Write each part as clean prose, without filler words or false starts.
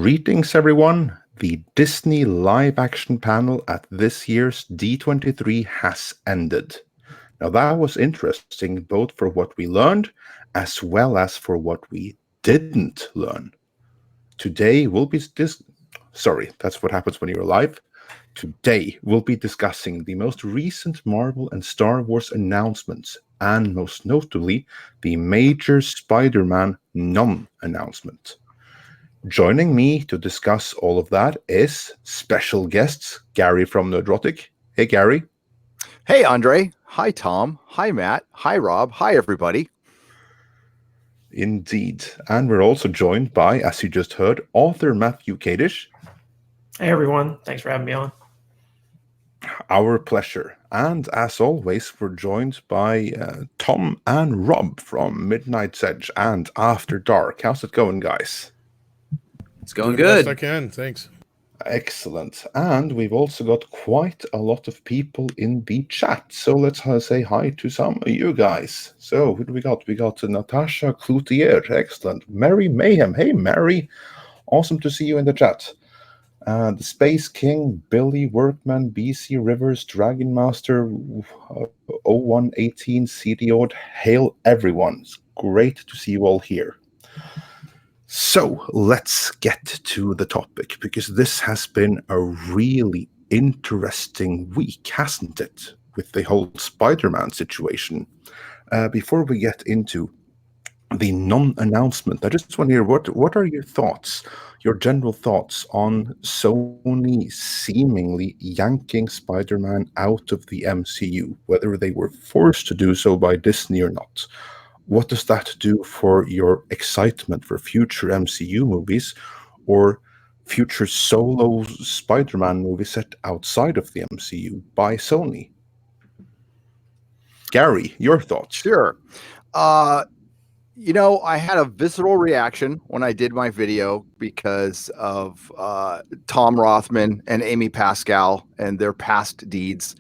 Greetings, everyone. The Disney live-action panel at this year's D23 has ended. Now, that was interesting both for what we learned as well as for what we didn't learn. Today, we'll be Sorry, that's what happens when you're live. Today, we'll be discussing the most recent Marvel and Star Wars announcements, and most notably, the major Spider-Man non-announcement. Joining me to discuss all of that is special guests, Gary from Nerdrotic. Hey, Gary. Hey, Andre. Hi, Tom. Hi, Matt. Hi, Rob. Hi, everybody. Indeed. And we're also joined by, as you just heard, author Matthew Kadish. Hey, everyone. Thanks for having me on. Our pleasure. And as always, we're joined by Tom and Rob from Midnight's Edge and After Dark. How's it going, guys? It's going good. Best I can, thanks. Excellent. And we've also got quite a lot of people in the chat. So let's say hi to some of you guys. So who do we got? We got Natasha Cloutier. Excellent. Mary Mayhem. Hey, Mary. Awesome to see you in the chat. The Space King, Billy Workman, BC Rivers, Dragon Master, 0118, CDO'd. Hail everyone. It's great to see you all here. So let's get to the topic, because this has been a really interesting week, hasn't it, with the whole Spider-Man situation. Before we get into the non-announcement, I just want to hear what are your thoughts, your general thoughts on Sony seemingly yanking Spider-Man out of the MCU, whether they were forced to do so by Disney or not. What does that do for your excitement for future MCU movies or future solo Spider-Man movies set outside of the MCU by Sony? Gary, your thoughts? Sure. I had a visceral reaction when I did my video because of Tom Rothman and Amy Pascal and their past deeds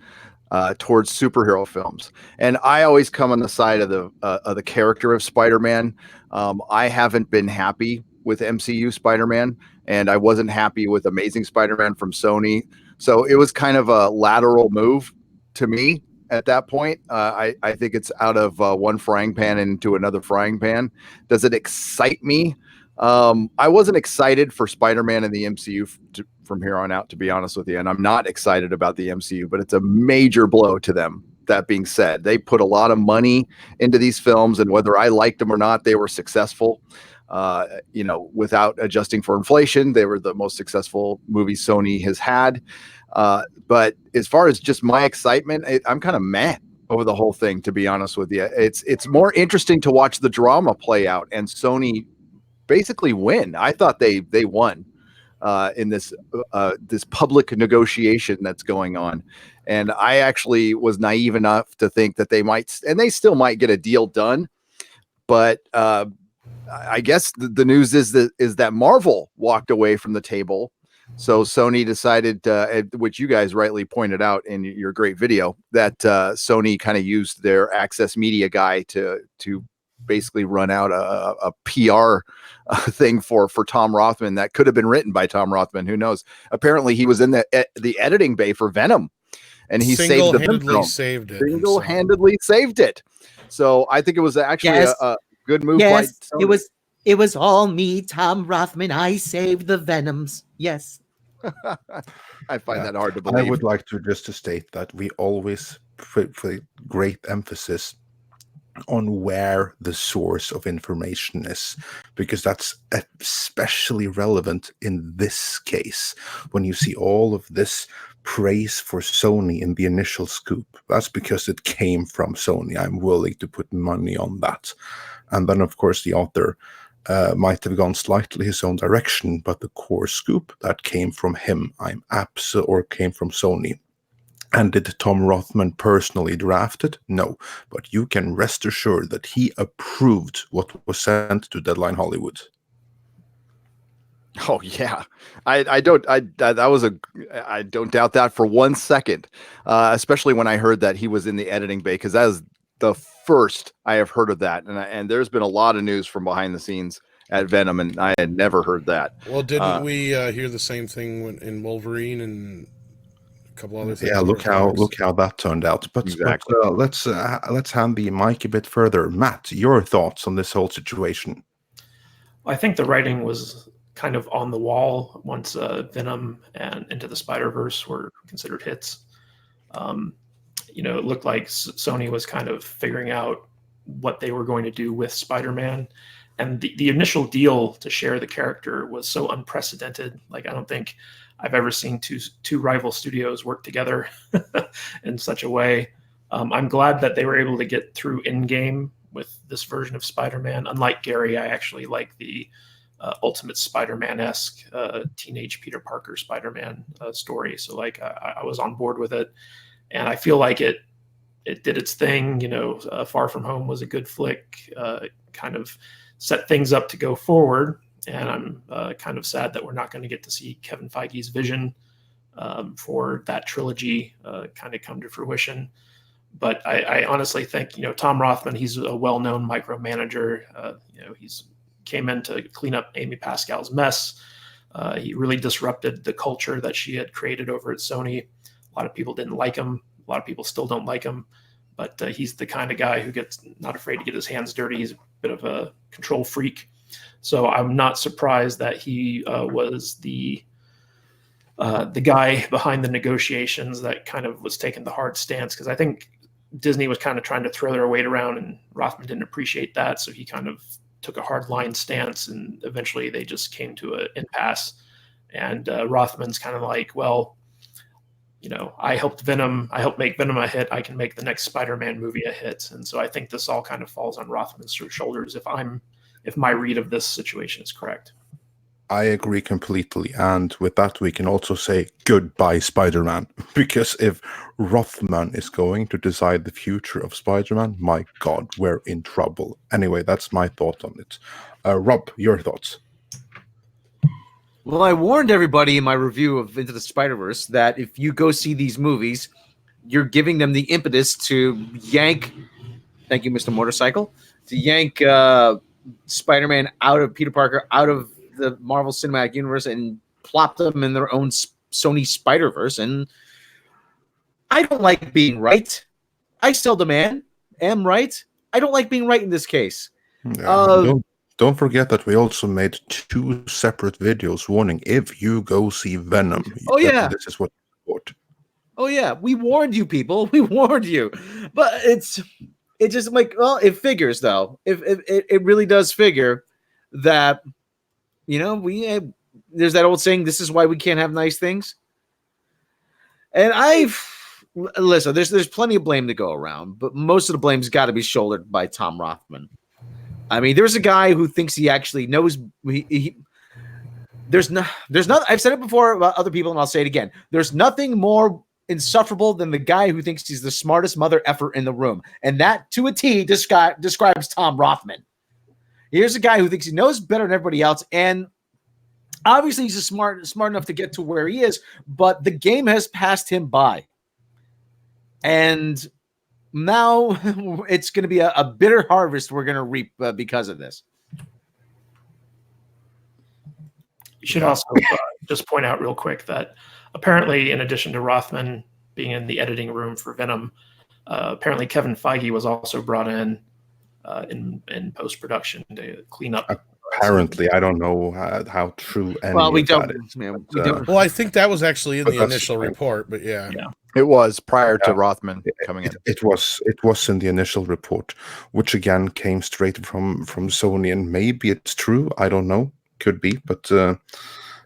towards superhero films. And I always come on the side of the character of Spider-Man. I haven't been happy with MCU Spider-Man, and I wasn't happy with Amazing Spider-Man from Sony. So it was kind of a lateral move to me at that point. I think it's out of one frying pan into another frying pan. Does it excite me? I wasn't excited for Spider-Man in the MCU from here on out, to be honest with you. And I'm not excited about the MCU, but it's a major blow to them. That being said, they put a lot of money into these films, and whether I liked them or not, they were successful. Without adjusting for inflation, they were the most successful movie Sony has had. But as far as just my excitement, I'm kind of mad over the whole thing, to be honest with you. It's more interesting to watch the drama play out and Sony basically win. I thought they won in this public negotiation that's going on, and I actually was naive enough to think that they might, and they still might, get a deal done. But I guess the news is that Marvel walked away from the table. So Sony decided, which you guys rightly pointed out in your great video, that Sony kind of used their Access Media guy to basically run out a PR thing for Tom Rothman that could have been written by Tom Rothman. Who knows? Apparently, he was in the editing bay for Venom, and he single-handedly saved it. Single-handedly saved it. So I think it was actually a good move. Yes, by Sony. It was all me, Tom Rothman. I saved the Venoms. Yes. I find that hard to believe. I would like to just to state that we always put great emphasis on where the source of information is, because that's especially relevant in this case. When you see all of this praise for Sony in the initial scoop, that's because it came from Sony. I'm willing to put money on that. And then, of course, the author might have gone slightly his own direction, but the core scoop, that came from him. Came from Sony. And did Tom Rothman personally draft it? No, but you can rest assured that he approved what was sent to Deadline Hollywood. Oh yeah, I don't doubt that for 1 second, especially when I heard that he was in the editing bay, because that is the first I have heard of that, and there's been a lot of news from behind the scenes at Venom, and I had never heard that. Well, didn't we hear the same thing in Wolverine and a couple other things? Yeah, look how that turned out. But, Exactly. but let's hand the mic a bit further. Matt, your thoughts on this whole situation? I think the writing was kind of on the wall once Venom and Into the Spider-Verse were considered hits. It looked like Sony was kind of figuring out what they were going to do with Spider-Man. And the initial deal to share the character was so unprecedented. Like, I don't think I've ever seen two rival studios work together in such a way. I'm glad that they were able to get through Endgame with this version of Spider-Man. Unlike Gary, I actually like the Ultimate Spider-Man-esque teenage Peter Parker Spider-Man story. So like I was on board with it, and I feel like it did its thing. Far From Home was a good flick, kind of set things up to go forward. And I'm kind of sad that we're not going to get to see Kevin Feige's vision for that trilogy kind of come to fruition. But I honestly think, Tom Rothman, he's a well-known micromanager. He's came in to clean up Amy Pascal's mess. He really disrupted the culture that she had created over at Sony. A lot of people didn't like him. A lot of people still don't like him. But he's the kind of guy who gets not afraid to get his hands dirty. He's a bit of a control freak. So I'm not surprised that he was the guy behind the negotiations that kind of was taking the hard stance, because I think Disney was kind of trying to throw their weight around, and Rothman didn't appreciate that. So he kind of took a hard line stance, and eventually they just came to an impasse. And Rothman's kind of like, well, I helped make Venom a hit. I can make the next Spider-Man movie a hit. And so I think this all kind of falls on Rothman's shoulders if my read of this situation is correct. I agree completely. And with that, we can also say goodbye, Spider-Man. Because if Rothman is going to decide the future of Spider-Man, my God, we're in trouble. Anyway, that's my thought on it. Rob, your thoughts? Well, I warned everybody in my review of Into the Spider-Verse that if you go see these movies, you're giving them the impetus to yank, thank you, Mr. Motorcycle, to yank Spider-Man out of Peter Parker, out of the Marvel Cinematic Universe, and plop them in their own Sony Spider-Verse. And I don't like being right. I still am right. I don't like being right in this case. Don't forget that we also made 2 separate videos warning if you go see Venom. Oh yeah, this is what you thought. Oh yeah, we warned you, people. We warned you, but it's just like, well, it figures though. If it really does figure that, there's that old saying, this is why we can't have nice things. And listen, there's plenty of blame to go around, but most of the blame's got to be shouldered by Tom Rothman. I mean, there's a guy who thinks he actually knows. There's not. I've said it before about other people, and I'll say it again. There's nothing more insufferable than the guy who thinks he's the smartest mother effer in the room, and that to a T describes Tom Rothman. Here's a guy who thinks he knows better than everybody else, and obviously he's smart enough to get to where he is, but the game has passed him by, and now it's going to be a bitter harvest we're going to reap because of this. You should also just point out real quick that apparently, in addition to Rothman being in the editing room for Venom, apparently Kevin Feige was also brought in post-production to clean up. Apparently, I don't know how true any well, we of don't, that is. man, But, we don't. Well, I think that was actually in the initial report, but yeah. It was prior to Rothman coming in. It was in the initial report, which again came straight from Sony, and maybe it's true. I don't know. Could be, but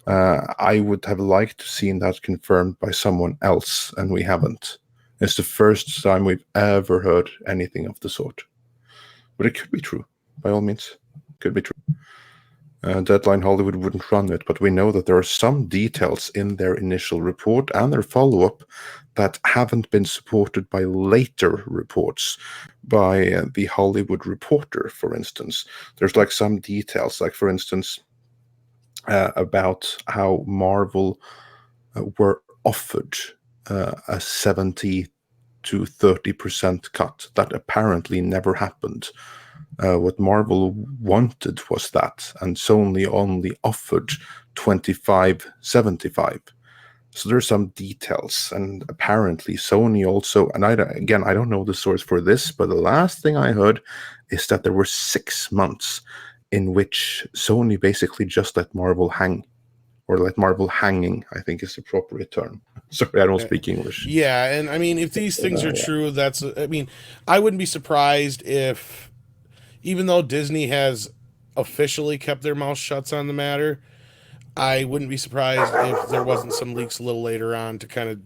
I would have liked to seen that confirmed by someone else, and we haven't. It's the first time we've ever heard anything of the sort. But it could be true, by all means. Could be true. Deadline Hollywood wouldn't run it, but we know that there are some details in their initial report and their follow-up that haven't been supported by later reports by the Hollywood Reporter, for instance. There's like some details, like for instance, about how Marvel were offered a 70 to 30% cut. That apparently never happened. What Marvel wanted was that, and Sony only offered 25.75. So there's some details, and apparently Sony also, and I don't know the source for this, but the last thing I heard is that there were 6 months in which Sony basically just let Marvel hang, or let Marvel hanging, I think is the appropriate term. Sorry, I don't speak English. Yeah, and I mean, if these things are true, I wouldn't be surprised if, even though Disney has officially kept their mouth shut on the matter, I wouldn't be surprised if there wasn't some leaks a little later on to kind of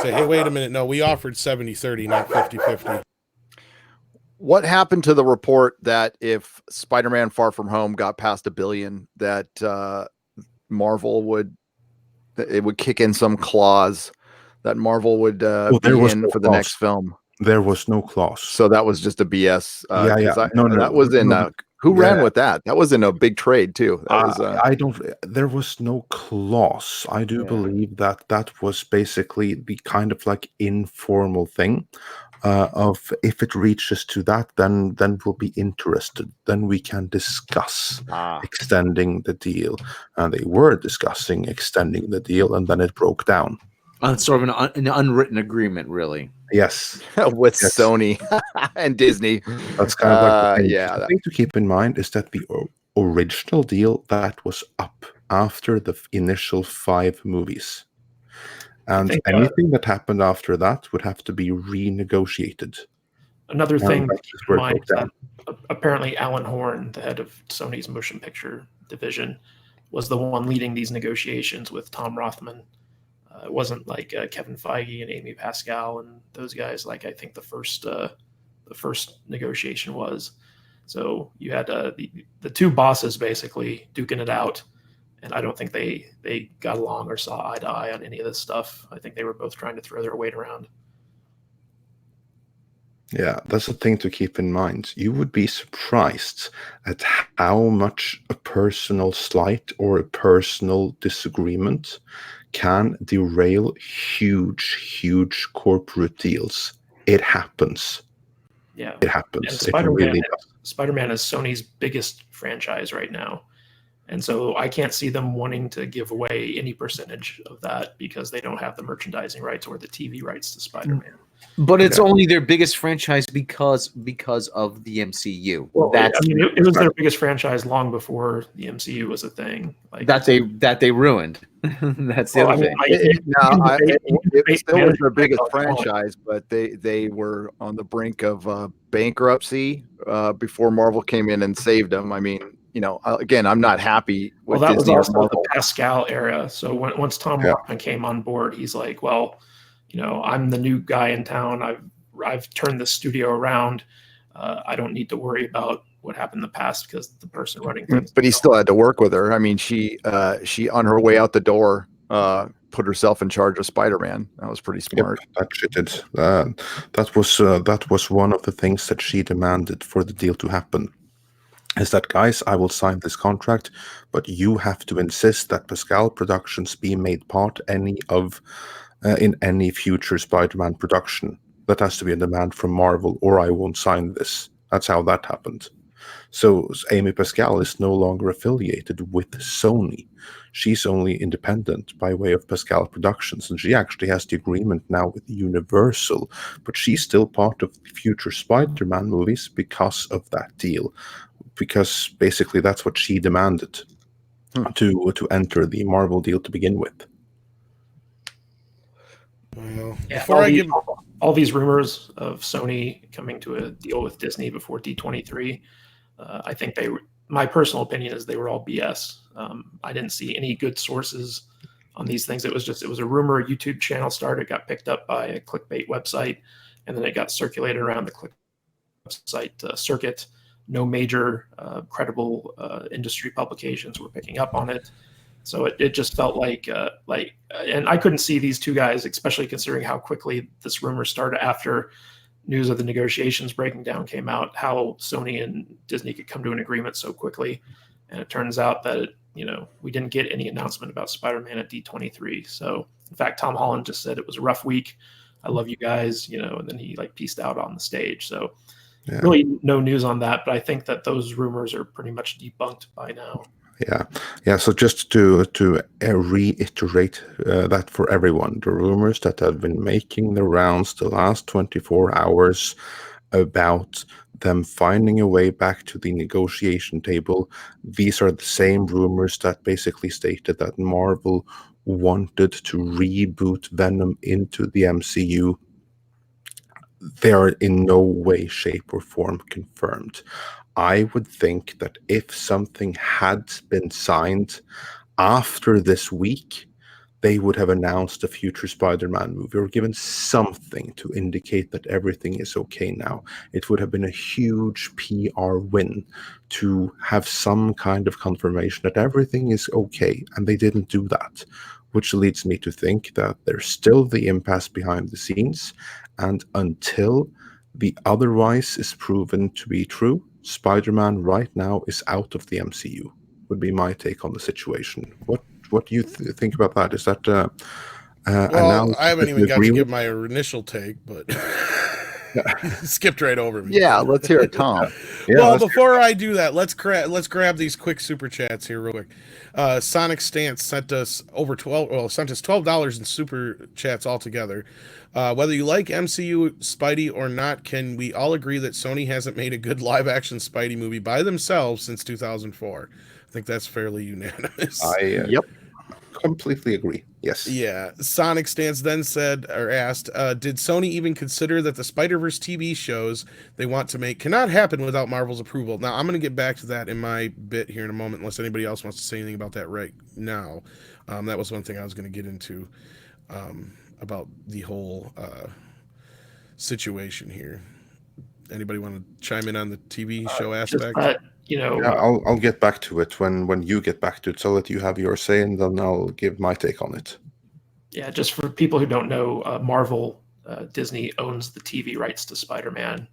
say, hey, wait a minute, no, we offered 70-30, not 50-50. What happened to the report that if Spider-Man Far From Home got past $1 billion, that Marvel would kick in some clause that Marvel would be in for the next film? There was no clause. So that was just a BS. That was in who ran with that? That was in a big trade too. There was no clause. I do believe that was basically the kind of like informal thing of, if it reaches to that, then we'll be interested. Then we can discuss extending the deal. And they were discussing extending the deal, and then it broke down. Sort of an unwritten agreement, really. Yes. With Sony and Disney. That's kind of like the thing to keep in mind is that the original deal that was up after the initial 5 movies. And anything that happened after that would have to be renegotiated. Another thing to keep in mind is that apparently Alan Horn, the head of Sony's motion picture division, was the one leading these negotiations with Tom Rothman. It wasn't like Kevin Feige and Amy Pascal and those guys. Like I think the first negotiation was. So you had the two bosses basically duking it out, and I don't think they got along or saw eye to eye on any of this stuff. I think they were both trying to throw their weight around. Yeah, that's a thing to keep in mind. You would be surprised at how much a personal slight or a personal disagreement can derail huge corporate deals. It happens. Yeah, it happens. And Spider-Man is Sony's biggest franchise right now, and so I can't see them wanting to give away any percentage of that because they don't have the merchandising rights or the TV rights to Spider-Man. But it's only their biggest franchise because of the MCU. Well, it was their biggest franchise long before the MCU was a thing. Like that they ruined. That's the other thing. It still was their biggest franchise, but they were on the brink of bankruptcy before Marvel came in and saved them. I mean, again, I'm not happy with that Disney was also the Pascal era. So once Tom Rothman came on board, he's like, well, I'm the new guy in town. I've turned the studio around. I don't need to worry about what happened in the past because the person running things. But he still had to work with her. I mean, she on her way out the door put herself in charge of Spider-Man. That was pretty smart. Yep, that she did. That was one of the things that she demanded for the deal to happen. Is that, guys, I will sign this contract, but you have to insist that Pascal Productions be made part in any future Spider-Man production. That has to be a demand from Marvel, or I won't sign this. That's how that happened. So Amy Pascal is no longer affiliated with Sony. She's only independent by way of Pascal Productions, and she actually has the agreement now with Universal, but she's still part of the future Spider-Man movies because of that deal, because basically that's what she demanded to enter the Marvel deal to begin with. Well, all these rumors of Sony coming to a deal with Disney before D23, I think my personal opinion is they were all BS. I didn't see any good sources on these things. It was a rumor. A YouTube channel started, got picked up by a clickbait website, and then it got circulated around the clickbait website circuit. No major credible industry publications were picking up on it. So it just felt like, and I couldn't see these two guys, especially considering how quickly this rumor started after news of the negotiations breaking down came out, how Sony and Disney could come to an agreement so quickly. And it turns out that, we didn't get any announcement about Spider-Man at D23. So in fact, Tom Holland just said it was a rough week. I love you guys, and then he pieced out on the stage. So Yeah. Really no news on that, but I think that those rumors are pretty much debunked by now. Yeah. So just to reiterate that for everyone, the rumors that have been making the rounds the last 24 hours about them finding a way back to the negotiation table, these are the same rumors that basically stated that Marvel wanted to reboot Venom into the MCU. They are in no way, shape, or form confirmed. I would think that if something had been signed after this week, they would have announced a future Spider-Man movie or given something to indicate that everything is okay now. It would have been a huge PR win to have some kind of confirmation that everything is okay, and they didn't do that, which leads me to think that there's still the impasse behind the scenes, and until the otherwise is proven to be true, Spider-Man right now is out of the MCU, would be my take on the situation. What do you think about that? Is that Well, analysis I haven't that even you got agree to with? give my initial take, but skipped right over me. Yeah, let's hear it, Tom. Yeah, Well, let's- before I do that, let's grab these quick super chats here real quick. Sonic Stance sent us $12 in super chats altogether. Whether you like MCU Spidey or not, can we all agree that Sony hasn't made a good live action Spidey movie by themselves since 2004? I think that's fairly unanimous. I Yep. completely agree. Yes. Yeah. Sonic Stance then said or asked, did Sony even consider that the Spider-Verse TV shows they want to make cannot happen without Marvel's approval? Now, I'm going to get back to that in my bit here in a moment, unless anybody else wants to say anything about that right now. That was one thing I was going to get into about the whole situation here. Anybody want to chime in on the TV show Just aspect? that, you know, Yeah, I'll get back to it when you get back to it, so that you have your say, and then I'll give my take on it. yeah, just for people who don't know, Marvel, Disney owns the TV rights to Spider-Man,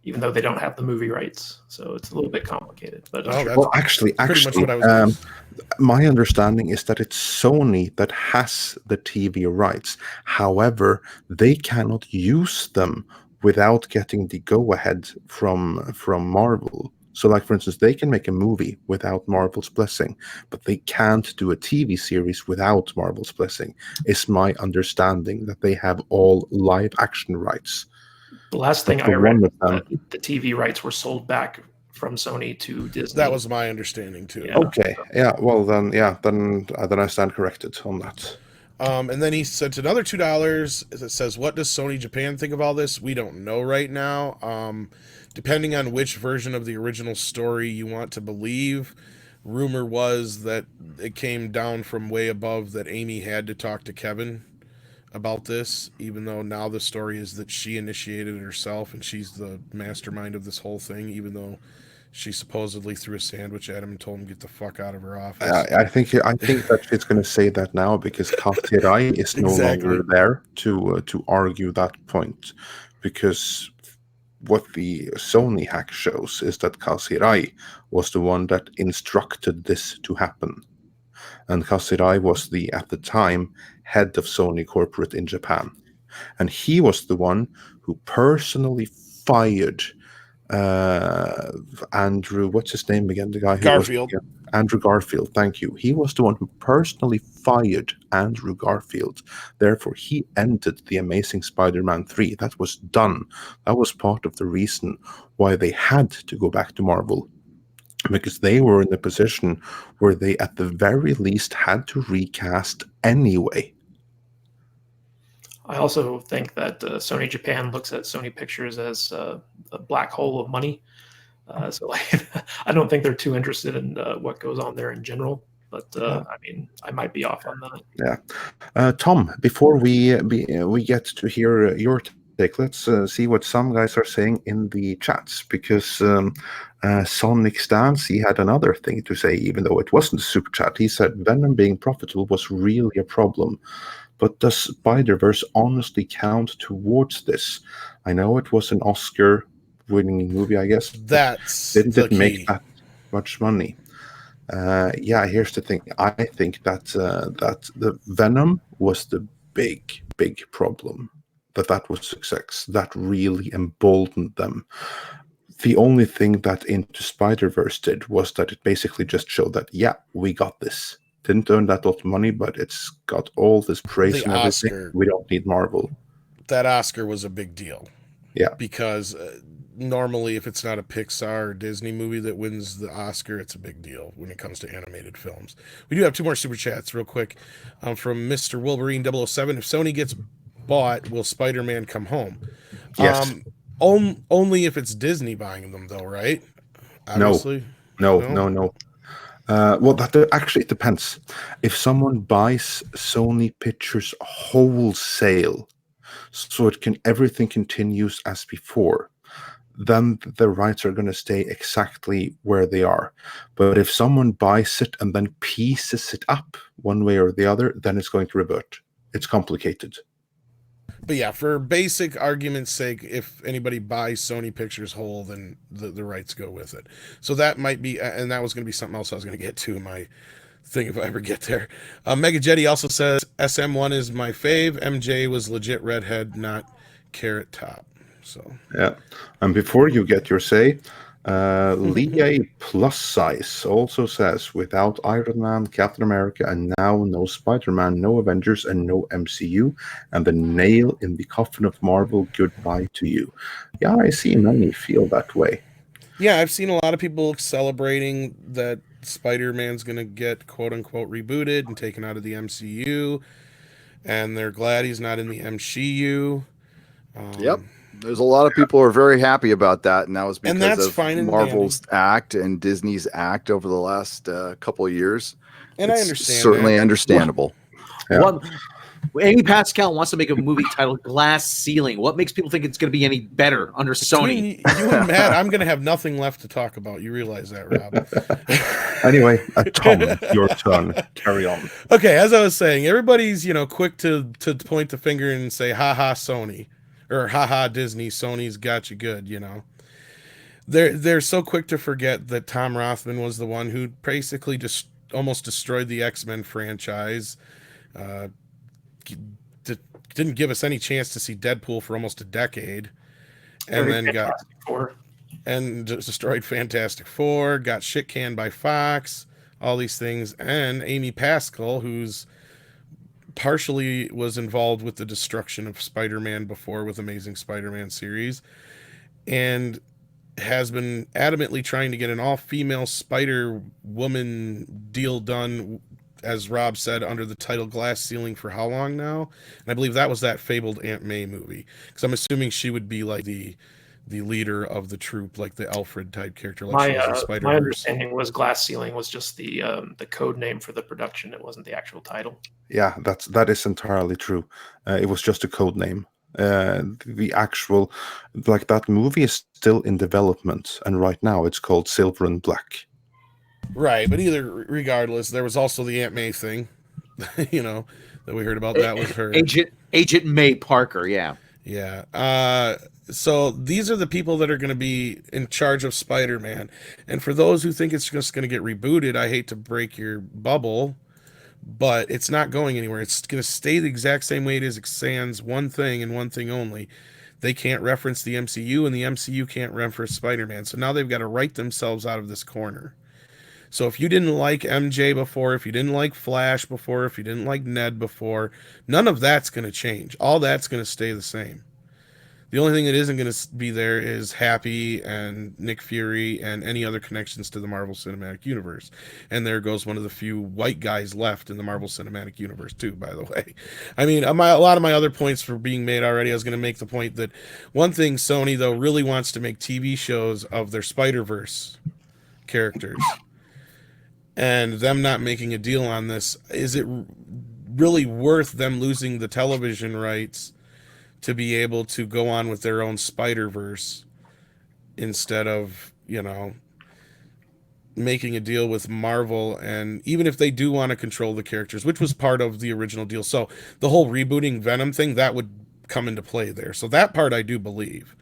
even though they don't have the movie rights. So it's a little bit complicated. But Oh, that's Well, actually, pretty much what I was my understanding is that it's Sony that has the TV rights. However, they cannot use them without getting the go-ahead from Marvel. So, like for instance, they can make a movie without Marvel's blessing, but they can't do a TV series without Marvel's blessing. Is my understanding that they have all live action rights. the last thing I For read, one of them. the TV rights were sold back from Sony to Disney. that was my understanding too. Yeah. Okay, yeah. Well, then I stand corrected on that. And then he sent another $2 that says, what does Sony Japan think of all this? We don't know right now. Depending on which version of the original story you want to believe, rumor was that it came down from way above that Amy had to talk to Kevin about this, even though now the story is that she initiated it herself and she's the mastermind of this whole thing, even though she supposedly threw a sandwich at him and told him to get the fuck out of her office. I think that she's going to say that now, because Kathirai is no Exactly. longer there to argue that point, because what the Sony hack shows is that Kathirai was the one that instructed this to happen, and Kathirai was at the time head of Sony corporate in Japan, and he was the one who personally fired Andrew, what's his name again? The guy who Garfield. Andrew Garfield. Thank you. He was the one who personally fired Andrew Garfield. Therefore, he ended the Amazing Spider-Man 3. That was done. That was part of the reason why they had to go back to Marvel, because they were in a position where they, at the very least, had to recast anyway. I also think that Sony Japan looks at Sony Pictures as a black hole of money. So like, I don't think they're too interested in what goes on there in general. But I mean, I might be off on that. Yeah, Tom. Before we get to hear your take, let's see what some guys are saying in the chats, because Sonic Stance, he had another thing to say, even though it wasn't a super chat. He said Venom being profitable was really a problem. But does Spider-Verse honestly count towards this? I know it was an Oscar-winning movie, I guess. That's Didn't the it make key. that much money? Yeah, here's the thing. I think that the Venom was the big problem. That was success. That really emboldened them. The only thing that Into Spider-Verse did was that it basically just showed that, yeah, we got this. Didn't earn that lot of money, but it's got all this praise The and everything. Oscar. We don't need Marvel. That Oscar was a big deal. Yeah. Because normally if it's not a Pixar or Disney movie that wins the Oscar, it's a big deal when it comes to animated films. We do have 2 more super chats real quick from Mr. Wolverine 007. If Sony gets bought, will Spider-Man come home? Yes. Only if it's Disney buying them, though, right? Obviously. No. Well, that actually it depends. If someone buys Sony Pictures wholesale, so everything continues as before, then the rights are going to stay exactly where they are. But if someone buys it and then pieces it up one way or the other, then it's going to revert. It's complicated. But yeah, for basic argument's sake, if anybody buys Sony Pictures whole, then the rights go with it. So that might be, and that was going to be something else I was going to get to in my thing if I ever get there. Mega Jetty also says SM1 is my fave. MJ was legit redhead, not carrot top. So yeah, and before you get your say, Leah Plus Size also says, without Iron Man, Captain America, and now no Spider-Man, no Avengers, and no MCU, and the nail in the coffin of Marvel, goodbye to you. Yeah, I see many feel that way. Yeah, I've seen a lot of people celebrating that Spider-Man's going to get quote-unquote rebooted and taken out of the MCU, and they're glad he's not in the MCU. Yep. There's a lot of people who are very happy about that, and that was because of fine Marvel's act and Disney's act over the last couple of years. And it's I understand certainly that. understandable. Yeah. Amy Pascal wants to make a movie titled Glass Ceiling. What makes people think it's going to be any better under Sony? Between you and Matt, I'm going to have nothing left to talk about. You realize that, Rob? Anyway, Tom, your turn. Carry on. Okay, as I was saying, everybody's quick to point the finger and say, "Ha ha, Sony," or "Ha ha, Disney." Sony's got you good. They're so quick to forget that Tom Rothman was the one who basically just almost destroyed the X-Men franchise. Didn't give us any chance to see Deadpool for almost a decade, and then got and destroyed Fantastic Four, got shit canned by Fox, all these things, and Amy Pascal, who's partially was involved with the destruction of Spider-Man before with Amazing Spider-Man series, and has been adamantly trying to get an all-female Spider-Woman deal done, as Rob said, under the title Glass Ceiling for how long now? And I believe that was that fabled Aunt May movie. Because I'm assuming she would be like the leader of the troop, like the Alfred type character. Like my understanding was Glass Ceiling was just the code name for the production. It wasn't the actual title. Yeah, that is entirely true. It was just a code name. The actual, like, that movie is still in development, and right now it's called Silver and Black. Right, but regardless, there was also the Aunt May thing, that we heard about. That was her Agent May Parker. Yeah. So these are the people that are going to be in charge of Spider-Man, and for those who think it's just going to get rebooted, I hate to break your bubble, but it's not going anywhere. It's going to stay the exact same way it is. It sans one thing and one thing only. They can't reference the MCU, and the MCU can't reference Spider-Man. So now they've got to write themselves out of this corner. So if you didn't like MJ before, if you didn't like Flash before, if you didn't like Ned before, none of that's going to change. All that's going to stay the same. The only thing that isn't going to be there is Happy and Nick Fury and any other connections to the Marvel Cinematic Universe. And there goes one of the few white guys left in the Marvel Cinematic Universe too, by the way. I mean, a lot of my other points were being made already. I was going to make the point that one thing Sony, though, really wants to make TV shows of their Spider-Verse characters. And them not making a deal on this, is it really worth them losing the television rights to be able to go on with their own Spider-Verse instead of, making a deal with Marvel? And even if they do want to control the characters, which was part of the original deal, so the whole rebooting Venom thing, that would come into play there. So that part I do believe.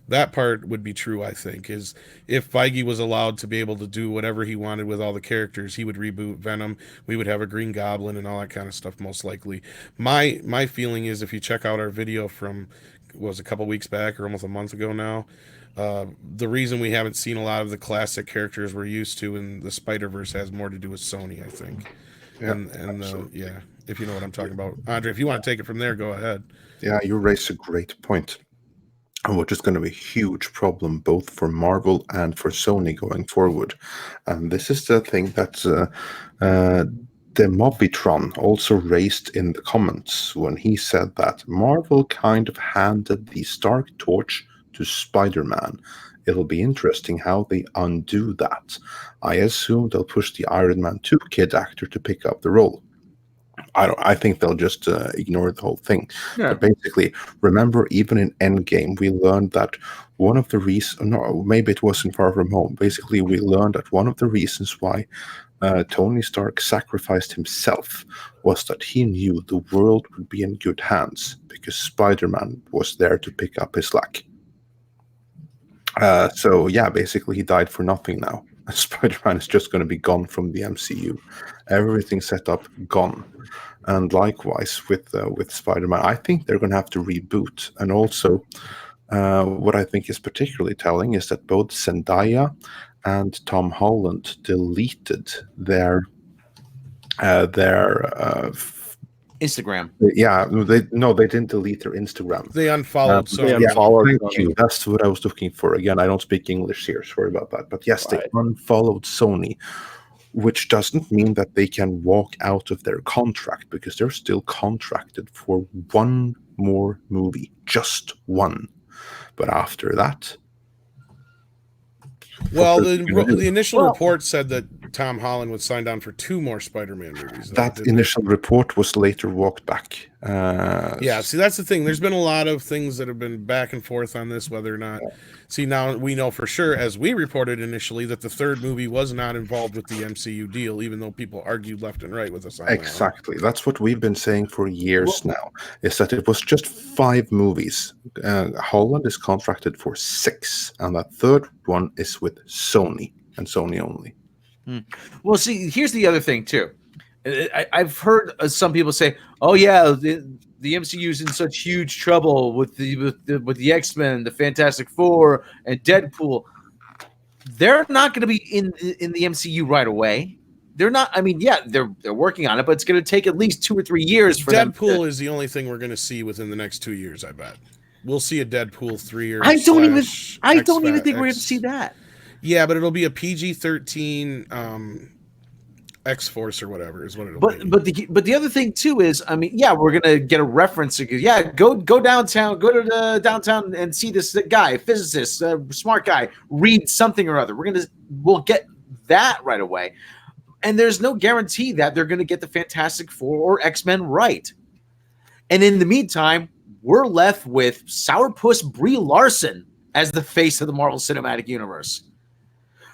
That part would be true, I think, is if Feige was allowed to be able to do whatever he wanted with all the characters, he would reboot Venom. We would have a Green Goblin and all that kind of stuff, most likely. My feeling is, if you check out our video from, a couple weeks back or almost a month ago now, The reason we haven't seen a lot of the classic characters we're used to in the Spider-Verse has more to do with Sony, I think. Yeah, Yeah, if you know what I'm talking about. Andre, if you want to take it from there, go ahead. Yeah, you raise a great point. And which is going to be a huge problem both for Marvel and for Sony going forward. And this is the thing that the Mobitron also raised in the comments when he said that Marvel kind of handed the Stark torch to Spider-Man. It'll be interesting how they undo that. I assume they'll push the Iron Man 2 kid actor to pick up the role. I think they'll just ignore the whole thing. Yeah. But basically, remember, even in Endgame, we learned that one of the reasons, no, maybe it wasn't Far From Home. Basically, we learned that one of the reasons why Tony Stark sacrificed himself was that he knew the world would be in good hands because Spider-Man was there to pick up his slack. So yeah, basically, he died for nothing now. Spider-Man is just going to be gone from the MCU. Everything set up, gone. And likewise with Spider-Man, I think they're going to have to reboot. And also, what I think is particularly telling is that both Zendaya and Tom Holland deleted their Instagram. Yeah, they didn't delete their Instagram. They unfollowed. They unfollowed thank Sony. you. That's what I was looking for. Again, I don't speak English here. Sorry about that. But yes, they unfollowed Sony, which doesn't mean that they can walk out of their contract because they're still contracted for one more movie, just one. But after that, well, the initial report said that Tom Holland would sign on for 2 more Spider-Man movies. That initial report was later walked back. Yeah, see, that's the thing. There's been a lot of things that have been back and forth on this, whether or not. See, now we know for sure, as we reported initially, that the 3rd movie was not involved with the MCU deal, even though people argued left and right with us on that. Exactly. That's what we've been saying for years now, is that it was just 5 movies. Holland is contracted for 6, and that 3rd one is with Sony, and Sony only. Well, see, here's the other thing, too. I've heard some people say, "Oh yeah, the MCU's in such huge trouble with the X-Men, the Fantastic Four, and Deadpool." They're not going to be in the MCU right away. They're not. I mean, yeah, they're working on it, but it's going to take at least 2 or 3 years for Deadpool is the only thing we're going to see within the next 2 years. I bet we'll see a Deadpool 3 or. I don't even think we're going to see that. Yeah, but it'll be a PG-13. X-Force or whatever is what it'll be. But the other thing too is, I mean, yeah, we're gonna get a reference. Yeah, go downtown, go to the downtown and see this guy, physicist, smart guy, read something or other. We'll get that right away, and there's no guarantee that they're gonna get the Fantastic Four or X-Men right. And in the meantime, we're left with Sourpuss Brie Larson as the face of the Marvel Cinematic Universe.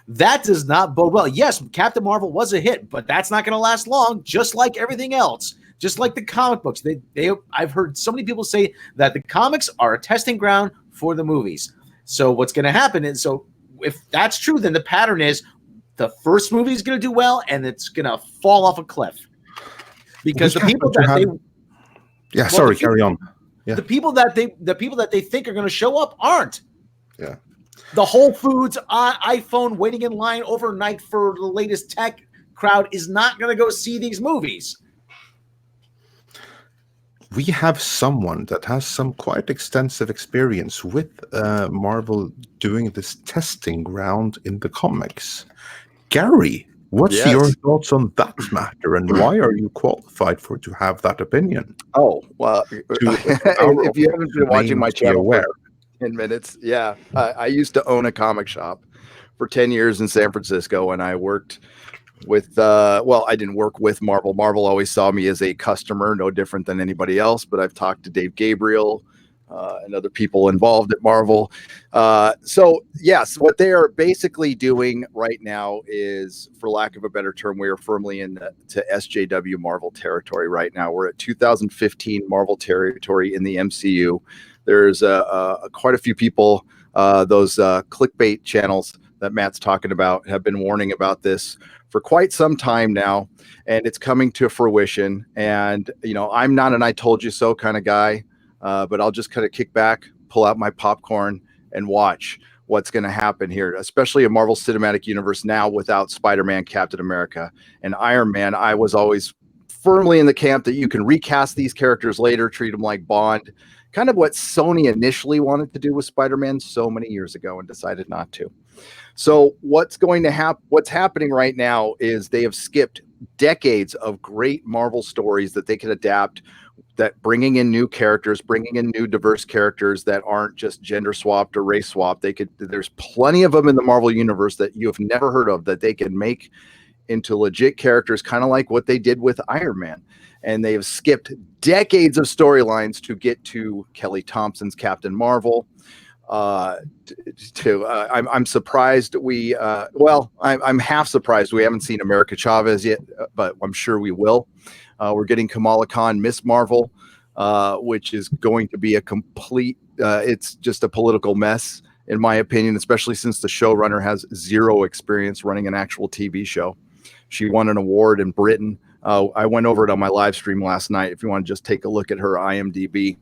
That does not bode well. Yes, Captain Marvel was a hit, but that's not going to last long, just like everything else. Just like the comic books. I've heard so many people say that the comics are a testing ground for the movies. So what's going to happen is, so if that's true, then the pattern is the first movie is going to do well, and it's going to fall off a cliff. Because the people that carry on. Yeah. The people that they think are going to show up aren't. Yeah. The Whole Foods iPhone waiting in line overnight for the latest tech crowd is not going to go see these movies. We have someone that has some quite extensive experience with Marvel doing this testing ground in the comics. Gary, what's your thoughts on that matter, and why are you qualified to have that opinion? Oh, well, if you haven't been watching my channel for 10 minutes, I used to own a comic shop for 10 years in San Francisco, and I worked with I didn't work with Marvel. Marvel always saw me as a customer, no different than anybody else, but I've talked to Dave Gabriel and other people involved at Marvel. So yes, what they are basically doing right now is, for lack of a better term, we are firmly into SJW Marvel territory right now. We're at 2015 Marvel territory in the MCU. There's quite a few people, those clickbait channels that Matt's talking about, have been warning about this for quite some time now, and it's coming to fruition. And, I'm not an I told you so kind of guy, but I'll just kind of kick back, pull out my popcorn, and watch. what's going to happen here, especially a Marvel Cinematic Universe now without Spider-Man, Captain America, and Iron Man. I was always firmly in the camp that you can recast these characters later, treat them like Bond, kind of what Sony initially wanted to do with Spider-Man so many years ago and decided not to. So what's going to happen? What's happening right now is they have skipped decades of great Marvel stories that they could adapt, that bringing in new characters, bringing in new diverse characters that aren't just gender swapped or race swapped. There's plenty of them in the Marvel universe that you have never heard of that they can make into legit characters, kind of like what they did with Iron Man. And they have skipped decades of storylines to get to Kelly Thompson's Captain Marvel. I'm surprised I'm half surprised we haven't seen America Chavez yet, but I'm sure we will. We're getting Kamala Khan, Miss Marvel, which is going to be a complete, it's just a political mess, in my opinion, especially since the showrunner has zero experience running an actual TV show. She won an award in Britain. I went over it on my live stream last night. If you want to just take a look at her IMDb,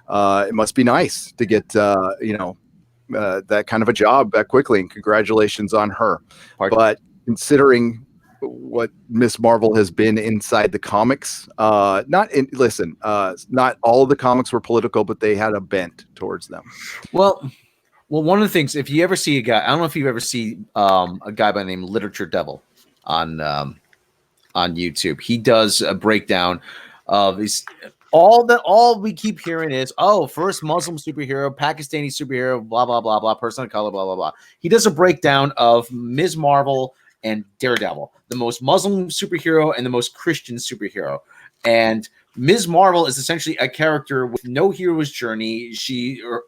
it must be nice to get, that kind of a job that quickly, and congratulations on her. But considering what Miss Marvel has been inside the comics, not all of the comics were political, but they had a bent towards them. Well, one of the things, if you ever see a guy, I don't know if you ever see a guy by the name Literature Devil on YouTube. He does a breakdown of these. All we keep hearing is, first Muslim superhero, Pakistani superhero, blah blah blah blah, person of color, blah blah blah. He does a breakdown of Ms. Marvel and Daredevil, the most Muslim superhero and the most Christian superhero. And Ms. Marvel is essentially a character with no hero's journey.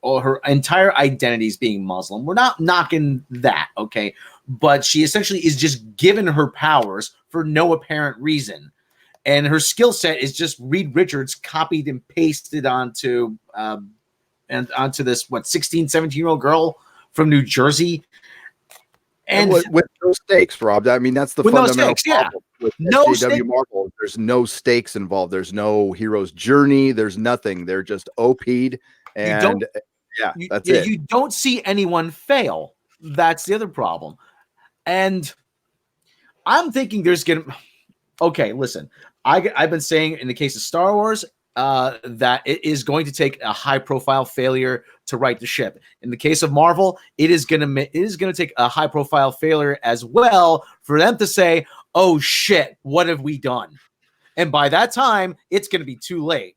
Or her entire identity is being Muslim. We're not knocking that, okay? But she essentially is just given her powers for no apparent reason. And her skill set is just Reed Richards copied and pasted onto this 16, 17-year-old girl from New Jersey. And with no stakes, Rob. I mean, that's the fundamental problem with SJW Marvel. There's no stakes involved. There's no hero's journey. There's nothing. They're just OP'd. And that's it. You don't see anyone fail. That's the other problem. And I'm thinking there's going to... Okay, listen. I've been saying in the case of Star Wars that it is going to take a high-profile failure to right the ship. In the case of Marvel, it is going to take a high-profile failure as well for them to say, "Oh shit, what have we done?" And by that time, it's going to be too late.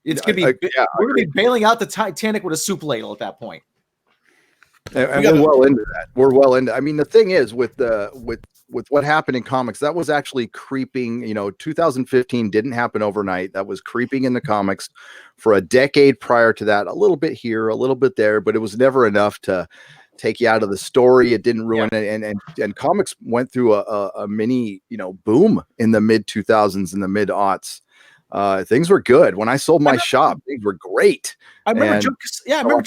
It's going to be we're going to be bailing out the Titanic with a soup ladle at that point. And we're well into that. We're well into. I mean, the thing is with what happened in comics, that was actually creeping. 2015 didn't happen overnight. That was creeping in the comics for a decade prior to that. A little bit here, a little bit there, but it was never enough to take you out of the story. It didn't ruin it. And comics went through a mini, boom in the mid 2000s and the mid aughts. Things were good. When I sold my shop, things were great. I remember Joe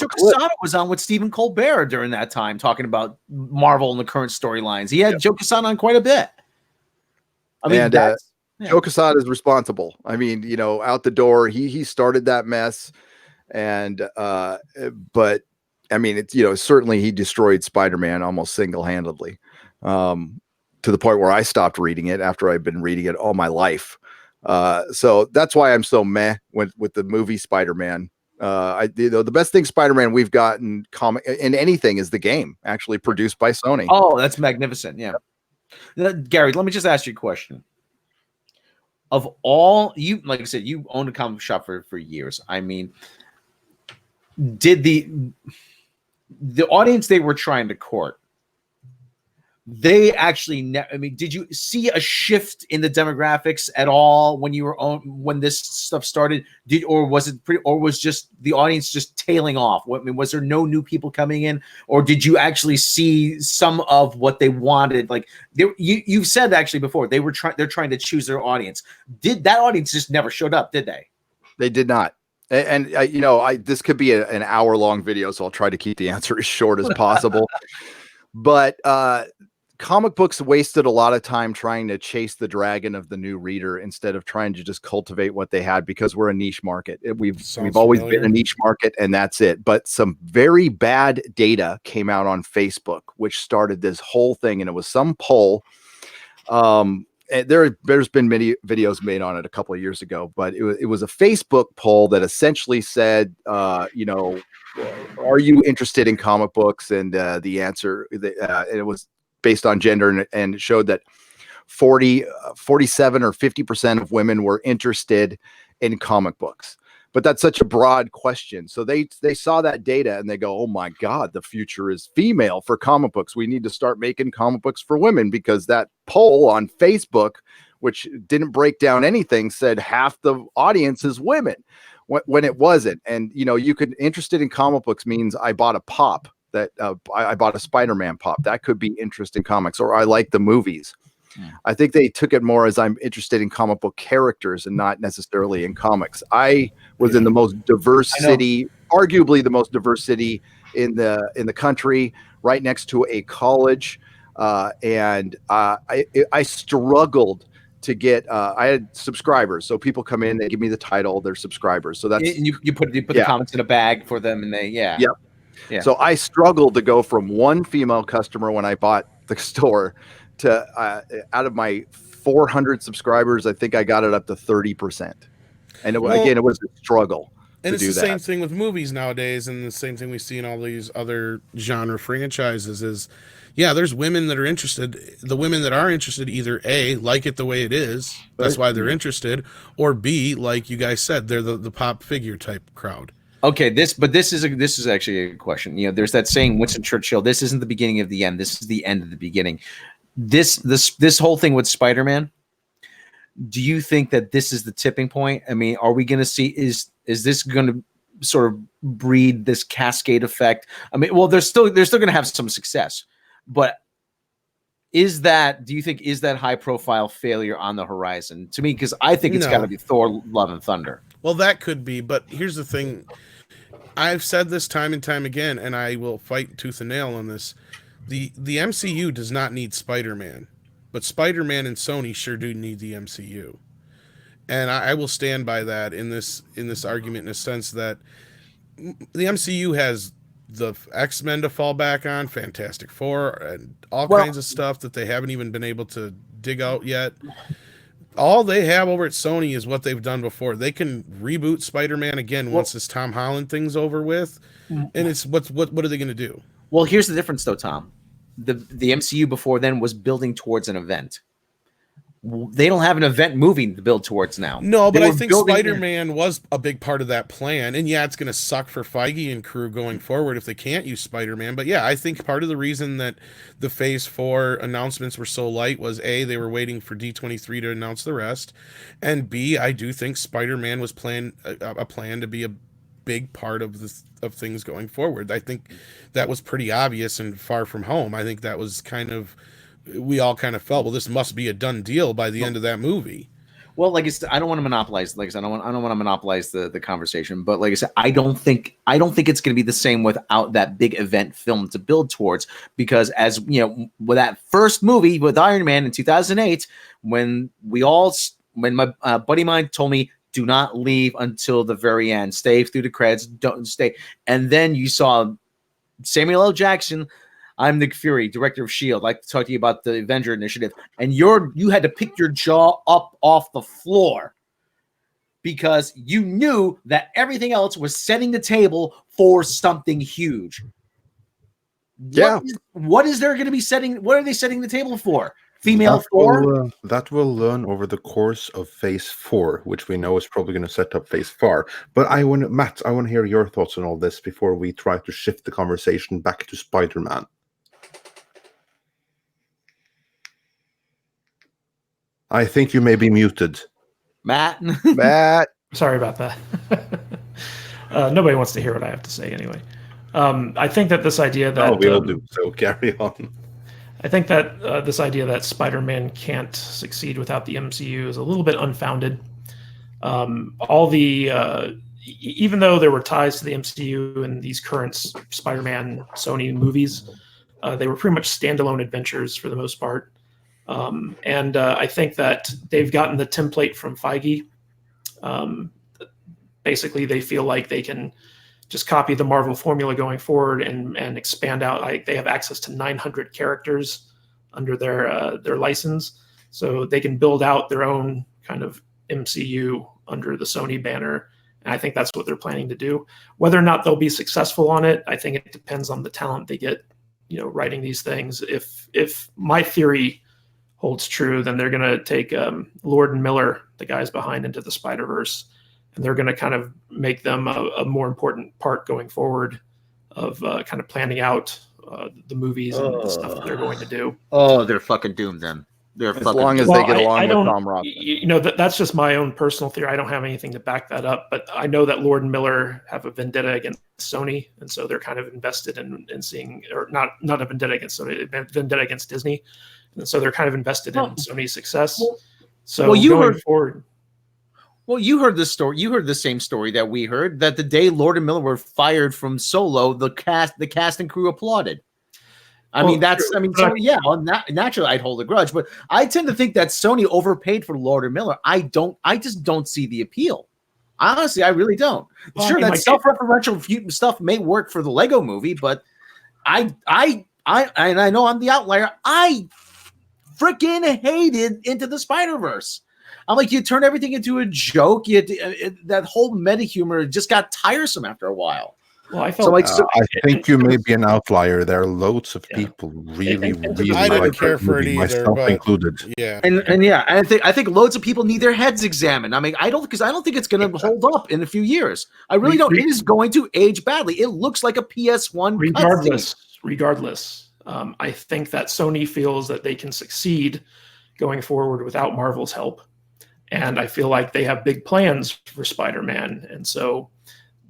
Quesada was on with Stephen Colbert during that time talking about Marvel and the current storylines. He had Joe Quesada on quite a bit. I mean, Joe Quesada is responsible. I mean, out the door, he started that mess. And but I mean, it's certainly he destroyed Spider-Man almost single-handedly, to the point where I stopped reading it after I'd been reading it all my life. So that's why I'm so meh with the movie Spider-Man. The best thing Spider-Man we've gotten in anything is the game, actually produced by Sony. Oh, that's magnificent. Yeah. Gary, let me just ask you a question. Of all you, like I said, you owned a comic shop for years. I mean, did the audience they were trying to court, they actually did you see a shift in the demographics at all when this stuff started? Was just the audience just tailing off? Was there no new people coming in, or did you actually see some of what they wanted? Like you've said actually before, they're trying to choose their audience. Did that audience just never showed up? Did they? They did not. And this could be an hour-long video, so I'll try to keep the answer as short as possible. But comic books wasted a lot of time trying to chase the dragon of the new reader instead of trying to just cultivate what they had, because we're a niche market. We've always been a niche market, and that's it. But some very bad data came out on Facebook, which started this whole thing, and it was some poll. There's been many videos made on it a couple of years ago, but it was a Facebook poll that essentially said, are you interested in comic books? And the answer, it was based on gender, and it showed that 47 or 50% of women were interested in comic books. But that's such a broad question. So they saw that data and they go, oh my God, the future is female for comic books. We need to start making comic books for women, because that poll on Facebook, which didn't break down anything, said half the audience is women when it wasn't. And, you could interested in comic books means I bought a pop that I bought a Spider-Man pop. That could be interest in comics, or I like the movies. I think they took it more as I'm interested in comic book characters and not necessarily in comics. I was in the most diverse city, arguably the most diverse city in the country, right next to a college. And I struggled to get, I had subscribers. So people come in, they give me the title, they're subscribers. So that's, you put the comments in a bag for them, and they, Yeah. So I struggled to go from one female customer when I bought the store to out of my 400 subscribers, I think I got it up to 30%. And it was a struggle. And it's the same thing with movies nowadays, and the same thing we see in all these other genre franchises is, there's women that are interested. The women that are interested either A, like it the way it is, that's why they're interested, or B, like you guys said, they're the pop figure type crowd. Okay, this is actually a question. There's that saying, Winston Churchill, this isn't the beginning of the end, this is the end of the beginning. This whole thing with Spider-Man, do you think that this is the tipping point? I mean, are we going to see, is this going to sort of breed this cascade effect? I mean, well, they're still going to have some success, but do you think is that high profile failure on the horizon? To me, because I think it's got to be Thor: Love and Thunder. Well, that could be, but here's the thing. I've said this time and time again, and I will fight tooth and nail on this. The MCU does not need Spider-Man, but Spider-Man and Sony sure do need the MCU. And I will stand by that in this argument, in a sense that the MCU has the X-Men to fall back on, Fantastic Four, and all kinds of stuff that they haven't even been able to dig out yet. All they have over at Sony is what they've done before. They can reboot Spider-Man again once this Tom Holland thing's over with, and it's what are they going to do? Well, here's the difference, though, Tom. The MCU before then was building towards an event. They don't have an event movie to build towards now. No, but I think Spider-Man was a big part of that plan. And it's going to suck for Feige and crew going forward if they can't use Spider-Man. But I think part of the reason that the Phase 4 announcements were so light was A, they were waiting for D23 to announce the rest. And B, I do think Spider-Man was a plan to be a big part of things going forward. I think that was pretty obvious and Far From Home. I think that was we all kind of felt, well, this must be a done deal by the end of that movie. Well, I don't want to monopolize. I don't want to monopolize the conversation. But like I said, I don't think it's going to be the same without that big event film to build towards. Because as with that first movie with Iron Man in 2008, when my buddy of mine told me, do not leave until the very end. Stay through the credits. Don't stay. And then you saw Samuel L. Jackson. I'm Nick Fury, director of S.H.I.E.L.D. I'd like to talk to you about the Avenger Initiative. And you had to pick your jaw up off the floor because you knew that everything else was setting the table for something huge. Yeah. What is there going to be setting? What are they setting the table for? Female Thor? That we'll learn over the course of Phase 4, which we know is probably going to set up Phase 4. But Matt, I want to hear your thoughts on all this before we try to shift the conversation back to Spider-Man. I think you may be muted. Matt? Sorry about that. Nobody wants to hear what I have to say anyway. I think that this idea that... we all do, so carry on. I think that this idea that Spider-Man can't succeed without the MCU is a little bit unfounded. Even though there were ties to the MCU in these current Spider-Man Sony movies, They were pretty much standalone adventures for the most part. And I think that they've gotten the template from Feige. Basically, they feel like they can just copy the Marvel formula going forward and expand out. Like, they have access to 900 characters under their license, so they can build out their own kind of MCU under the Sony banner. And I think that's what they're planning to do. Whether or not they'll be successful on it, I think it depends on the talent they get, writing these things. If my theory holds true, then they're going to take Lord and Miller, the guys behind Into the Spider-Verse, and they're going to kind of make them a more important part going forward of kind of planning out the movies and the stuff that they're going to do. Oh, they're fucking doomed then. They're as long as they get along with Tom Rothman. That's just my own personal theory. I don't have anything to back that up, but I know that Lord and Miller have a vendetta against Sony, and so they're kind of invested in seeing, or not a vendetta against Sony, a vendetta against Disney, and so they're kind of invested in Sony's success. So going forward. Well, you heard this story. You heard the same story that we heard, that the day Lord and Miller were fired from Solo, the cast and crew applauded. Naturally I'd hold a grudge, but I tend to think that Sony overpaid for Lord and Miller. I just don't see the appeal. Honestly, I really don't. Well, sure, that self-referential stuff may work for the Lego movie, but I know I'm the outlier. I freaking hated Into the Spider-Verse. I'm like, you turn everything into a joke. That whole meta humor just got tiresome after a while. Well, I felt I think you may be an outlier. There are loads of people really I didn't like care for it either, myself included. Yeah, and I think loads of people need their heads examined. I mean, I don't think it's going to hold up in a few years. I really don't. It is going to age badly. It looks like a PS1. Regardless, I think that Sony feels that they can succeed going forward without Marvel's help, and I feel like they have big plans for Spider-Man, and so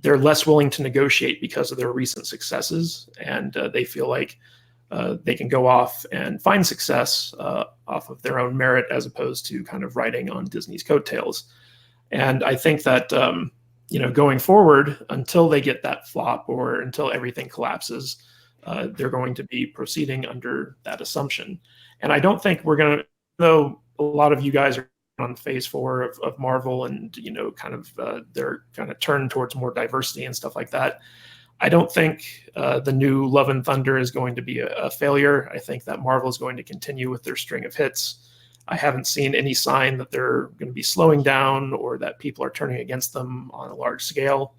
they're less willing to negotiate because of their recent successes, and they feel like they can go off and find success off of their own merit, as opposed to kind of riding on Disney's coattails. And I think that going forward, until they get that flop or until everything collapses, they're going to be proceeding under that assumption. And I don't think we're going to, though a lot of you guys are on phase 4 of Marvel, and they're kind of turned towards more diversity and stuff like that. I don't think the new Love and Thunder is going to be a failure. I think that Marvel is going to continue with their string of hits. I haven't seen any sign that they're going to be slowing down or that people are turning against them on a large scale.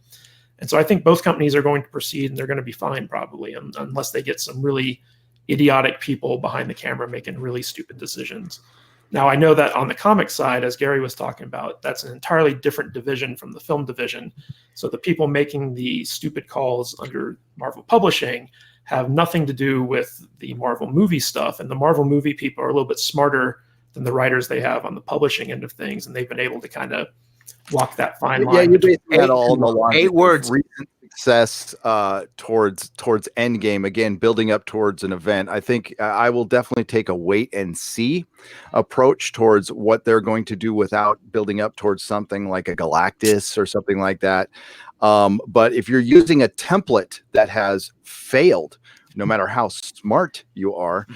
And so I think both companies are going to proceed, and they're going to be fine probably, unless they get some really idiotic people behind the camera making really stupid decisions. Now, I know that on the comic side, as Gary was talking about, that's an entirely different division from the film division. So the people making the stupid calls under Marvel Publishing have nothing to do with the Marvel movie stuff. And the Marvel movie people are a little bit smarter than the writers they have on the publishing end of things. And they've been able to kind of walk that fine line. Yeah, you basically had all the line. 8 words. Recent success towards Endgame, again, building up towards an event. I think I will definitely take a wait and see approach towards what they're going to do without building up towards something like a Galactus or something like that. But if you're using a template that has failed, no matter how smart you are,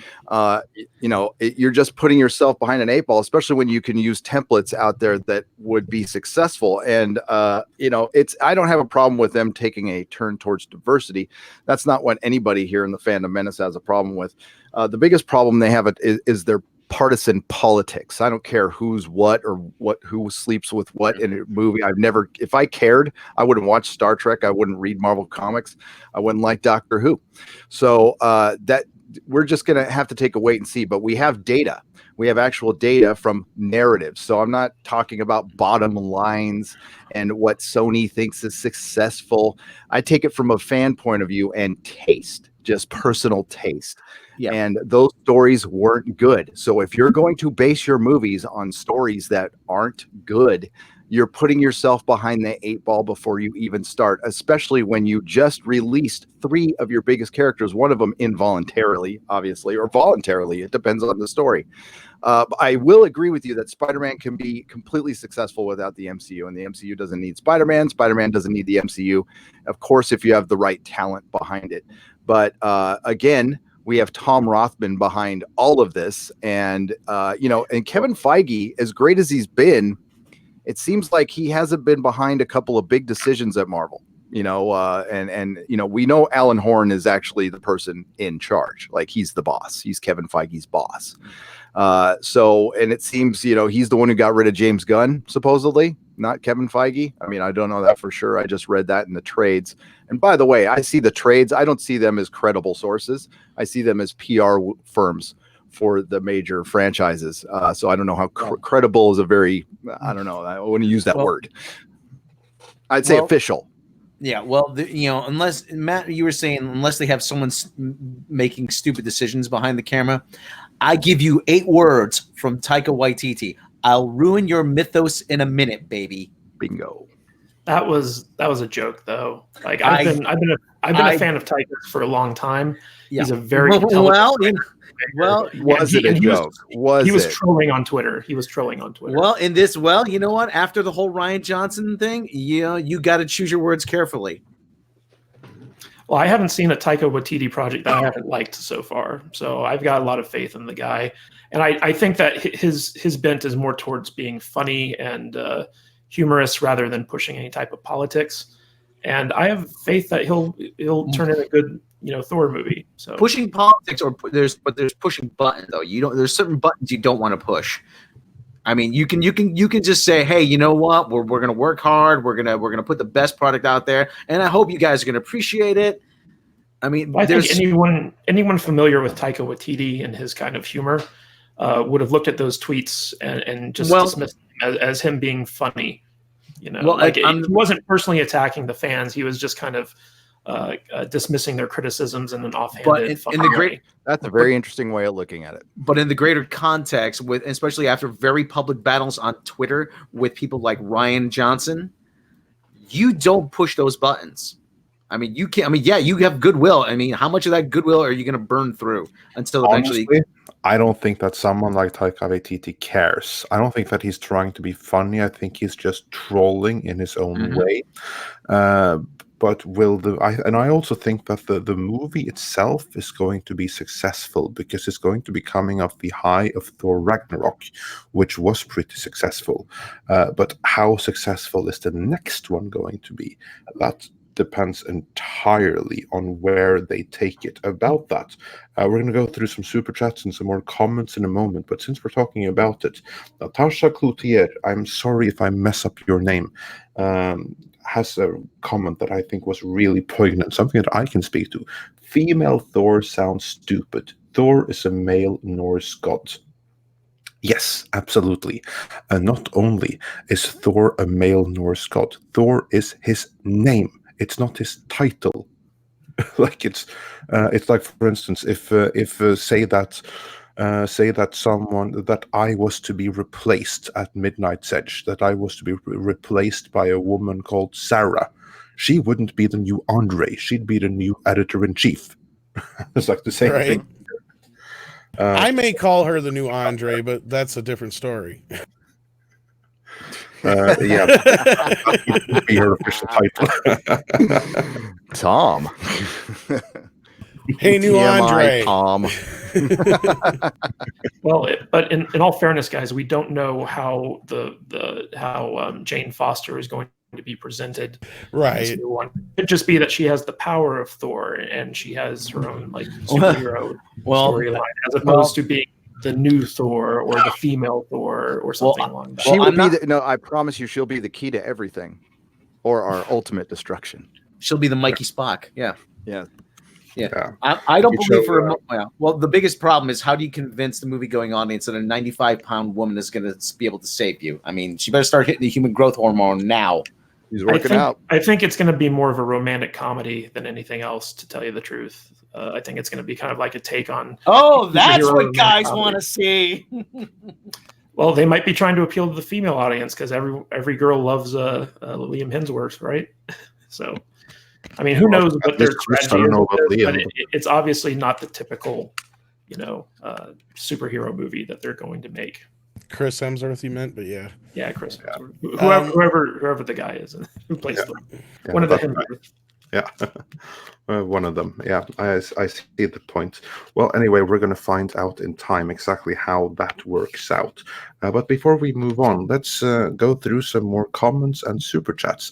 you're just putting yourself behind an 8 ball, especially when you can use templates out there that would be successful. And, I don't have a problem with them taking a turn towards diversity. That's not what anybody here in the Fandom Menace has a problem with. The biggest problem they have is their partisan politics. I don't care who's what or who sleeps with what in a movie. If I cared, I wouldn't watch Star Trek. I wouldn't read Marvel comics. I wouldn't like Doctor Who. So that we're just going to have to take a wait and see. But we have data. We have actual data from narratives. So I'm not talking about bottom lines and what Sony thinks is successful. I take it from a fan point of view and taste, just personal taste. Yeah. And those stories weren't good. So if you're going to base your movies on stories that aren't good, you're putting yourself behind the 8 ball before you even start, especially when you just released 3 of your biggest characters, one of them involuntarily, obviously, or voluntarily. It depends on the story. I will agree with you that Spider-Man can be completely successful without the MCU, and the MCU doesn't need Spider-Man. Spider-Man doesn't need the MCU. Of course, if you have the right talent behind it. But again, We have Tom Rothman behind all of this, and and Kevin Feige, as great as he's been, it seems like he hasn't been behind a couple of big decisions at Marvel. We know Alan Horn is actually the person in charge. Like, he's the boss. He's Kevin Feige's boss. And it seems, he's the one who got rid of James Gunn, supposedly, not Kevin Feige. I mean, I don't know that for sure. I just read that in the trades. And by the way, I see the trades. I don't see them as credible sources. I see them as PR firms for the major franchises. So I don't know how credible is a very, I don't know. I wouldn't use that word. I'd say official. Yeah, well, unless, Matt, you were saying, unless they have someone making stupid decisions behind the camera, I give you 8 words from Taika Waititi. I'll ruin your mythos in a minute, baby. Bingo. That was a joke, though. Like, I've been a fan of Taika's for a long time. Yeah. He's a very intelligent was it a joke? He was trolling on Twitter. He was trolling on Twitter. Well, you know what? After the whole Rian Johnson thing, you got to choose your words carefully. Well, I haven't seen a Taika Waititi project that I haven't liked so far. So I've got a lot of faith in the guy. And I think that his bent is more towards being funny and humorous rather than pushing any type of politics. And I have faith that he'll turn in a good Thor movie. So pushing politics, there's pushing buttons though. There's certain buttons you don't want to push. I mean, you can just say, hey, you know what? We're gonna work hard. We're gonna put the best product out there, and I hope you guys are gonna appreciate it. I mean, I think anyone familiar with Taika Waititi and his kind of humor would have looked at those tweets and just dismissed him as him being funny. He wasn't personally attacking the fans. He was just kind of dismissing their criticisms in an offhanded way. That's a very interesting way of looking at it. But in the greater context, especially after very public battles on Twitter with people like Rian Johnson, you don't push those buttons. I mean, you can't. I mean, yeah, you have goodwill. I mean, how much of that goodwill are you going to burn through until eventually? Honestly, I don't think that someone like Taika Waititi cares. I don't think that he's trying to be funny. I think he's just trolling in his own way. But I also think that the movie itself is going to be successful because it's going to be coming off the high of Thor Ragnarok, which was pretty successful. But how successful is the next one going to be? That depends entirely on where they take it. About that, we're going to go through some super chats and some more comments in a moment. But since we're talking about it, Natasha Cloutier, I'm sorry if I mess up your name, has a comment that I think was really poignant, something that I can speak to. Female Thor sounds stupid. Thor is a male Norse god. Yes, absolutely. And not only is Thor a male Norse god, Thor is his name. It's not his title. Like it's like, for instance, if say that someone that I was to be replaced at Midnight's Edge, that I was to be replaced by a woman called Sarah, she wouldn't be the new Andre. She'd be the new editor-in-chief. It's like the same thing. I may call her the new Andre, but that's a different story. Yeah, be her official title. Tom. Hey, new TMI, Andre. Tom. Well, but in all fairness, guys, we don't know how Jane Foster is going to be presented. Right. It could just be that she has the power of Thor and she has her own superhero storyline, as opposed to being the new Thor or the female Thor or something along that. She will be I promise you, she'll be the key to everything, or our ultimate destruction. She'll be the Mikey Spock. Yeah. Yeah. I don't believe for a moment. Well, the biggest problem is, how do you convince the movie-going audience that a 95-pound woman is going to be able to save you? I mean, she better start hitting the human growth hormone now. He's working out. I think it's going to be more of a romantic comedy than anything else, to tell you the truth. I think it's going to be kind of like a take on. Oh, that's what guys want to see. Well, they might be trying to appeal to the female audience because every girl loves Liam Hemsworth, right? So, I mean, who knows what their strategy is? But it's obviously not the typical, superhero movie that they're going to make. Chris Hemsworth, you meant, but yeah. Yeah, Chris Hemsworth. Whoever the guy is who plays one of the Hemsworth. Yeah. One of them. Yeah, I see the point. Well, anyway, we're going to find out in time exactly how that works out. But before we move on, let's go through some more comments and super chats.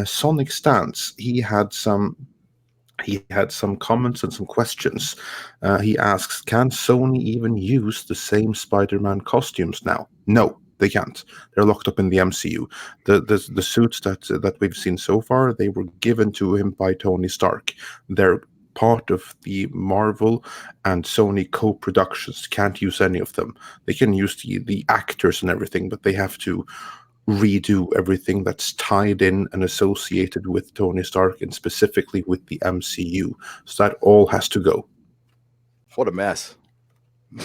Sonic Stance, he had some comments and some questions. He asks, can Sony even use the same Spider-Man costumes now? No, they can't. They're locked up in the MCU. The suits that we've seen so far, they were given to him by Tony Stark. They're part of the Marvel and Sony co-productions. Can't use any of them. They can use the actors and everything, but they have to redo everything that's tied in and associated with Tony Stark and specifically with the MCU. So that all has to go. What a mess.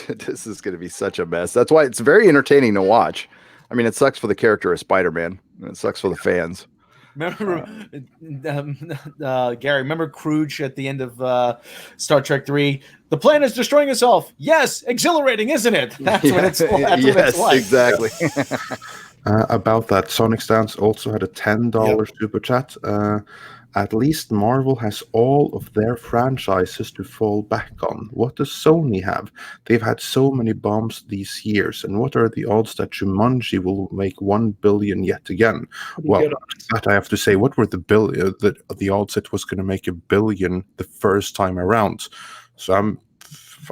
This is going to be such a mess. That's why it's very entertaining to watch. I mean, it sucks for the character of Spider-Man. And it sucks for the fans. Remember, Gary, remember Kruge at the end of Star Trek 3? The planet is destroying itself. Yes, exhilarating, isn't it? That's what it's like. Yes, exactly. About that, Sonic Stance also had a $10 super chat. At least Marvel has all of their franchises to fall back on. What does Sony have? They've had so many bombs these years, and what are the odds that Jumanji will make 1 billion yet again? Well, that I have to say, what were the odds it was going to make 1 billion the first time around? So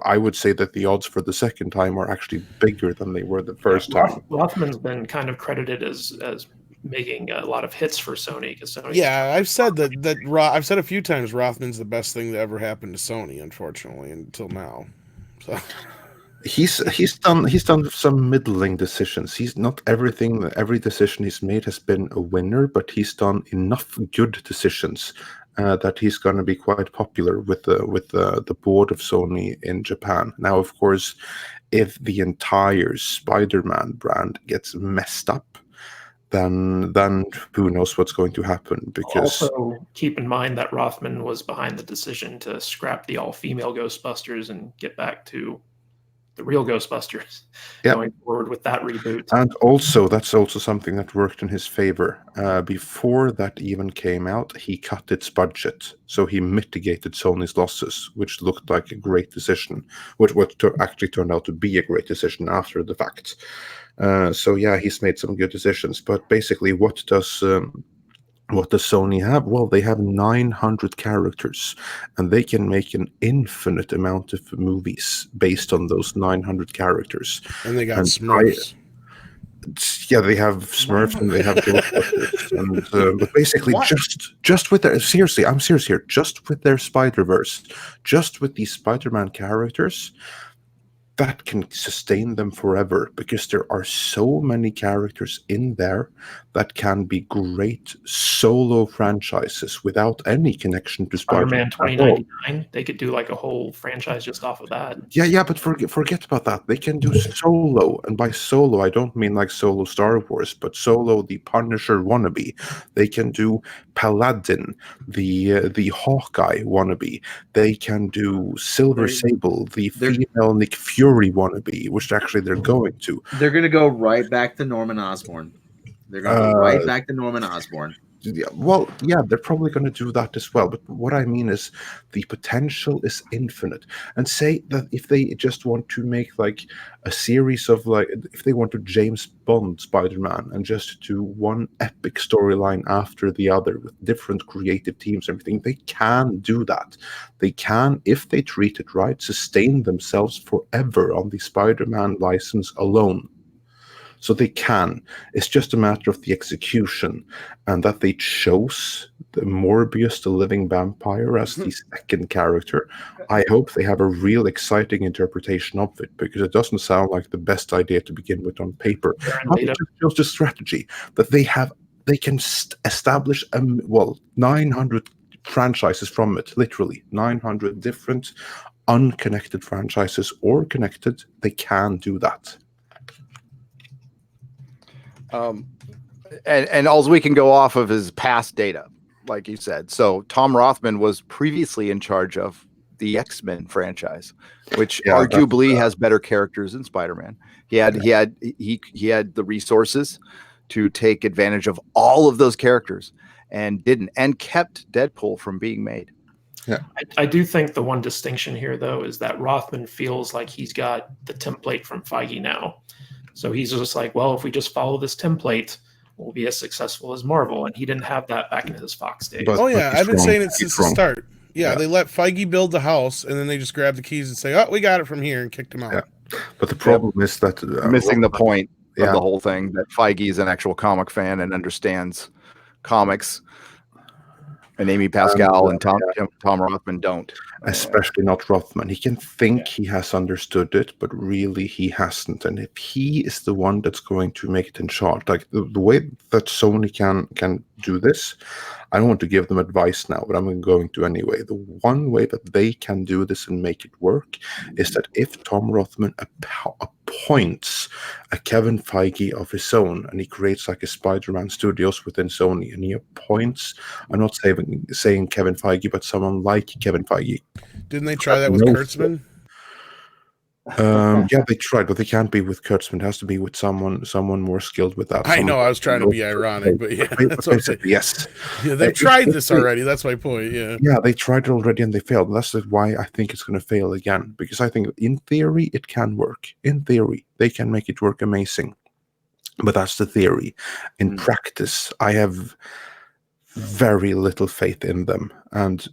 I would say that the odds for the second time are actually bigger than they were the first time. Rothman's been kind of credited as making a lot of hits for Sony. Yeah, I've said I've said a few times Rothman's the best thing that ever happened to Sony, unfortunately, until now. So he's done some middling decisions. He's not every decision he's made has been a winner, but he's done enough good decisions that he's going to be quite popular with the board of Sony in Japan. Now, of course, if the entire Spider-Man brand gets messed up, then who knows what's going to happen. Because also keep in mind that Rothman was behind the decision to scrap the all-female Ghostbusters and get back to the real Ghostbusters going forward with that reboot. And also, that's also something that worked in his favor. Before that even came out, he cut its budget. So he mitigated Sony's losses, which looked like a great decision, which actually turned out to be a great decision after the fact. So yeah, he's made some good decisions. But basically, what does Sony have? Well, they have 900 characters, and they can make an infinite amount of movies based on those 900 characters. And they got Smurfs. They have Smurfs and they have Ghostbusters. And but basically, just with their seriously, I'm serious here. Just with their Spider-Verse, just with these Spider-Man characters, that can sustain them forever, because there are so many characters in there that can be great solo franchises without any connection to Spider-Man 2099. They could do like a whole franchise just off of that. Yeah, but forget about that. They can do solo, and by solo I don't mean like solo Star Wars, but solo the Punisher wannabe. They can do Paladin, the Hawkeye wannabe. They can do Silver Sable, the female Nick Fury wannabe, which actually they're going to. They're going to go right back to Norman Osborn. They're going to go right back to Norman Osborn. Yeah, they're probably going to do that as well. But what I mean is the potential is infinite. And say that if they just want to make like a series of if they want to James Bond Spider-Man and just do one epic storyline after the other with different creative teams and everything, they can do that. They can, if they treat it right, sustain themselves forever on the Spider-Man license alone. So they can. It's just a matter of the execution, and that they chose the Morbius, the living vampire, as the second character. I hope they have a real exciting interpretation of it, because it doesn't sound like the best idea to begin with on paper. It just shows the strategy that they can establish 900 franchises from it, literally 900 different unconnected franchises or connected. They can do that. And all we can go off of is past data, like you said. So Tom Rothman was previously in charge of the X-Men franchise, which arguably has better characters than Spider-Man. He had the resources to take advantage of all of those characters. and didn't, and kept Deadpool from being made. I do think the one distinction here, though, is that Rothman feels like he's got the template from Feige now. So he's just like, well, if we just follow this template, we'll be as successful as Marvel. And he didn't have that back in his Fox days. Oh, yeah. I've been saying it since the start. Yeah, they let Feige build the house, and then they just grabbed the keys and say, oh, we got it from here, and kicked him out. Yeah. But the problem is that... missing the point of the whole thing, that Feige is an actual comic fan and understands comics. And Amy Pascal and Tom Rothman don't. Especially not Rothman. He can think he has understood it, but really he hasn't. And if he is the one that's going to make it in charge, like the way that Sony can do this, I don't want to give them advice now, but I'm going to anyway. The one way that they can do this and make it work is that if Tom Rothman appoints a Kevin Feige of his own, and he creates like a Spider-Man Studios within Sony, and he appoints, I'm not saying Kevin Feige, but someone like Kevin Feige. Didn't they try that with Kurtzman? Yeah, they tried, but they can't be with Kurtzman. It has to be with someone more skilled with that. I know, I was trying to be ironic, but yeah, that's okay. Yes. Yeah, they've tried this already. That's my point. Yeah. Yeah, they tried it already and they failed. That's why I think it's going to fail again, because I think in theory it can work. In theory, they can make it work amazing. But that's the theory. In practice, I have very little faith in them. And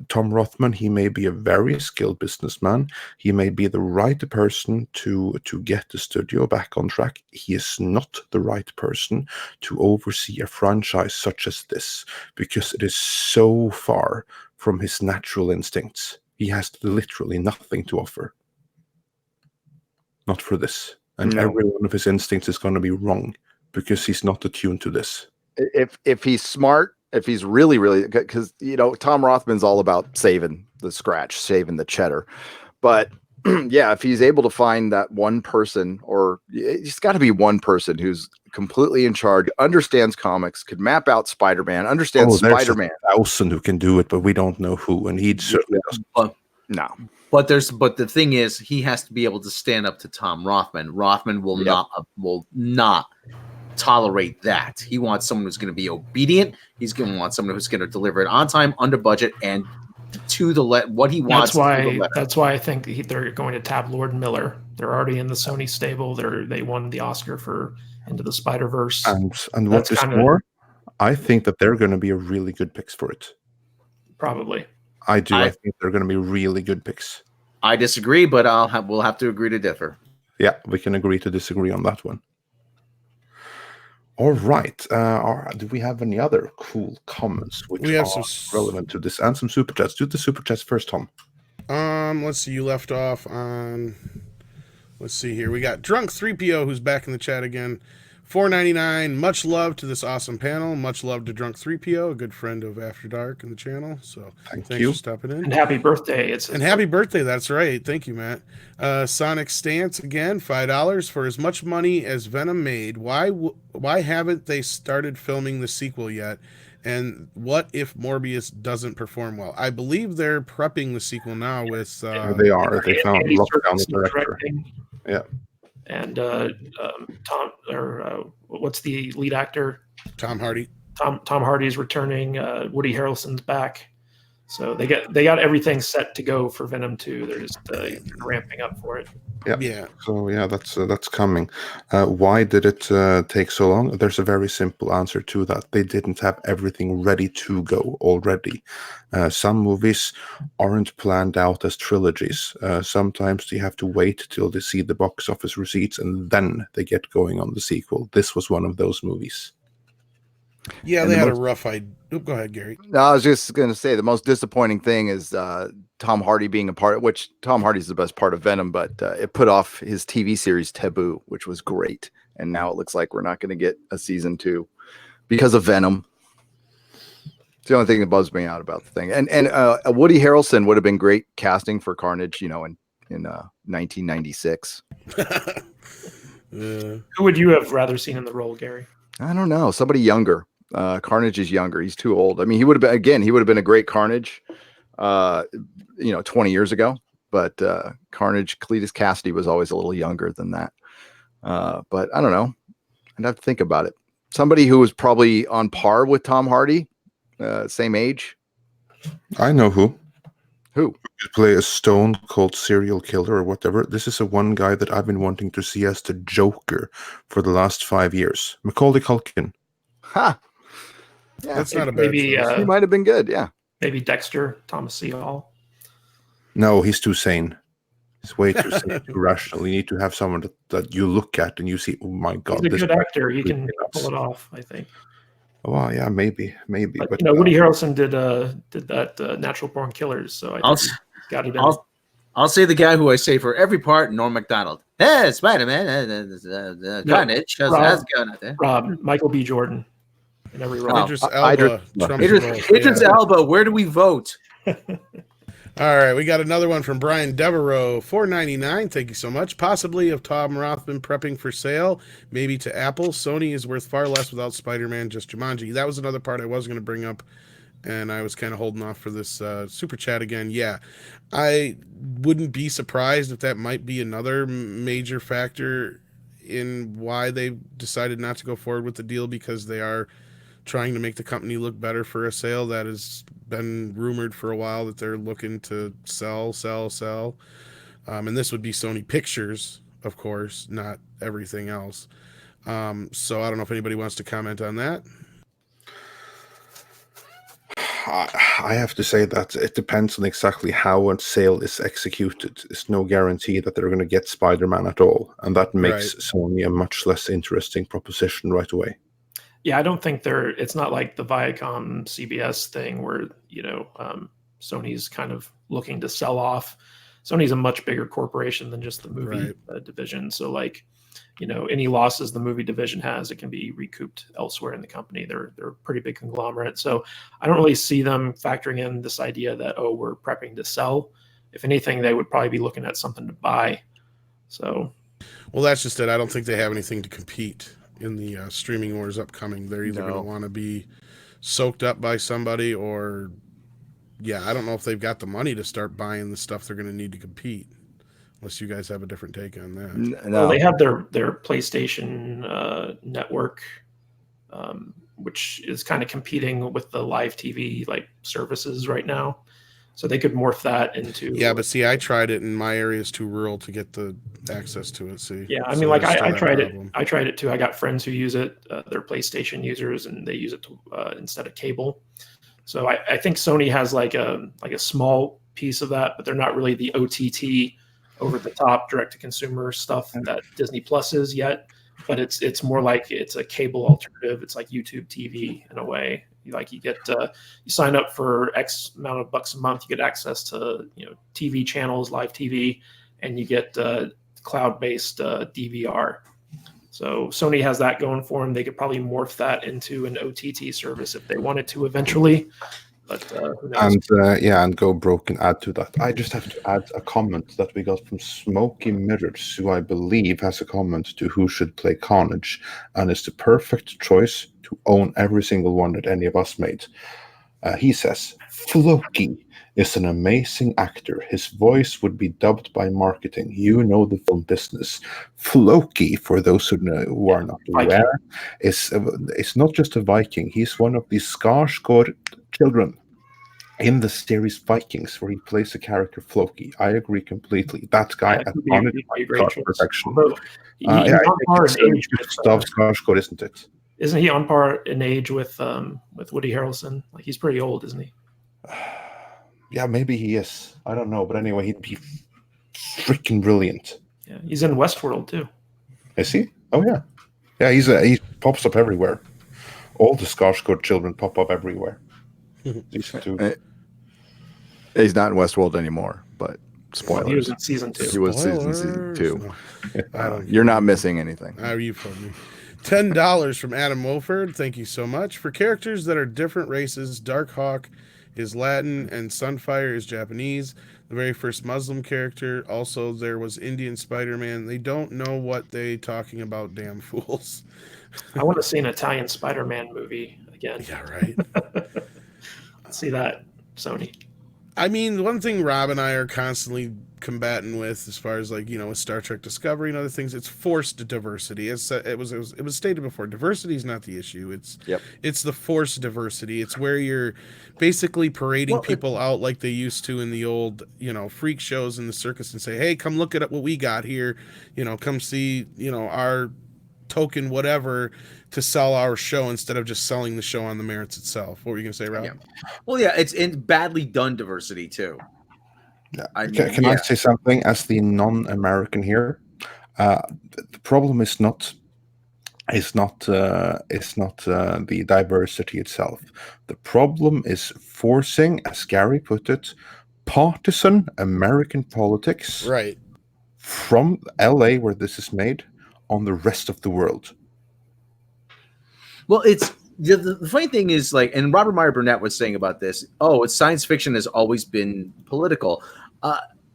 Tom Rothman, he may be a very skilled businessman. He may be the right person to get the studio back on track. He is not the right person to oversee a franchise such as this, because it is so far from his natural instincts. He has literally nothing to offer. Not for this. And every one of his instincts is going to be wrong, because he's not attuned to this. If he's smart, if he's really, because Tom Rothman's all about saving the scratch, saving the cheddar, but yeah, if he's able to find that one person, or it's got to be one person who's completely in charge, understands comics, could map out Spider-Man, understands Spider-Man. There's 1,000 who can do it, but we don't know who, and he certainly doesn't. No. But the thing is, he has to be able to stand up to Tom Rothman. Rothman will not tolerate that. He wants someone who's going to be obedient. He's going to want someone who's going to deliver it on time, under budget, and to the what he wants. That's why I think they're going to tap Lord Miller. They're already in the Sony stable. They won the Oscar for Into the Spider-Verse. And what is more, I think that they're going to be a really good picks for it. Probably. I do. I think they're going to be really good picks. I disagree, but we'll have to agree to differ. Yeah, we can agree to disagree on that one. All right. Do we have any other cool comments which are relevant to this? And some super chats. Do the super chats first, Tom. Let's see. You left off on. Let's see here. We got Drunk 3PO, who's back in the chat again. $4.99. Much love to this awesome panel. Much love to Drunk 3PO, a good friend of After Dark in the channel. So thanks for stopping in. And happy birthday. Happy birthday. That's right. Thank you, Matt. Sonic Stance again, $5 for as much money as Venom made. Why haven't they started filming the sequel yet? And what if Morbius doesn't perform well? I believe they're prepping the sequel now with. They are. They found Lockdown the director. Yeah. And Tom, or what's the lead actor? Tom Hardy. Tom Hardy's returning. Woody Harrelson's back. So they got everything set to go for Venom 2. They're just ramping up for it. Yeah. So yeah, that's coming. Why did it take so long? There's a very simple answer to that. They didn't have everything ready to go already. Some movies aren't planned out as trilogies. Sometimes you have to wait till they see the box office receipts and then they get going on the sequel. This was one of those movies. Yeah, they had a rough idea. Go ahead, Gary. No, I was just going to say the most disappointing thing is Tom Hardy being a part, which Tom Hardy's the best part of Venom, but it put off his TV series Taboo, which was great. And now it looks like we're not going to get a season 2 because of Venom. It's the only thing that bugs me out about the thing. And Woody Harrelson would have been great casting for Carnage, in 1996. Who would you have rather seen in the role, Gary? I don't know. Somebody younger. Carnage is younger. He's too old. I mean, he would have been a great Carnage, 20 years ago. But Carnage, Cletus Cassidy was always a little younger than that. But I don't know. I'd have to think about it. somebody who was probably on par with Tom Hardy, same age. I know who. Who? You play a stone cold serial killer or whatever. This is a one guy that I've been wanting to see as the Joker for the last 5 years. Macaulay Culkin. Ha! Yeah, That's not a bad maybe choice. he might have been good. Yeah. maybe Dexter, Thomas C. Hall. No, he's too sane. He's way too sane, too rational. You need to have someone that you look at and you see, oh my God. He's a this good guy actor. He really can nuts. pull it off, I think. Oh, yeah, maybe. But you know, Woody Harrelson did that Natural Born Killers, so I think he's got it in. I'll say the guy who I say for every part, Norm Macdonald. Hey, Spider-Man, Carnage. How's it going out there? Rob, Michael B. Jordan in every role. Idris Elba. Idris Elba, where do we vote? All right, we got another one from Brian Devereaux, $4.99. Thank you so much. Possibly of Tom Rothman prepping for sale, maybe to Apple. Sony is worth far less without Spider-Man, just Jumanji. That was another part I was going to bring up, and I was kind of holding off for this super chat again. Yeah, I wouldn't be surprised if that might be another major factor in why they decided not to go forward with the deal, because they are trying to make the company look better for a sale that has been rumored for a while that they're looking to sell. And this would be Sony Pictures, of course, not everything else. So I don't know if anybody wants to comment on that. I have to say that it depends on exactly how a sale is executed. It's no guarantee that they're going to get Spider-Man at all, and that makes Sony a much less interesting proposition right away. Yeah, I don't think it's not like the Viacom CBS thing where, Sony's kind of looking to sell off. Sony's a much bigger corporation than just the movie division. So any losses the movie division has, it can be recouped elsewhere in the company. They're a pretty big conglomerate. So I don't really see them factoring in this idea that, we're prepping to sell. If anything, they would probably be looking at something to buy. So. Well, that's just it. I don't think they have anything to compete in the streaming wars upcoming. They're either going to want to be soaked up by somebody, or I don't know if they've got the money to start buying the stuff they're going to need to compete, unless you guys have a different take on that. No. Well, they have their PlayStation network, which is kind of competing with the live TV services right now. So they could morph that into. Yeah, but see, I tried it, and my area is too rural to get the access to it. See. Yeah, I mean, I tried it. I tried it too. I got friends who use it. They're PlayStation users, and they use it instead of cable. So I think Sony has like a small piece of that, but they're not really the OTT, over the top, direct to consumer stuff that Disney Plus is yet. But it's more like it's a cable alternative. It's like YouTube TV in a way. You get you sign up for X amount of bucks a month, you get access to TV channels, live TV, and you get cloud-based DVR. So Sony has that going for them. They could probably morph that into an OTT service if they wanted to eventually. But who knows? And go broke and add to that. I just have to add a comment that we got from Smoky Mirrors, who I believe has a comment to who should play Carnage, and it's the perfect choice to own every single one that any of us made. He says, Floki is an amazing actor. His voice would be dubbed by marketing. You know the film business. Floki, for those who are not aware, is not just a Viking. He's one of the Skarsgård children in the series Vikings, where he plays the character Floki. I agree completely. That guy at perfection. I think it's Gustav Skarsgård, isn't it? Isn't he on par in age with Woody Harrelson? He's pretty old, isn't he? Yeah, maybe he is. I don't know, but anyway, he'd be freaking brilliant. Yeah, he's in Westworld too. Is he? Oh yeah, yeah. He pops up everywhere. All the Skarsgård children pop up everywhere. These two. He's not in Westworld anymore, but spoilers. He was in season 2. He was in season 2. You're not missing anything. How are you for me? $10 from Adam Wolford. Thank you so much. For characters that are different races, Darkhawk is Latin and Sunfire is Japanese. The very first Muslim character. Also, there was Indian Spider-Man. They don't know what they talking about, damn fools. I want to see an Italian Spider-Man movie again. Yeah, right. See that, Sony. I mean, one thing Rob and I are constantly combating with, as far as like, you know, with Star Trek Discovery and other things. It's forced diversity. It was stated before. Diversity is not the issue. It's the forced diversity. It's where you're basically parading people out like they used to in the old, you know, freak shows in the circus and say, hey, come look at what we got here. You know, come see, you know, our token whatever to sell our show instead of just selling the show on the merits itself. What were you gonna say, Rob? Yeah. Well, yeah, it's in badly done diversity too. Yeah. Can I say something as the non-American here? The problem is not the diversity itself. The problem is forcing, as Gary put it, partisan American politics Right. from LA, where this is made, on the rest of the world. Well, it's the funny thing is, like, and Robert Meyer Burnett was saying about this. Oh, it's science fiction has always been political.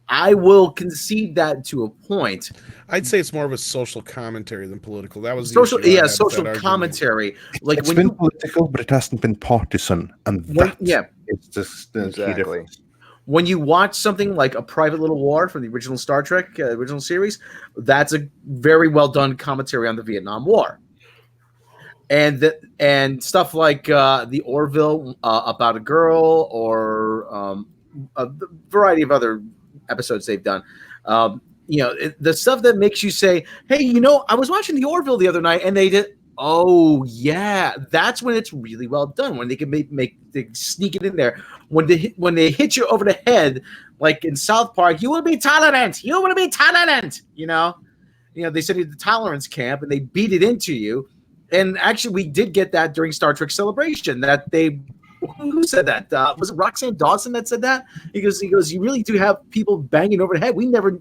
I will concede that to a point. I'd say it's more of a social commentary than political. That was social commentary. Like it's been political, but it hasn't been partisan, and it's just exactly. When you watch something like A Private Little War from the original Star Trek original series, that's a very well done commentary on the Vietnam War. And stuff like the Orville about a girl, or a variety of other episodes they've done. You know, the stuff that makes you say, hey, you know, I was watching the Orville the other night and they did, oh yeah, that's when it's really well done, when they can they sneak it in there. When they hit you over the head, like in South Park, you want to be tolerant, you know, they send you to the tolerance camp and they beat it into you. And actually, we did get that during Star Trek Celebration. Who said that? Was it Roxanne Dawson that said that? He goes, you really do have people banging over the head.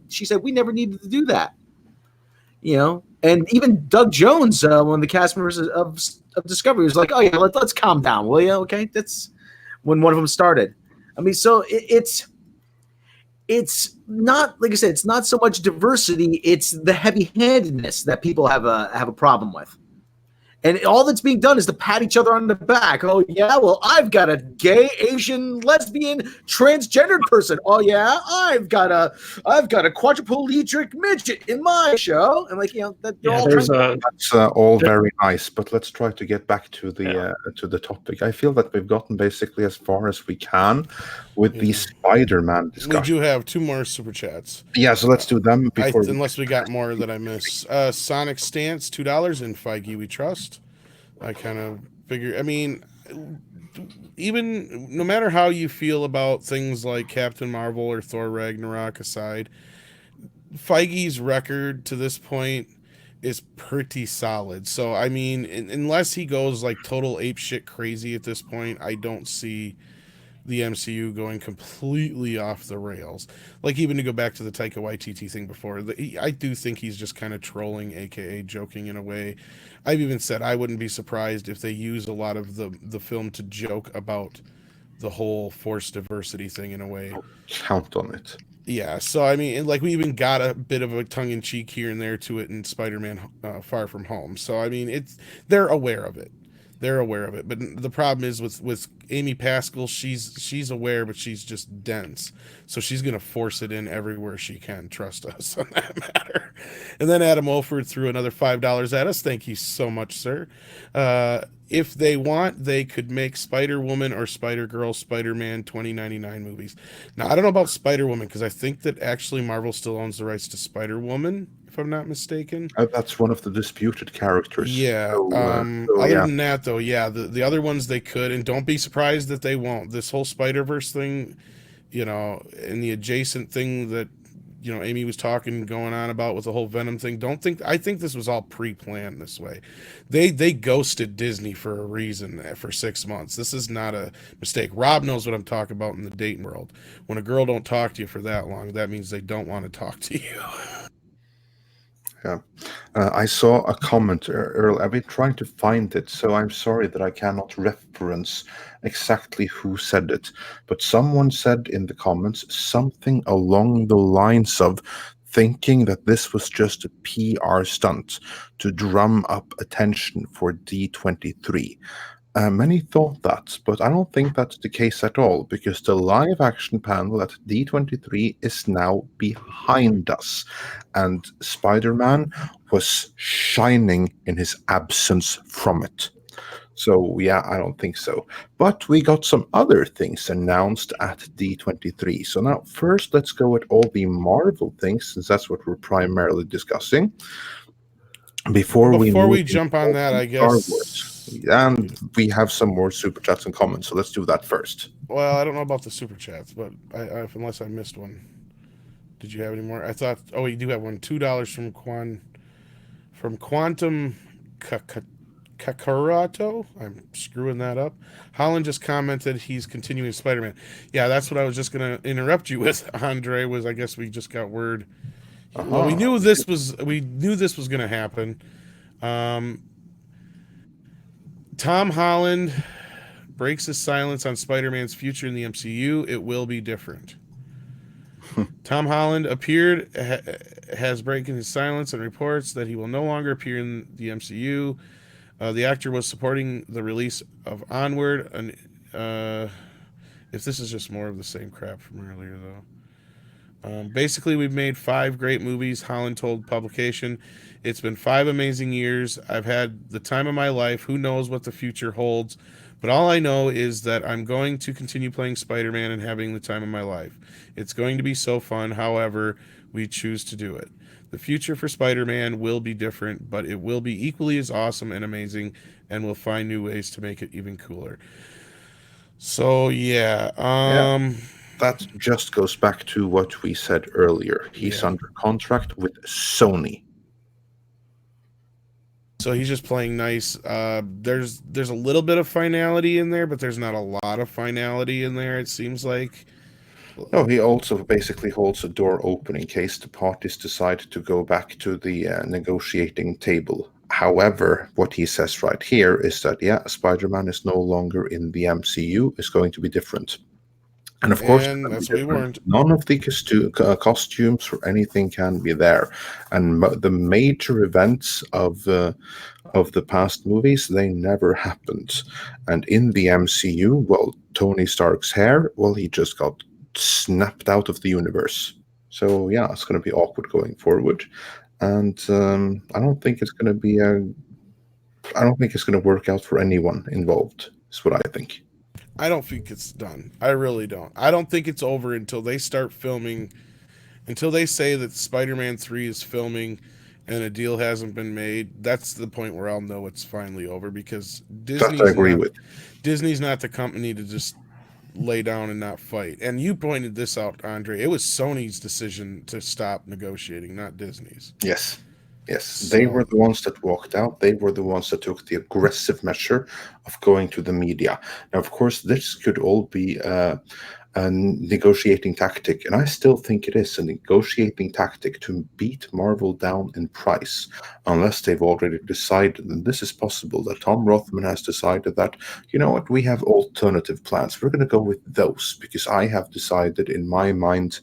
She said, we never needed to do that. You know, and even Doug Jones, one of the cast members of Discovery, was like, oh yeah, let's calm down, will you? Okay, that's when one of them started. I mean, so it's not, like I said, it's not so much diversity; it's the heavy-handedness that people have a problem with. And all that's being done is to pat each other on the back. Oh, yeah, well, I've got a gay, Asian, lesbian, transgendered person. Oh, yeah, I've got a quadriplegic midget in my show. And, like, you know, that's all very nice. But let's try to get back to the topic. I feel that we've gotten basically as far as we can with the Spider-Man discussion. We do have 2 more super chats. Yeah, so let's do them before. Unless we got more that I miss. Sonic Stance, $2, and Feige We Trust. I kind of figure, I mean, even no matter how you feel about things like Captain Marvel or Thor Ragnarok aside, Feige's record to this point is pretty solid. So, I mean, unless he goes like total apeshit crazy at this point, I don't see the MCU going completely off the rails. Like, even to go back to the Taika Waititi thing before, I do think he's just kind of trolling, aka joking in a way. I've even said I wouldn't be surprised if they use a lot of the film to joke about the whole forced diversity thing in a way. Count on it. Yeah, so I mean, like, we even got a bit of a tongue-in-cheek here and there to it in Spider-Man Far From Home. So I mean, they're aware of it. But the problem is with Amy Pascal, she's aware, but she's just dense. So she's going to force it in everywhere she can. Trust us on that matter. And then Adam Olford threw another $5 at us. Thank you so much, sir. If they want, they could make Spider-Woman or Spider-Girl, Spider-Man 2099 movies. Now, I don't know about Spider-Woman, because I think that actually Marvel still owns the rights to Spider-Woman, if I'm not mistaken. That's one of the disputed characters. Yeah. Other than that, though, yeah, the other ones they could, and don't be surprised that they won't. This whole Spider-Verse thing, you know, and the adjacent thing that, you know, Amy was going on about with the whole Venom thing. I think this was all pre-planned this way. They ghosted Disney for a reason for 6 months. This is not a mistake. Rob knows what I'm talking about in the dating world. When a girl don't talk to you for that long, that means they don't want to talk to you. Yeah, I saw a comment earlier. I've been trying to find it, so I'm sorry that I cannot reference exactly who said it. But someone said in the comments something along the lines of thinking that this was just a PR stunt to drum up attention for D23. Many thought that, but I don't think that's the case at all, because the live action panel at D23 is now behind us, and Spider-Man was shining in his absence from it. So, yeah, I don't think so. But we got some other things announced at D23. So now, first, let's go with all the Marvel things, since that's what we're primarily discussing. Before we jump on that, I Star guess. Wars. And we have some more super chats and comments, so let's do that first. Well, I don't know about the super chats, but unless I missed one. Did you have any more? I thought. Oh, you do have one. $2 from Quantum Kakarato. I'm screwing that up. Holland just commented he's continuing Spider-Man. Yeah, that's what I was just gonna interrupt you with, Andre. Was I guess we just got word. Well, we knew this was going to happen. Tom Holland breaks his silence on Spider-Man's future in the MCU. It will be different. Tom Holland has broken his silence and reports that he will no longer appear in the MCU. The actor was supporting the release of Onward. If this is just more of the same crap from earlier, though. Basically, we've made 5 great movies, Holland told publication. It's been 5 amazing years. I've had the time of my life. Who knows what the future holds? But all I know is that I'm going to continue playing Spider-Man and having the time of my life. It's going to be so fun, however we choose to do it. The future for Spider-Man will be different, but it will be equally as awesome and amazing, and we'll find new ways to make it even cooler. So, yeah. That just goes back to what we said earlier. He's under contract with Sony. So he's just playing nice. There's a little bit of finality in there, but there's not a lot of finality in there, it seems like. No, he also basically holds a door open in case the parties decide to go back to the negotiating table. However, what he says right here is that, Spider-Man is no longer in the MCU. It's going to be different. And of course, that's what we weren't. None of the costumes or anything can be there. And the major events of the past movies, they never happened. And in the MCU, well, Tony Stark's hair, well, he just got snapped out of the universe. So yeah, it's going to be awkward going forward. And I don't think it's going to be I don't think it's going to work out for anyone involved. Is what I think. I don't think it's done. I really don't. I don't think it's over until they start filming, until they say that Spider-Man 3 is filming and a deal hasn't been made. That's the point where I'll know it's finally over, because Disney's not the company to just lay down and not fight. And you pointed this out, Andre. It was Sony's decision to stop negotiating, not Disney's. Yes. They were the ones that walked out. They were the ones that took the aggressive measure of going to the media. Now, of course, this could all be a negotiating tactic, and I still think it is a negotiating tactic to beat Marvel down in price, unless they've already decided, and this is possible, that Tom Rothman has decided that, you know what, we have alternative plans. We're going to go with those, because I have decided in my mind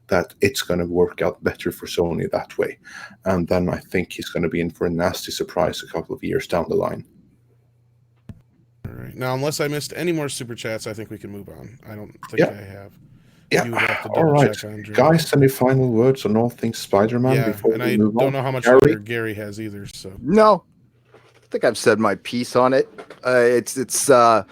that it's going to work out better for Sony that way. And then I think he's going to be in for a nasty surprise a couple of years down the line. All right. Now, unless I missed any more super chats, I think we can move on. I don't think I have. Yeah. You would have to all right. check, Andre. Guys, any final words on all things Spider-Man before we move on? I don't know how much longer Gary has either. So no, I think I've said my piece on it. It's going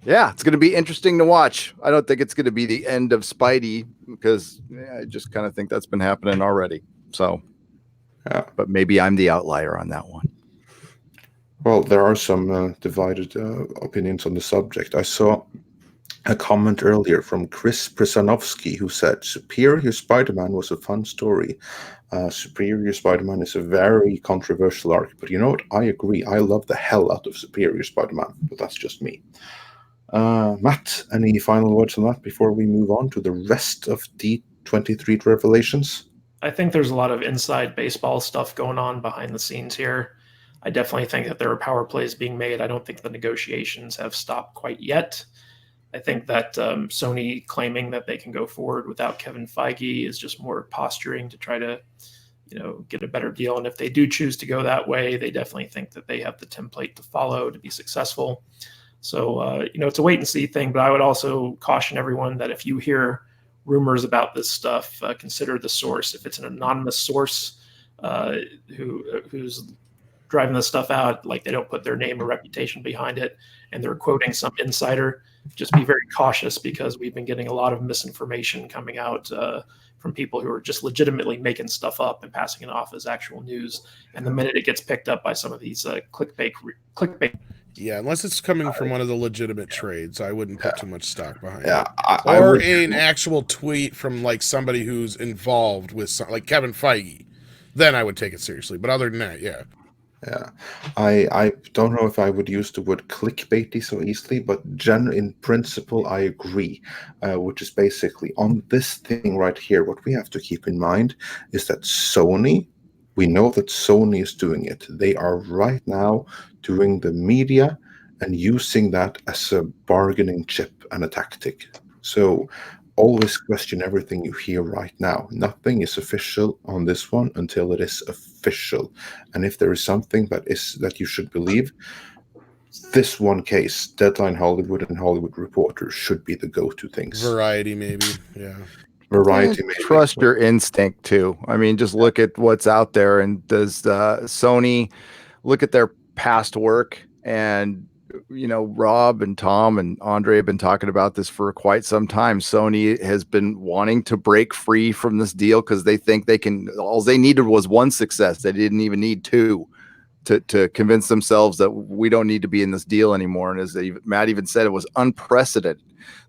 to be interesting to watch. I don't think it's going to be the end of Spidey, because I just kind of think that's been happening already. So, but maybe I'm the outlier on that one. Well, there are some divided opinions on the subject. I saw a comment earlier from Chris Prisanovsky, who said, Superior Spider-Man was a fun story. Superior Spider-Man is a very controversial arc. But you know what? I agree. I love the hell out of Superior Spider-Man. But that's just me. Matt, any final words on that before we move on to the rest of D23 revelations? I think there's a lot of inside baseball stuff going on behind the scenes here. I definitely think that there are power plays being made. I don't think the negotiations have stopped quite yet. I think that Sony claiming that they can go forward without Kevin Feige is just more posturing to try to, get a better deal. And if they do choose to go that way, they definitely think that they have the template to follow to be successful. So, it's a wait and see thing, but I would also caution everyone that if you hear rumors about this stuff, consider the source. If it's an anonymous source who's driving this stuff out, like they don't put their name or reputation behind it, and they're quoting some insider, just be very cautious, because we've been getting a lot of misinformation coming out from people who are just legitimately making stuff up and passing it off as actual news. And the minute it gets picked up by some of these clickbait. Yeah, unless it's coming from one of the legitimate trades, I wouldn't put too much stock behind it. I Or would, an actual tweet from like somebody who's involved with like Kevin Feige, then I would take it seriously. But other than that, yeah. Yeah, I don't know if I would use the word clickbaity so easily, but in principle, I agree. Which is basically on this thing right here. What we have to keep in mind is that we know that Sony is doing it. They are right now doing the media and using that as a bargaining chip and a tactic. So always question everything you hear right now. Nothing is official on this one until it is official. And if there is something that you should believe, this one case, Deadline Hollywood and Hollywood Reporter, should be the go-to things. Variety, maybe. Yeah. Variety, maybe. Trust your instinct too. I mean, just look at what's out there, and does Sony look at their past work? And Rob and Tom and Andre have been talking about this for quite some time. Sony has been wanting to break free from this deal because they think they can. All they needed was one success. They didn't even need two to convince themselves that we don't need to be in this deal anymore. And as Matt even said, it was unprecedented.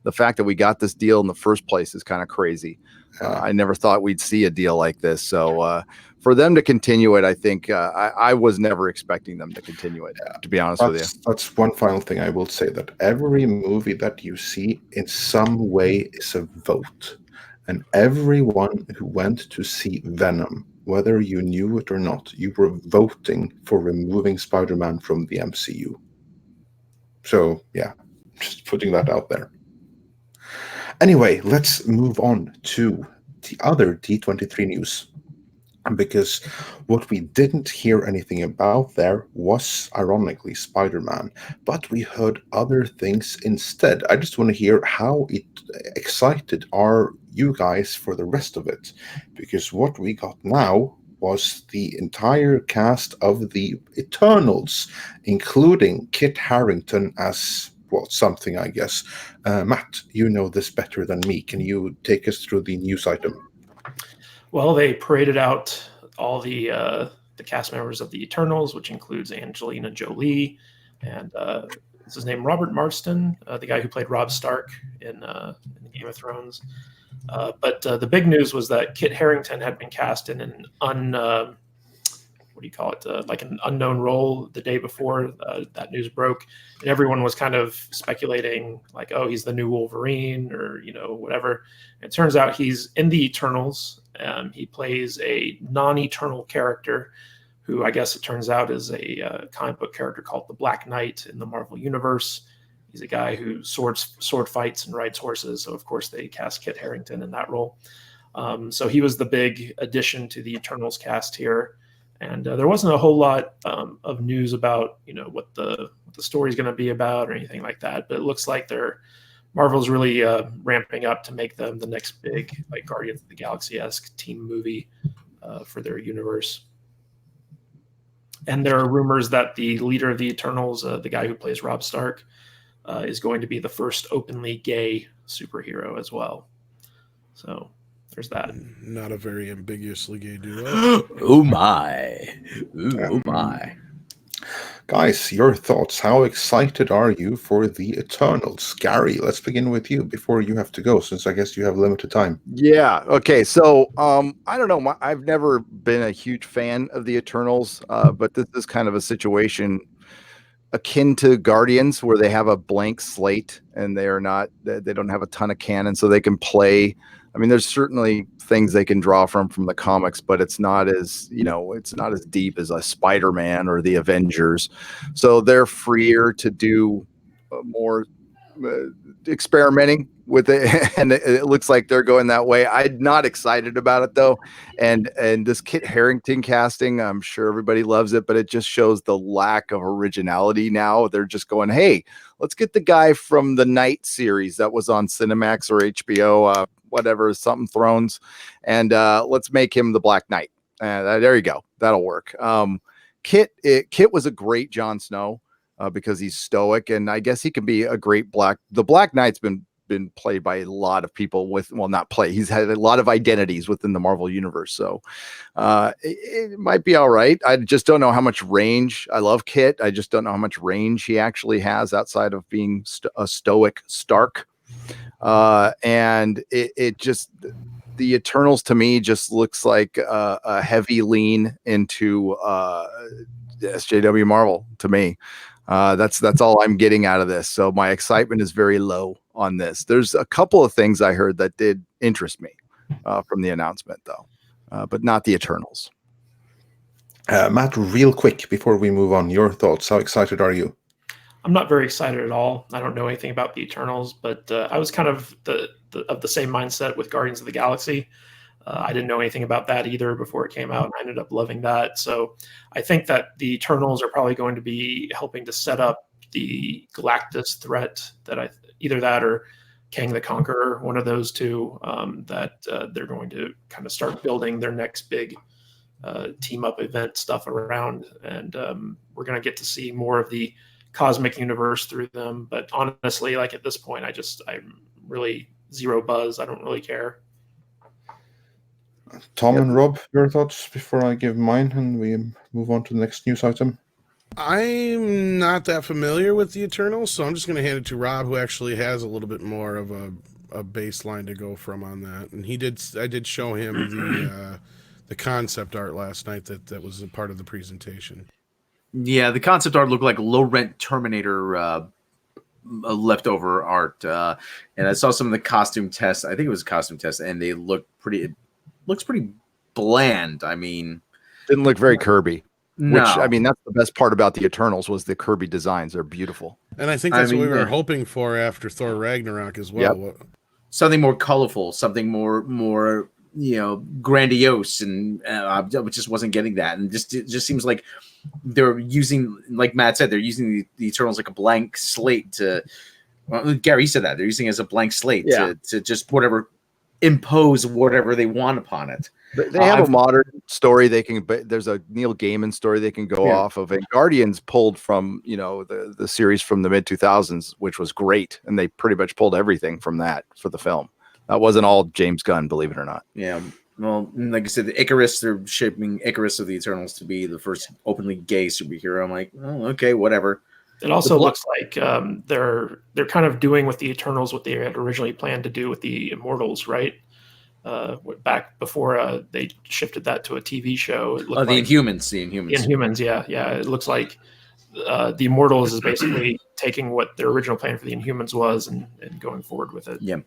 The fact that we got this deal in the first place is kind of crazy. I never thought we'd see a deal like this. So for them to continue it, I think I was never expecting them to continue it, to be honest with you. That's one final thing I will say, that every movie that you see in some way is a vote. And everyone who went to see Venom, whether you knew it or not, you were voting for removing Spider-Man from the MCU. So, yeah, just putting that out there. Anyway, let's move on to the other D23 news. Because what we didn't hear anything about there was, ironically, Spider-Man. But we heard other things instead. I just want to hear how excited are you guys for the rest of it. Because what we got now was the entire cast of the Eternals, including Kit Harington as, well, something, I guess. Matt, you know this better than me. Can you take us through the news item? Well, they paraded out all the cast members of the Eternals, which includes Angelina Jolie and what's his name, Robert Marston, the guy who played Robb Stark in Game of Thrones. But the big news was that Kit Harington had been cast in an like an unknown role the day before that news broke, and everyone was kind of speculating like, oh, he's the new Wolverine or whatever. It turns out he's in the Eternals. He plays a non-Eternal character who, I guess it turns out, is a comic book character called the Black Knight in the Marvel Universe. He's a guy who sword fights and rides horses, so of course they cast Kit Harington in that role. So he was the big addition to the Eternals cast here. And there wasn't a whole lot of news about, what the story's going to be about or anything like that. But it looks like Marvel's really ramping up to make them the next big, like, Guardians of the Galaxy-esque team movie for their universe. And there are rumors that the leader of the Eternals, the guy who plays Robb Stark, is going to be the first openly gay superhero as well. So there's that. Not a very ambiguously gay duo. Oh my. Ooh, oh my. Guys, your thoughts. How excited are you for the Eternals? Gary, let's begin with you before you have to go, since I guess you have limited time. Yeah. Okay. So I don't know. I've never been a huge fan of the Eternals, but this is kind of a situation akin to Guardians, where they have a blank slate and they don't have a ton of canon, so they can play. I mean, there's certainly things they can draw from the comics, but it's not as deep as a Spider-Man or the Avengers. So they're freer to do more experimenting with it, and it looks like they're going that way. I'm not excited about it though, and this Kit Harington casting, I'm sure everybody loves it, but it just shows the lack of originality. Now they're just going, hey, let's get the guy from the Knight series that was on Cinemax or HBO, whatever, something Thrones, and let's make him the Black Knight. There you go, that'll work. Kit was a great Jon Snow. Because he's stoic, and I guess he can be a great the Black Knight's been played by a lot of people he's had a lot of identities within the Marvel universe, so it might be all right. I just don't know how much range. I love Kit, I just don't know how much range he actually has outside of being a stoic Stark, and it just, the Eternals to me just looks like a heavy lean into SJW Marvel to me. That's all I'm getting out of this. So my excitement is very low on this. There's a couple of things I heard that did interest me from the announcement, though, but not the Eternals. Matt, real quick before we move on, your thoughts. How excited are you? I'm not very excited at all. I don't know anything about the Eternals, but I was kind of the same mindset with Guardians of the Galaxy. I didn't know anything about that either before it came out, and I ended up loving that. So I think that the Eternals are probably going to be helping to set up the Galactus threat, either that or Kang the Conqueror, one of those two, that they're going to kind of start building their next big team up event stuff around. And we're going to get to see more of the cosmic universe through them. But honestly, like at this point, I'm really zero buzz. I don't really care. Tom and Rob, your thoughts before I give mine and we move on to the next news item? I'm not that familiar with the Eternals, so I'm just going to hand it to Rob, who actually has a little bit more of a baseline to go from on that. And I did show him the concept art last night that was a part of the presentation. Yeah, the concept art looked like low-rent Terminator leftover art. And I saw some of the costume tests. I think it was a costume test, and they look looks pretty bland. I mean, didn't look very Kirby. No. Which, I mean, that's the best part about the Eternals was the Kirby designs. They're beautiful. And I think that's what we were hoping for after Thor Ragnarok as well. Yep. Something more colorful, something more grandiose, and just wasn't getting that. And it just seems like they're using, like Matt said, they're using the Eternals like a blank slate to. Well, Gary said that they're using it as a blank slate to just impose whatever they want upon it. They have a modern story there's a Neil Gaiman story they can go off of, and Guardians pulled from the series from the mid 2000s, which was great, and they pretty much pulled everything from that for the film. That wasn't all James Gunn, believe it or not. Yeah, well, like I said, they're shaping Icarus of the Eternals to be the first openly gay superhero. I'm like, oh, okay, whatever. It also looks like they're kind of doing with the Eternals what they had originally planned to do with the Immortals, right? Back before they shifted that to a TV show. It looked the Inhumans. The Inhumans, yeah. It looks like the Immortals is basically taking what their original plan for the Inhumans was and going forward with it. Yeah.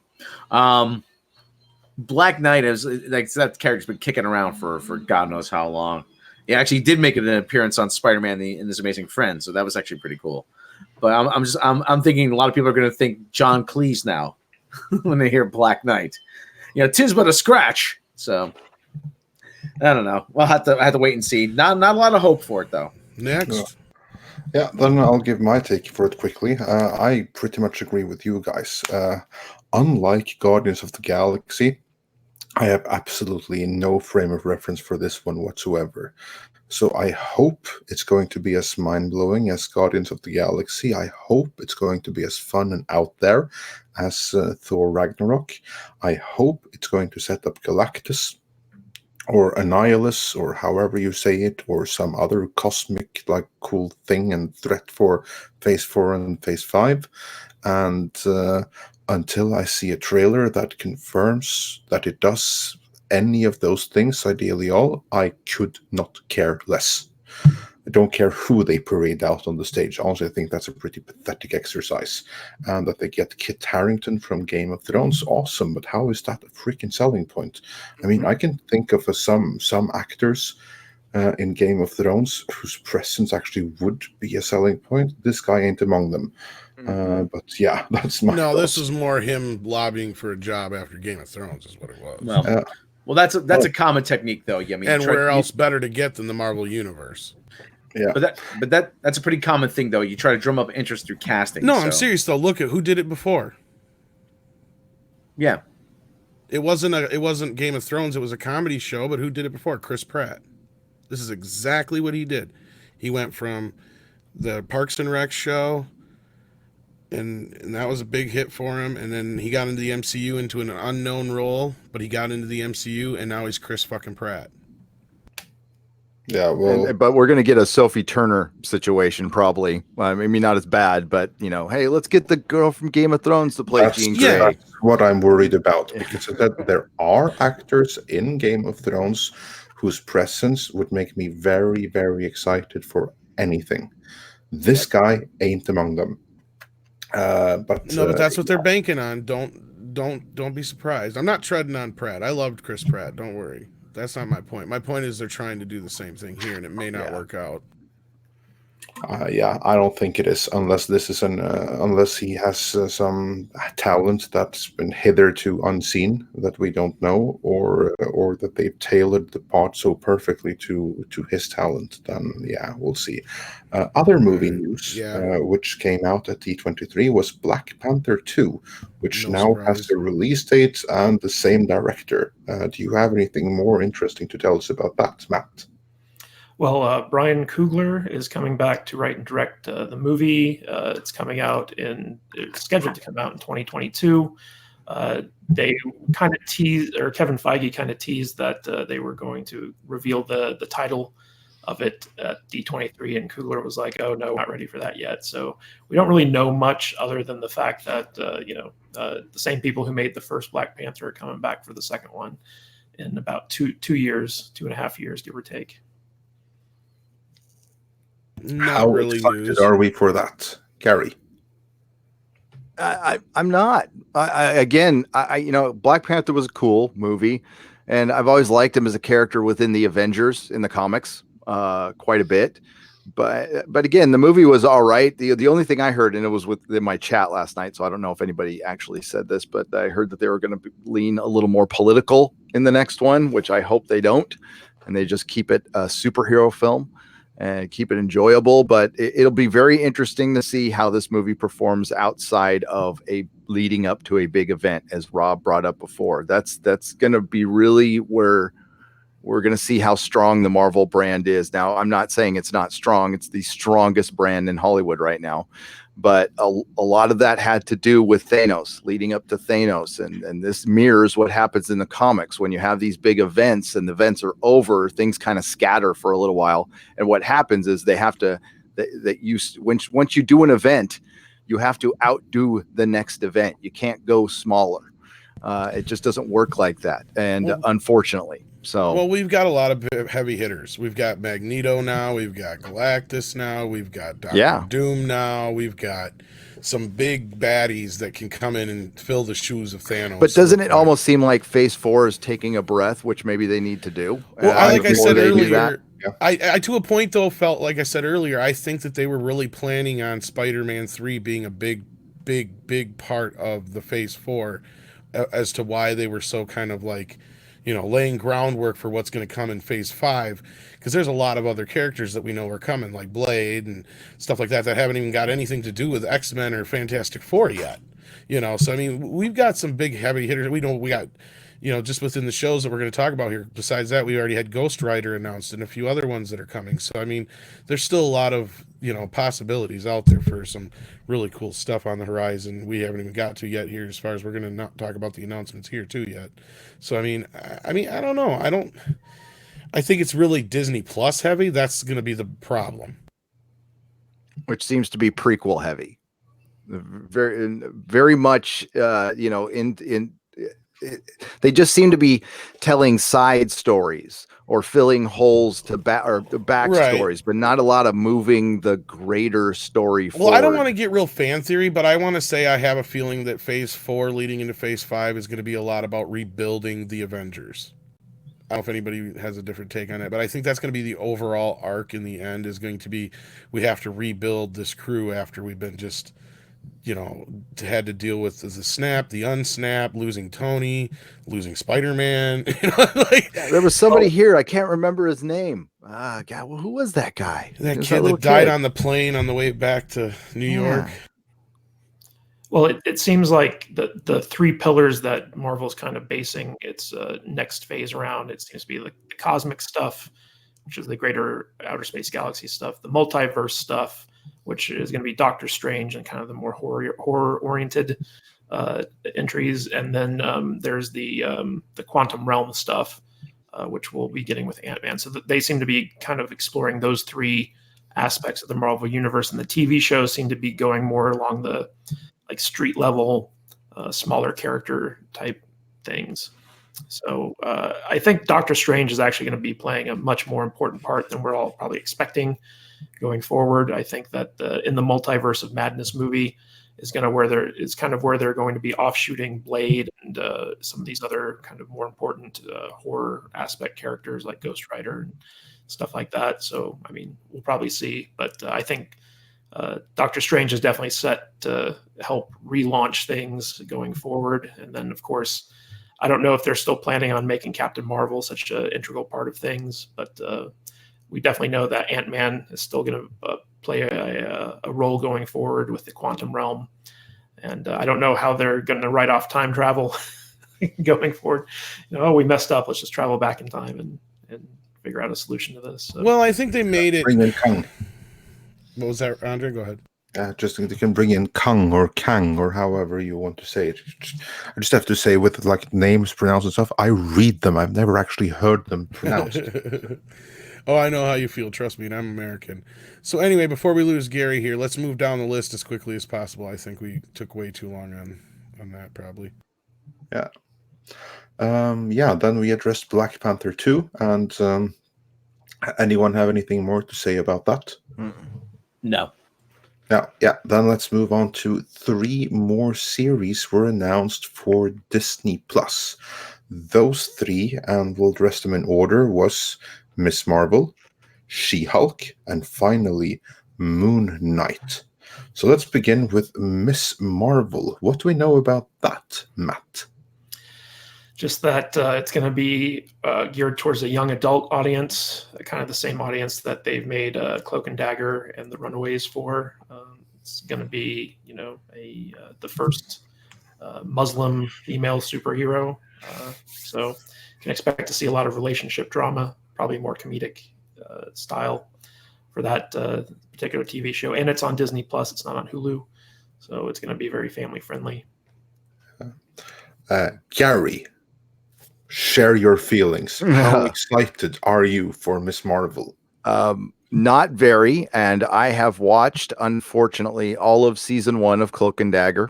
Black Knight is like that character's been kicking around for God knows how long. He actually did make an appearance on Spider-Man in This Amazing Friend, so that was actually pretty cool. But I'm thinking a lot of people are going to think John Cleese now when they hear Black Knight. Tis but a scratch. So I don't know. We'll have to wait and see. Not a lot of hope for it though. Next. Yeah, then I'll give my take for it quickly. I pretty much agree with you guys. Unlike Guardians of the Galaxy, I have absolutely no frame of reference for this one whatsoever. So I hope it's going to be as mind-blowing as Guardians of the Galaxy. I hope it's going to be as fun and out there as Thor Ragnarok. I hope it's going to set up Galactus or Annihilus, or however you say it, or some other cosmic cool thing and threat for Phase 4 and Phase 5. And until I see a trailer that confirms that it does any of those things, ideally all, I could not care less. I don't care who they parade out on the stage. Honestly, I think that's a pretty pathetic exercise. And that they get Kit Harington from Game of Thrones, awesome, but how is that a freaking selling point? I mean, I can think of some actors in Game of Thrones whose presence actually would be a selling point. This guy ain't among them. But yeah, that's my No, this thoughts. was more him lobbying for a job after Game of Thrones, is what it was. Well, that's a common technique, though. Yeah, I mean, and where else better to get than the Marvel Universe? Yeah. But that's a pretty common thing, though. You try to drum up interest through casting. No, I'm serious though. Look at who did it before. Yeah, It wasn't Game of Thrones. It was a comedy show, but who did it before? Chris Pratt. This is exactly what he did. He went from the Parks and Rec show, and that was a big hit for him. And then he got into the MCU into an unknown role, but he got into the MCU, and now he's Chris fucking Pratt. Yeah, well, But we're going to get a Sophie Turner situation, probably. I mean, not as bad, but hey, let's get the girl from Game of Thrones to play Jean Grey. That's what I'm worried about, because that there are actors in Game of Thrones whose presence would make me very, very excited for anything. This guy ain't among them. But that's what they're banking on. Don't be surprised. I'm not treading on Pratt. I loved Chris Pratt. Don't worry. That's not my point. My point is they're trying to do the same thing here, and it may not work out. Yeah, I don't think it is, unless this is unless he has some talent that's been hitherto unseen that we don't know, or that they've tailored the part so perfectly to his talent. Then yeah, we'll see. Other movie news, which came out at D23, was Black Panther 2, which now has the release date and the same director. Do you have anything more interesting to tell us about that, Matt? Well, Brian Coogler is coming back to write and direct the movie. It's scheduled to come out in 2022. They kind of teased, or Kevin Feige kind of teased that they were going to reveal the title of it at D23, and Coogler was like, "Oh no, not ready for that yet." So we don't really know much other than the fact that the same people who made the first Black Panther are coming back for the second one in about 2.5 years, give or take. How really excited are we for that, Gary? I'm not. Again, Black Panther was a cool movie, and I've always liked him as a character within the Avengers in the comics quite a bit. But again, the movie was all right. The only thing I heard, and it was within my chat last night, so I don't know if anybody actually said this, but I heard that they were going to lean a little more political in the next one, which I hope they don't, and they just keep it a superhero film and keep it enjoyable. But it'll be very interesting to see how this movie performs outside of leading up to a big event, as Rob brought up before. That's going to be really where we're going to see how strong the Marvel brand is. Now, I'm not saying it's not strong. It's the strongest brand in Hollywood right now. But a lot of that had to do with Thanos, leading up to Thanos. And this mirrors what happens in the comics. When you have these big events and the events are over, things kind of scatter for a little while. And what happens is they have to, once you do an event, you have to outdo the next event. You can't go smaller. It just doesn't work like that. And unfortunately. Well, we've got a lot of heavy hitters. We've got Magneto now. We've got Galactus now. We've got Doctor Doom now. We've got some big baddies that can come in and fill the shoes of Thanos. But doesn't it almost seem like Phase 4 is taking a breath, which maybe they need to do? Well, like I said earlier, I to a point though felt like I said earlier, I think that they were really planning on Spider-Man 3 being a big part of the Phase 4 as to why they were so kind of like, laying groundwork for what's going to come in Phase 5, because there's a lot of other characters that we know are coming, like Blade and stuff like that haven't even got anything to do with X-Men or Fantastic Four yet. So I mean, we've got some big heavy hitters. We got, just within the shows that we're going to talk about here. Besides that, we already had Ghost Rider announced and a few other ones that are coming. So I mean, there's still a lot of possibilities out there for some really cool stuff on the horizon we haven't even got to yet here, as far as we're going to not talk about the announcements here too yet. So I mean I don't know. I think it's really Disney Plus heavy. That's going to be the problem. Which seems to be prequel heavy. Very much they just seem to be telling side stories or filling holes to backstories, but not a lot of moving the greater story forward. Well, I don't want to get real fan theory, but I want to say I have a feeling that Phase 4 leading into Phase 5 is going to be a lot about rebuilding the Avengers. I don't know if anybody has a different take on that, but I think that's going to be the overall arc in the end, is going to be, we have to rebuild this crew after we've been just had to deal with the snap, the unsnap, losing Tony, losing Spider-Man. There was somebody here. I can't remember his name. God, who was that guy? That Was kid little that died kid. on the plane on the way back to New York. Well, it seems like the three pillars that Marvel's kind of basing its next phase around, it seems to be like the cosmic stuff, which is the greater outer space galaxy stuff, the multiverse stuff, which is going to be Doctor Strange and kind of the more horror-oriented entries, and then there's the quantum realm stuff, which we'll be getting with Ant-Man. So they seem to be kind of exploring those three aspects of the Marvel universe, and the TV shows seem to be going more along the like street level, smaller character type things. So I think Doctor Strange is actually going to be playing a much more important part than we're all probably expecting going forward. I think that in the Multiverse of Madness movie is kind of where they're going to be offshooting Blade and some of these other kind of more important horror aspect characters like Ghost Rider and stuff like that. So I mean, we'll probably see, but I think Doctor Strange is definitely set to help relaunch things going forward. And then, of course, I don't know if they're still planning on making Captain Marvel such an integral part of things, but we definitely know that Ant-Man is still going to play a role going forward with the quantum realm. And I don't know how they're going to write off time travel going forward. We messed up. Let's just travel back in time and figure out a solution to this. So. Well, I think they made it. Bring in Kang. What was that, Andre? Go ahead. Just they can bring in Kang or Kang or however you want to say it. I just have to say, with like names pronounced and stuff, I read them. I've never actually heard them pronounced. Oh, I know how you feel. Trust me, and I'm American. So anyway, before we lose Gary here, let's move down the list as quickly as possible. I think we took way too long on that, probably. Yeah. Then we addressed Black Panther 2, and anyone have anything more to say about that? No. Yeah. Then let's move on to 3 more series were announced for Disney Plus. Those 3, and we'll address them in order, was Miss Marvel, She-Hulk, and finally Moon Knight. So let's begin with Miss Marvel. What do we know about that, Matt? Just that it's going to be geared towards a young adult audience, kind of the same audience that they've made Cloak and Dagger and The Runaways for. It's going to be, the first Muslim female superhero. So you can expect to see a lot of relationship drama, probably more comedic style for that particular TV show. And it's on Disney Plus. It's not on Hulu. So it's going to be very family friendly. Gary, share your feelings. How excited are you for Miss Marvel? Not very, and I have watched, unfortunately, all of season 1 of Cloak and Dagger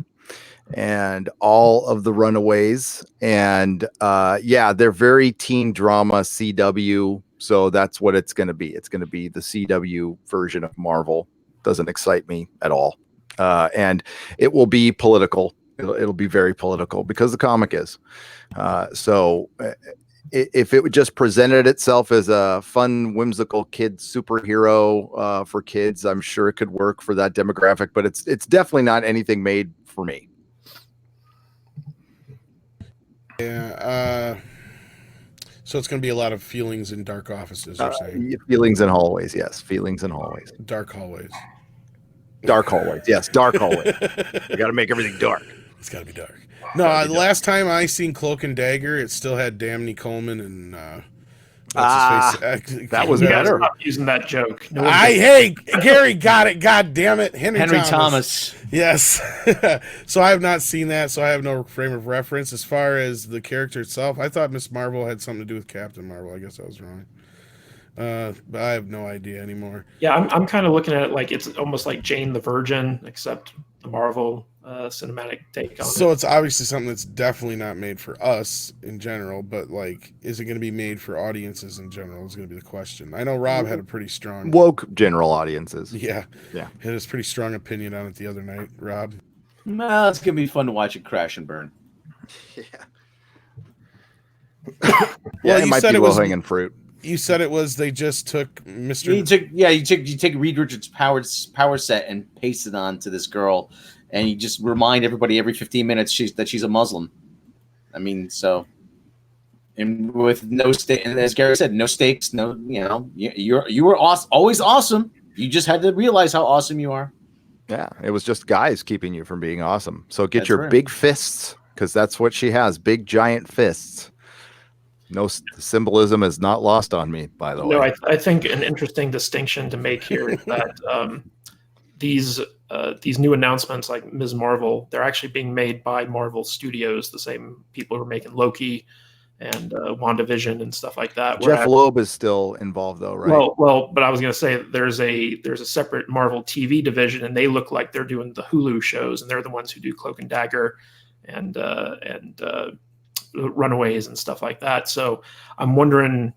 and all of The Runaways, and they're very teen drama CW, so that's what it's going to be. It's going to be the CW version of Marvel. Doesn't excite me at all, and it will be political. It'll be very political because the comic is. So if it would just presented itself as a fun, whimsical kid superhero for kids, I'm sure it could work for that demographic, but it's definitely not anything made for me. Yeah. So it's going to be a lot of feelings in dark offices, you're saying? Feelings in hallways, yes. Feelings in hallways. Dark hallways. Dark hallways, yes. Dark hallways. We got to make everything dark. It's got to be dark. No, the last time I seen Cloak and Dagger, it still had Damney Coleman and that was better. Stop using that joke. No hey, Gary got it. God damn it, Henry Thomas. Yes. So I have not seen that, so I have no frame of reference. As far as the character itself, I thought Miss Marvel had something to do with Captain Marvel. I guess I was wrong. But I have no idea anymore. Yeah, I'm kind of looking at it like it's almost like Jane the Virgin, except the Marvel cinematic take on it. So it's obviously something that's definitely not made for us in general, but like, is it going to be made for audiences in general is going to be the question. I know Rob had a pretty strong... Woke general audiences. Yeah. Had a pretty strong opinion on it the other night, Rob. Well, it's going to be fun to watch it crash and burn. Well, it might be low-hanging fruit. You said it was they just took Mr. You take Reed Richards' power set and pasted it on to this girl, and you just remind everybody every 15 minutes that she's a Muslim. I mean, so, and with no stake, and as Gary said, no stakes, no, you were always awesome. You just had to realize how awesome you are. Yeah, it was just guys keeping you from being awesome. So get That's your right. big fists, because that's what she has, big giant fists. No symbolism is not lost on me, by the way. No, I think an interesting distinction to make here is that these new announcements, like Ms. Marvel, they're actually being made by Marvel Studios, the same people who are making Loki and WandaVision and stuff like that. Jeff Loeb is still involved, though, right? Well, but I was going to say there's a separate Marvel TV division, and they look like they're doing the Hulu shows, and they're the ones who do Cloak and Dagger and Runaways and stuff like that. So I'm wondering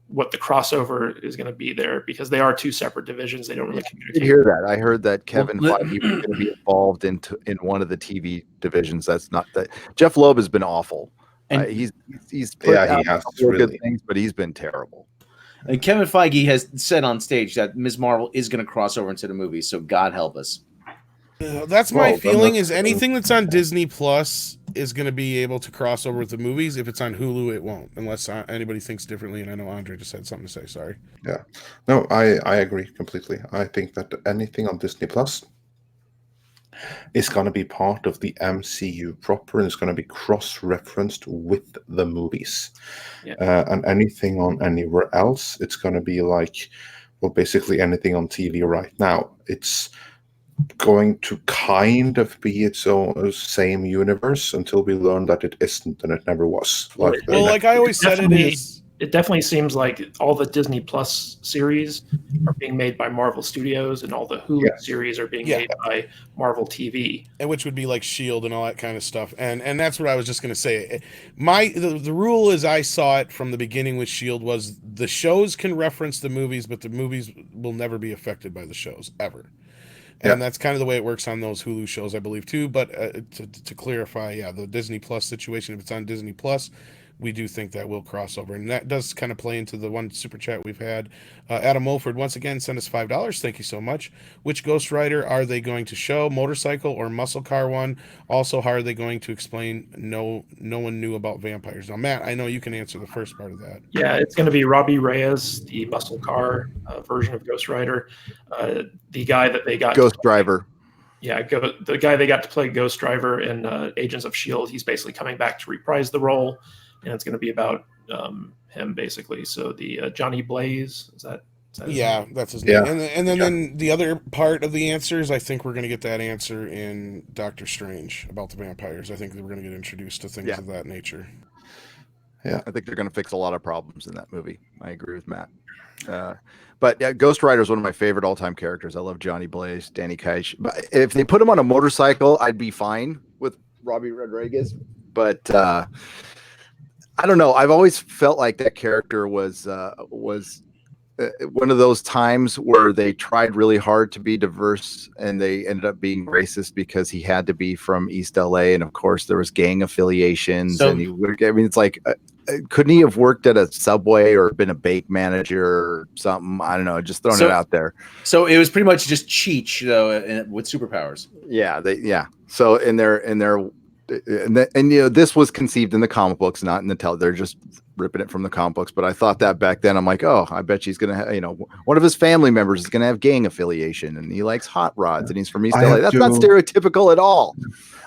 what the crossover is going to be there, because they are two separate divisions. They don't really communicate. I did hear that. I heard that Kevin Feige was going to be involved in one of the TV divisions. That's not that. Jeff Loeb has been awful. And he's put out he has good things, but he's been terrible. And Kevin Feige has said on stage that Ms. Marvel is going to cross over into the movie. So God help us. That's my feeling. Is anything that's on Disney Plus is going to be able to cross over with the movies. If it's on Hulu, it won't, unless anybody thinks differently. And I know Andre just had something to say. Sorry. Yeah, no, I agree completely. I think that anything on Disney Plus is going to be part of the MCU proper, and it's going to be cross-referenced with the movies. Yeah. And anything on anywhere else, it's going to be like, well, basically anything on TV right now. It's going to kind of be its own same universe until we learn that it isn't, and it never was. Like I always said, it definitely seems like all the Disney Plus series are being made by Marvel Studios, and all the Hulu series are being made by Marvel TV, and which would be like S.H.I.E.L.D. and all that kind of stuff. And that's what I was just going to say. The rule as I saw it from the beginning with S.H.I.E.L.D. was the shows can reference the movies, but the movies will never be affected by the shows ever. And that's kind of the way it works on those Hulu shows, I believe, too. But to clarify, the Disney Plus situation, if it's on Disney Plus, we do think that will cross over. And that does kind of play into the one super chat we've had. Adam Mulford, once again, sent us $5. Thank you so much. Which Ghost Rider are they going to show? Motorcycle or muscle car one? Also, how are they going to explain no one knew about vampires? Now, Matt, I know you can answer the first part of that. Yeah, it's going to be Robbie Reyes, the muscle car version of Ghost Rider. The guy that they got... Ghost Driver. Yeah, the guy they got to play Ghost Driver in Agents of S.H.I.E.L.D., he's basically coming back to reprise the role. And it's going to be about him, basically. So the Johnny Blaze, is that that's his name. And then the other part of the answers, I think we're going to get that answer in Doctor Strange about the vampires. I think we're going to get introduced to things of that nature. Yeah, I think they're going to fix a lot of problems in that movie. I agree with Matt. But yeah, Ghost Rider is one of my favorite all-time characters. I love Johnny Blaze, Danny Kayesh. But if they put him on a motorcycle, I'd be fine with Robbie Rodriguez. But I don't know. I've always felt like that character was one of those times where they tried really hard to be diverse, and they ended up being racist because he had to be from East LA, and of course there was gang affiliations. And it's like, couldn't he have worked at a Subway or been a bake manager or something? I don't know. Just throwing it out there. So it was pretty much just Cheech, though, with superpowers. Yeah, So in their this was conceived in the comic books, not in the they're just ripping it from the comic books. But I thought that back then. I'm like, oh, I bet he's gonna have, one of his family members is gonna have gang affiliation, and he likes hot rods, and he's from East LA. That's not stereotypical at all.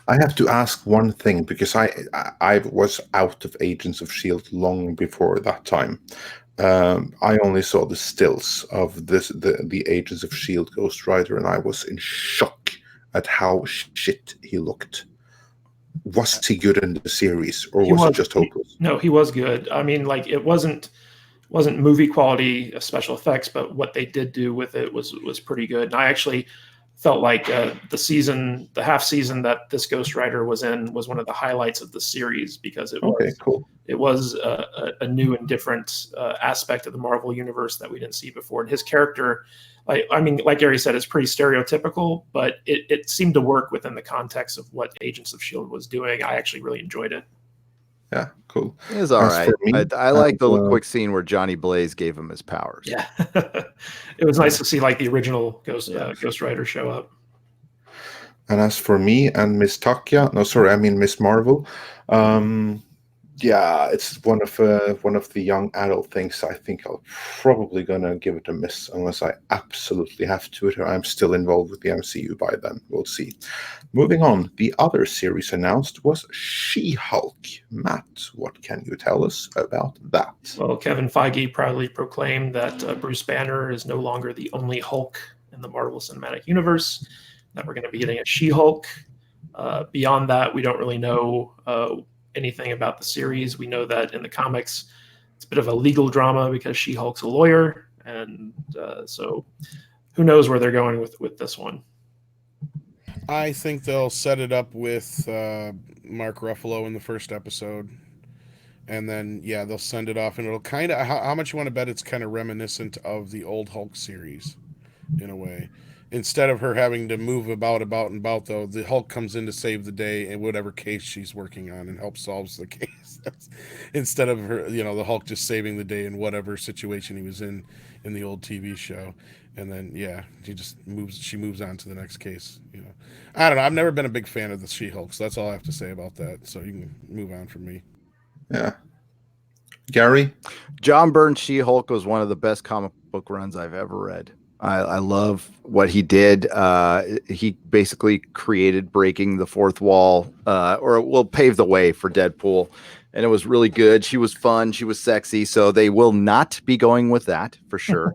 I have to ask one thing, because I was out of Agents of S.H.I.E.L.D. long before that time. I only saw the stills of the Agents of S.H.I.E.L.D. Ghost Rider, and I was in shock at how shit he looked. Was he good in the series, or was it just hopeless? No, he was good. I mean, like, it wasn't movie quality of special effects, but what they did do with it was pretty good. And I actually felt like the half season that this Ghost Rider was in was one of the highlights of the series, because it was a new and different aspect of the Marvel universe that we didn't see before. And his character, I mean, like Gary said, it's pretty stereotypical, but it seemed to work within the context of what Agents of S.H.I.E.L.D. was doing. I actually really enjoyed it. Yeah, cool. It was all right. I like the quick scene where Johnny Blaze gave him his powers. Yeah. It was nice to see like the original Ghost Rider show up. And as for me and Miss Takya, no, sorry, I mean Miss Marvel. Yeah, it's one of the young adult things. I think I'll probably gonna give it a miss unless I absolutely have to. I'm still involved with the MCU by then. We'll see. Moving on, the other series announced was She-Hulk. Matt, what can you tell us about that? Well, Kevin Feige proudly proclaimed that Bruce Banner is no longer the only Hulk in the Marvel Cinematic Universe, that we're going to be getting a She-Hulk. Beyond that, we don't really know anything about the series. We know that in the comics, it's a bit of a legal drama because She-Hulk's a lawyer, and so who knows where they're going with this one. I think they'll set it up with Mark Ruffalo in the first episode. And then, yeah, they'll send it off. And it'll kind of... How much you want to bet it's kind of reminiscent of the old Hulk series, in a way. Instead of her having to move about, though, the Hulk comes in to save the day in whatever case she's working on and helps solves the case. Instead of her, the Hulk just saving the day in whatever situation he was in the old TV show. And then, yeah, she moves on to the next case. I don't know. I've never been a big fan of the She-Hulk, so that's all I have to say about that. So you can move on from me. Yeah. Gary? John Byrne's She-Hulk was one of the best comic book runs I've ever read. I love what he did. He basically created breaking the fourth wall, paved the way for Deadpool. And it was really good. She was fun. She was sexy. So they will not be going with that for sure.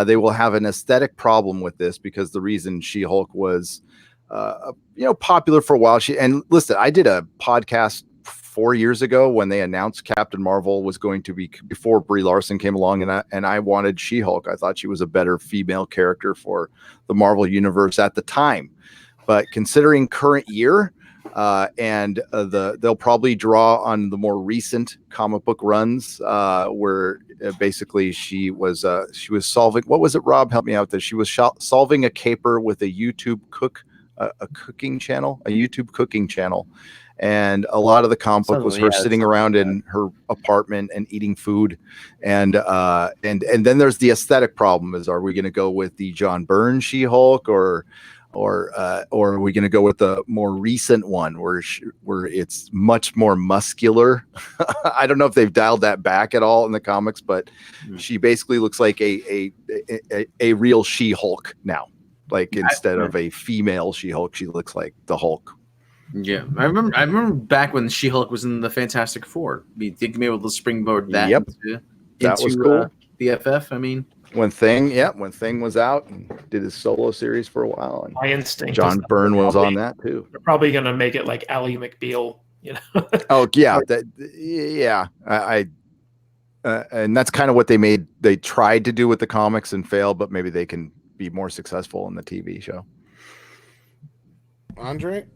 They will have an aesthetic problem with this because the reason She-Hulk was, popular for a while. And listen, I did a podcast 4 years ago when they announced Captain Marvel was going to be before Brie Larson came along, and I wanted She-Hulk. I thought she was a better female character for the Marvel universe at the time. But considering current year, they'll probably draw on the more recent comic book runs where basically she was solving, what was it, Rob? Help me out there. She was solving a caper with a YouTube cooking channel. And a lot of the comic book was her sitting around in her apartment and eating food. And then there's the aesthetic problem is, are we going to go with the John Byrne She-Hulk or are we going to go with the more recent one where it's much more muscular? I don't know if they've dialed that back at all in the comics, but she basically looks like a real She-Hulk now. Like instead of a female She-Hulk, she looks like the Hulk. Yeah, I remember back when She-Hulk was in the Fantastic Four. You think maybe we'll springboard that that was cool. BFF. I mean, when Thing was out and did his solo series for a while, and my instinct, John Byrne was on that too. They're probably going to make it like Ally McBeal, Oh yeah, and that's kind of what they tried to do with the comics and failed, but maybe they can be more successful in the TV show. Andre?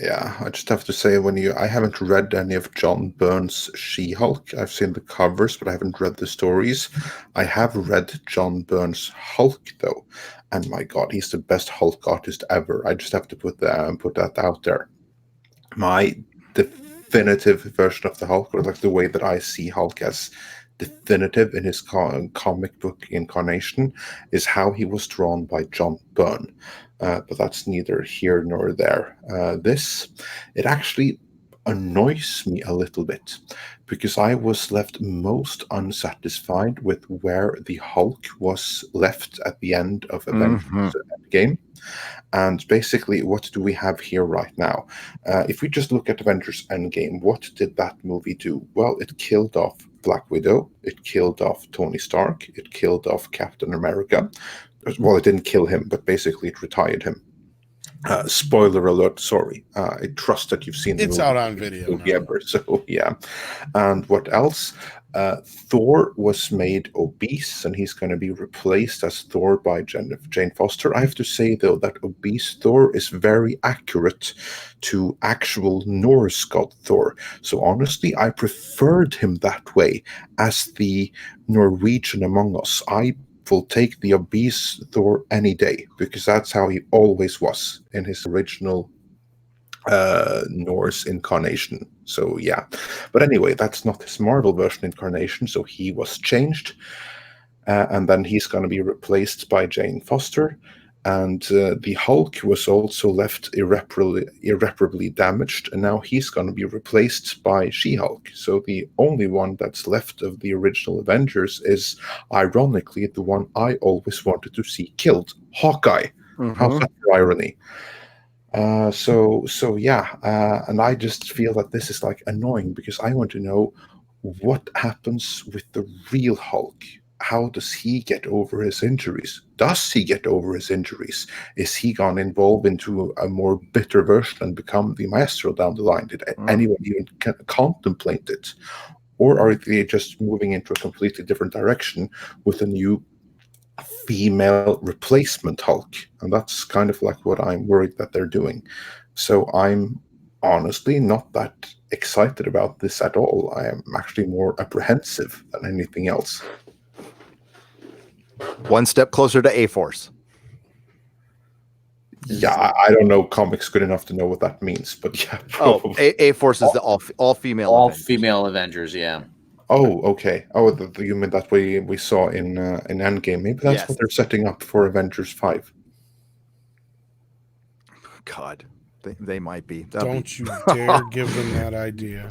Yeah, I just have to say, I haven't read any of John Byrne's She-Hulk. I've seen the covers, but I haven't read the stories. I have read John Byrne's Hulk, though, and my God, he's the best Hulk artist ever. I just have to put that out there. My definitive version of the Hulk, or like the way that I see Hulk as definitive in his comic book incarnation, is how he was drawn by John Byrne. But that's neither here nor there. It actually annoys me a little bit because I was left most unsatisfied with where the Hulk was left at the end of Avengers Endgame. And basically, what do we have here right now? If we just look at Avengers Endgame, what did that movie do? Well, it killed off Black Widow, it killed off Tony Stark, it killed off Captain America. Well, it didn't kill him, but basically it retired him. Spoiler alert, sorry. I trust that you've seen the movie. It's out on video now. So, yeah. And what else? Thor was made obese, and he's going to be replaced as Thor by Jane Foster. I have to say, though, that obese Thor is very accurate to actual Norse god Thor. So honestly, I preferred him that way as the Norwegian among us. I will take the obese Thor any day because that's how he always was in his original Norse incarnation. So yeah, but anyway, that's not his Marvel version incarnation, so he was changed, and then he's going to be replaced by Jane Foster. And the Hulk was also left irreparably damaged, and now he's going to be replaced by She-Hulk. So the only one that's left of the original Avengers is, ironically, the one I always wanted to see killed, Hawkeye. How's that for irony? And I just feel that this is like annoying, because I want to know what happens with the real Hulk. How does he get over his injuries? Does he get over his injuries? Is he gone involved into a more bitter version and become the Maestro down the line? Did anyone even contemplate it? Or are they just moving into a completely different direction with a new female replacement Hulk? And that's kind of like what I'm worried that they're doing. So I'm honestly not that excited about this at all. I am actually more apprehensive than anything else. One step closer to A-Force. Yeah, I don't know comics good enough to know what that means, but yeah. Probably. A-Force is the all-female Avengers, yeah. Oh, okay. Oh, you mean that we saw in Endgame? Maybe that's what they're setting up for Avengers 5. God, they might be. Don't you dare give them that idea.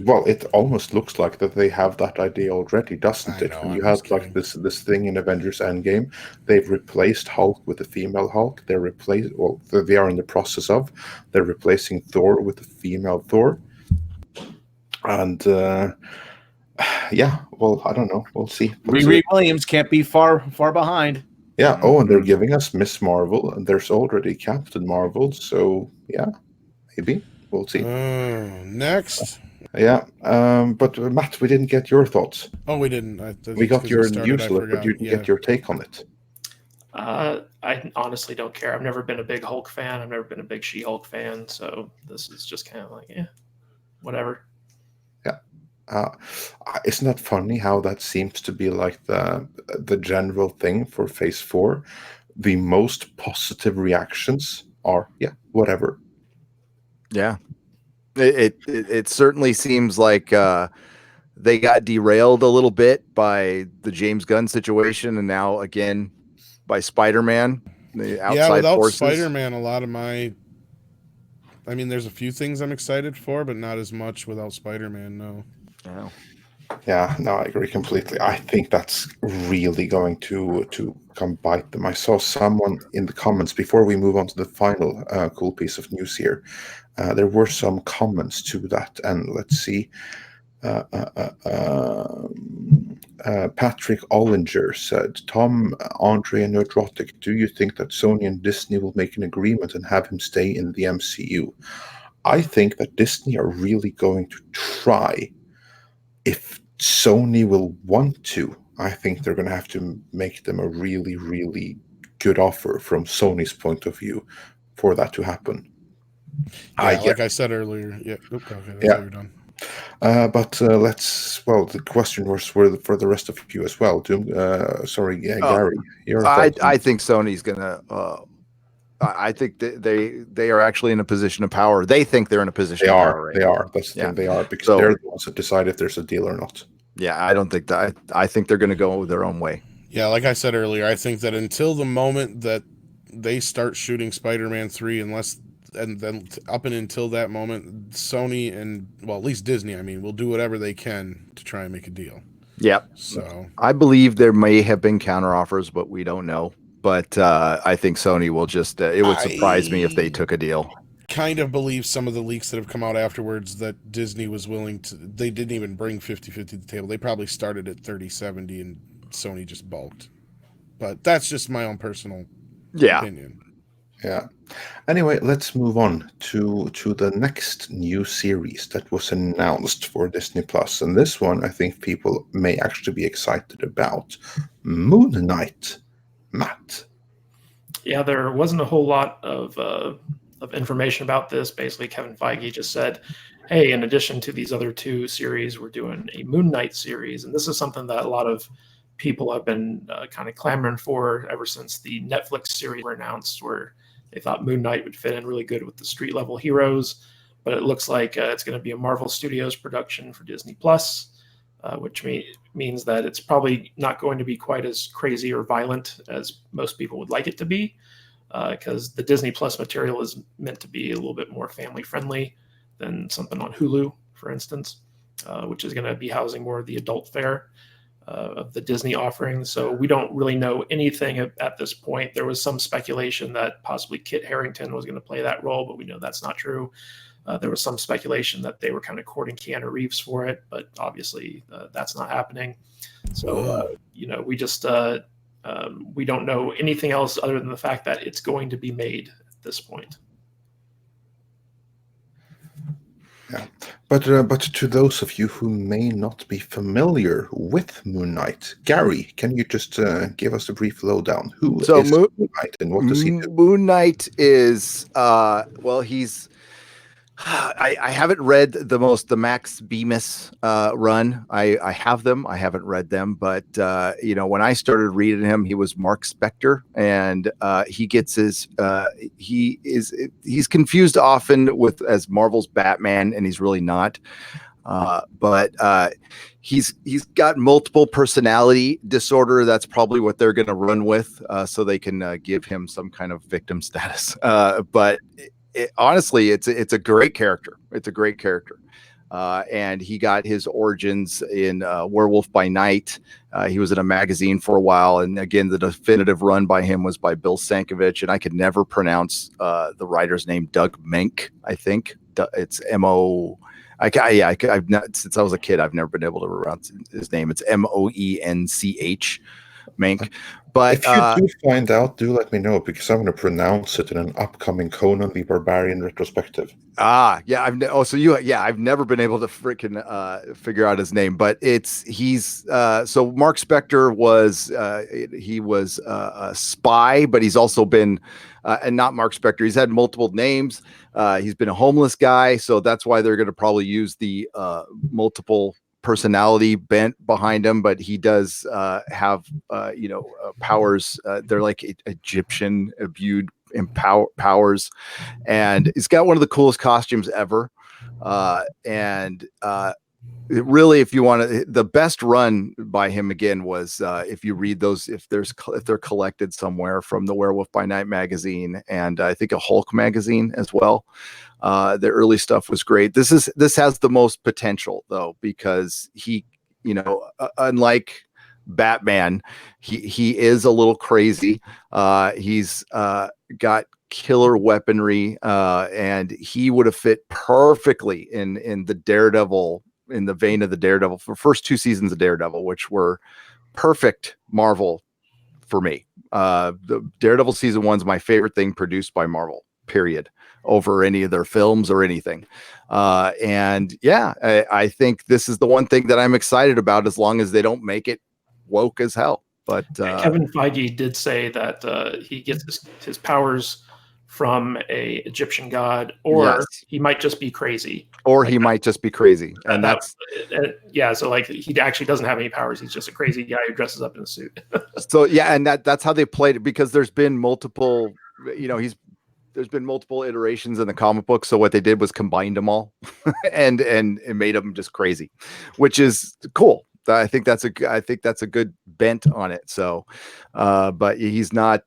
Well, it almost looks like that they have that idea already, doesn't it? When you have like this thing in Avengers Endgame, they've replaced Hulk with a female Hulk. They are in the process of. They're replacing Thor with a female Thor. And yeah, well, I don't know. We'll see. Riri Williams can't be far behind. Yeah. Oh, and they're giving us Miss Marvel, and there's already Captain Marvel. So yeah, maybe we'll see. Next. Yeah. But Matt, we didn't get your thoughts. Oh, we didn't. We got your newsletter, but you didn't get your take on it. I honestly don't care. I've never been a big Hulk fan. I've never been a big She-Hulk fan. So this is just kind of like, whatever. Isn't that funny how that seems to be like the general thing for Phase 4? The most positive reactions are, whatever. Yeah. It certainly seems like they got derailed a little bit by the James Gunn situation, and now again by Spider-Man. The outside without forces. Spider-Man, a lot of there's a few things I'm excited for, but not as much without Spider-Man, no. Oh. Yeah, no, I agree completely. I think that's really going to come bite them. I saw someone in the comments, before we move on to the final cool piece of news here, there were some comments to that, and let's see. Patrick Ollinger said, Tom, Andre, and Nerdrotic, do you think that Sony and Disney will make an agreement and have him stay in the MCU? I think that Disney are really going to try. If Sony will want to, I think they're going to have to make them a really, really good offer from Sony's point of view for that to happen. Like I said earlier. Yeah. Okay, you're done. But the question was for the rest of you as well. Gary. I think Sony's going to... I think they are actually in a position of power. They think they're in a position of power. They are. That's the thing. They are, because they're the ones that decide if there's a deal or not. Yeah, I don't think that. I think they're going to go their own way. Yeah, like I said earlier, I think that until the moment that they start shooting Spider-Man 3, and then up and until that moment, Sony and, well, at least Disney, will do whatever they can to try and make a deal. Yep. So I believe there may have been counteroffers, but we don't know. But I think Sony will just, it would surprise me if they took a deal. Kind of believe some of the leaks that have come out afterwards that Disney was willing to, they didn't even bring 50-50 to the table. They probably started at 30-70 and Sony just bulked. But that's just my own personal opinion. Yeah. Anyway, let's move on to the next new series that was announced for Disney Plus. And this one, I think people may actually be excited about. Moon Knight. Matt. Yeah, there wasn't a whole lot of information about this. Basically, Kevin Feige just said, hey, in addition to these other two series, we're doing a Moon Knight series. And this is something that a lot of people have been kind of clamoring for ever since the Netflix series were announced, where they thought Moon Knight would fit in really good with the street level heroes. But it looks like it's going to be a Marvel Studios production for Disney Plus. which means that it's probably not going to be quite as crazy or violent as most people would like it to be, because the Disney Plus material is meant to be a little bit more family friendly than something on Hulu, for instance, which is going to be housing more of the adult fare of the Disney offering. So we don't really know anything at this point. There was some speculation that possibly Kit Harington was going to play that role, but we know that's not true. There was some speculation that they were kind of courting Keanu Reeves for it, but obviously that's not happening. So, we just we don't know anything else other than the fact that it's going to be made at this point. Yeah, but to those of you who may not be familiar with Moon Knight, Gary, can you just give us a brief lowdown? Who is Moon Knight and what does he do? Moon Knight is he's. I haven't read the Max Bemis run. I have them. I haven't read them, but when I started reading him, he was Mark Spector, and he gets his he's confused often with as Marvel's Batman, and he's really not. But he's got multiple personality disorder. That's probably what they're going to run with, so they can give him some kind of victim status. But honestly, it's a great character. It's a great character. And he got his origins in Werewolf by Night. He was in a magazine for a while. And again, the definitive run by him was by Bill Sienkiewicz. And I could never pronounce the writer's name, Doug Menck, I think. It's M-O... I've not, since I was a kid, I've never been able to pronounce his name. It's M-O-E-N-C-H, Menck. But if you do find out, do let me know, because I'm going to pronounce it in an upcoming Conan the Barbarian retrospective. I've never been able to freaking figure out his name, but so Mark Spector was he was a spy, but he's also been and not Mark Spector. He's had multiple names. He's been a homeless guy, so that's why they're going to probably use the multiple personality bent behind him, but he does have powers. They're like Egyptian imbued powers, and he's got one of the coolest costumes ever. Really, if you want to, the best run by him again was if you read those, if they're collected somewhere from the Werewolf by Night magazine, and I think a Hulk magazine as well. The early stuff was great. This has the most potential though, because he, unlike Batman, he is a little crazy. He's got killer weaponry, and he would have fit perfectly in the Daredevil, in the vein of the Daredevil, for first 2 seasons of Daredevil, which were perfect Marvel for me. The Daredevil season 1's my favorite thing produced by Marvel, period, over any of their films or anything. I think this is the one thing that I'm excited about, as long as they don't make it woke as hell. But Kevin Feige did say that he gets his powers from a Egyptian god, or he might just be crazy. He might just be crazy. And that's so like he actually doesn't have any powers. He's just a crazy guy who dresses up in a suit. And that's how they played it, because there's been multiple, there's been multiple iterations in the comic book. So what they did was combined them all and it made them just crazy, which is cool. I think that's a good bent on it. So, but he's not,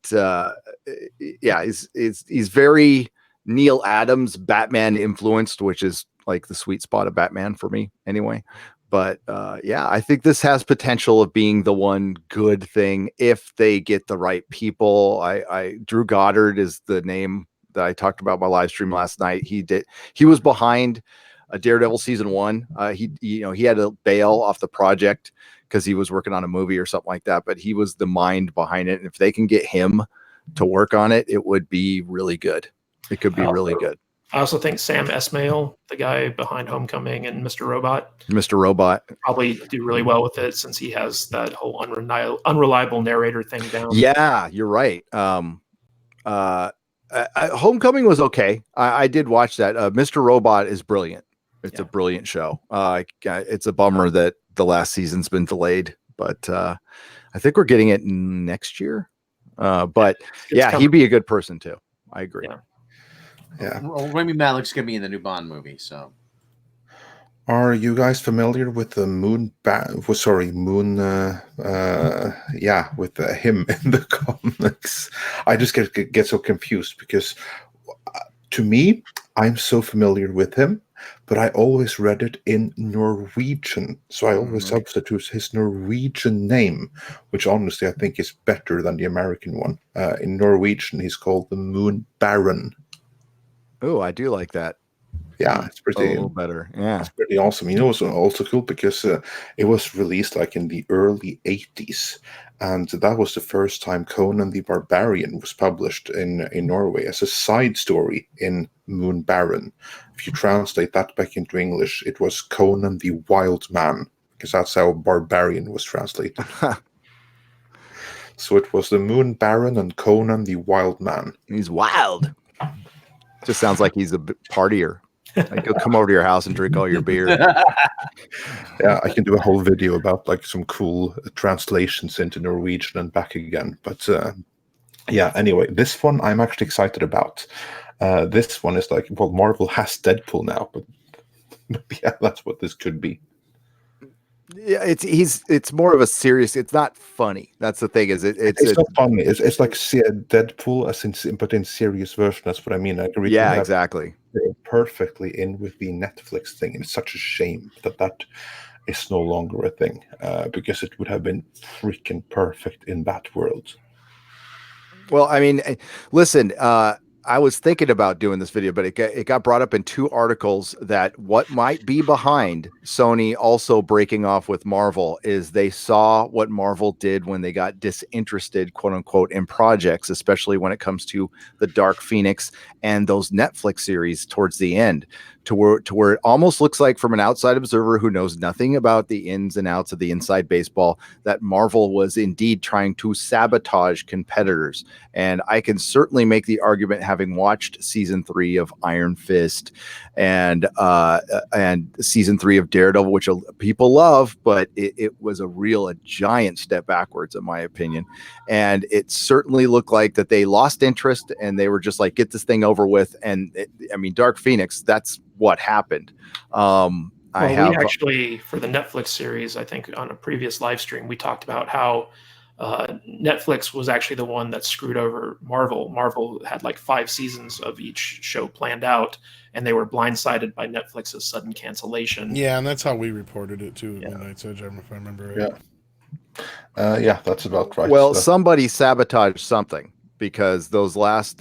he's very Neil Adams Batman influenced, which is like the sweet spot of Batman for me anyway. But I think this has potential of being the one good thing if they get the right people. Drew Goddard is the name that I talked about in my live stream last night. He was behind Daredevil season 1. He had to bail off the project because he was working on a movie or something like that, but he was the mind behind it. And if they can get him to work on it, it would be really good. It could be really good. I also think Sam Esmail, the guy behind Homecoming and Mr. Robot, probably do really well with it, since he has that whole unreliable narrator thing down. Yeah, you're right. Homecoming was okay. I did watch that. Mr. Robot is brilliant. It's a brilliant show. It's a bummer that the last season's been delayed, but I think we're getting it next year. But he'd be a good person too. I agree. Yeah. Well, Rami Malek's gonna be in the new Bond movie, so. Are you guys familiar with the with him in the comics? I just get so confused because to me, I'm so familiar with him, but I always read it in Norwegian. So I always substitute his Norwegian name, which honestly I think is better than the American one. In Norwegian, he's called the Moon Baron. Oh, I do like that. Yeah, it's pretty. A little better. Yeah, it's pretty awesome. You know, it's also cool because it was released like in the early 80s, and that was the first time Conan the Barbarian was published in Norway as a side story in Moon Baron. If you translate that back into English, it was Conan the Wild Man, because that's how Barbarian was translated. So it was the Moon Baron and Conan the Wild Man. He's wild. Just sounds like he's a partier. Like he'll come over to your house and drink all your beer. Yeah, I can do a whole video about like some cool translations into Norwegian and back again. But yeah, anyway, this one I'm actually excited about. This one is like, well, Marvel has Deadpool now, but yeah, that's what this could be. Yeah, it's more of a serious. It's not funny. That's the thing. It's not funny. It's like Deadpool, but in serious version. That's what I mean. I really exactly. Perfectly in with the Netflix thing. And it's such a shame that is no longer a thing, because it would have been freaking perfect in that world. Well, I mean, listen. I was thinking about doing this video, but it got brought up in two articles that what might be behind Sony also breaking off with Marvel is they saw what Marvel did when they got disinterested, quote unquote, in projects, especially when it comes to the Dark Phoenix and those Netflix series towards the end, to where it almost looks like, from an outside observer who knows nothing about the ins and outs of the inside baseball, that Marvel was indeed trying to sabotage competitors. And I can certainly make the argument, having watched season 3 of Iron Fist and season 3 of Daredevil, which people love, but it was a giant step backwards, in my opinion. And it certainly looked like that they lost interest and they were just like, get this thing over with. And Dark Phoenix, that's what happened. We actually, for the Netflix series, I think on a previous live stream, we talked about how Netflix was actually the one that screwed over Marvel. Marvel had like 5 seasons of each show planned out, and they were blindsided by Netflix's sudden cancellation. Yeah, and that's how we reported it too. Yeah. Midnight's Edge, if I remember right. Yeah, that's about right. Well, somebody sabotaged something, because those last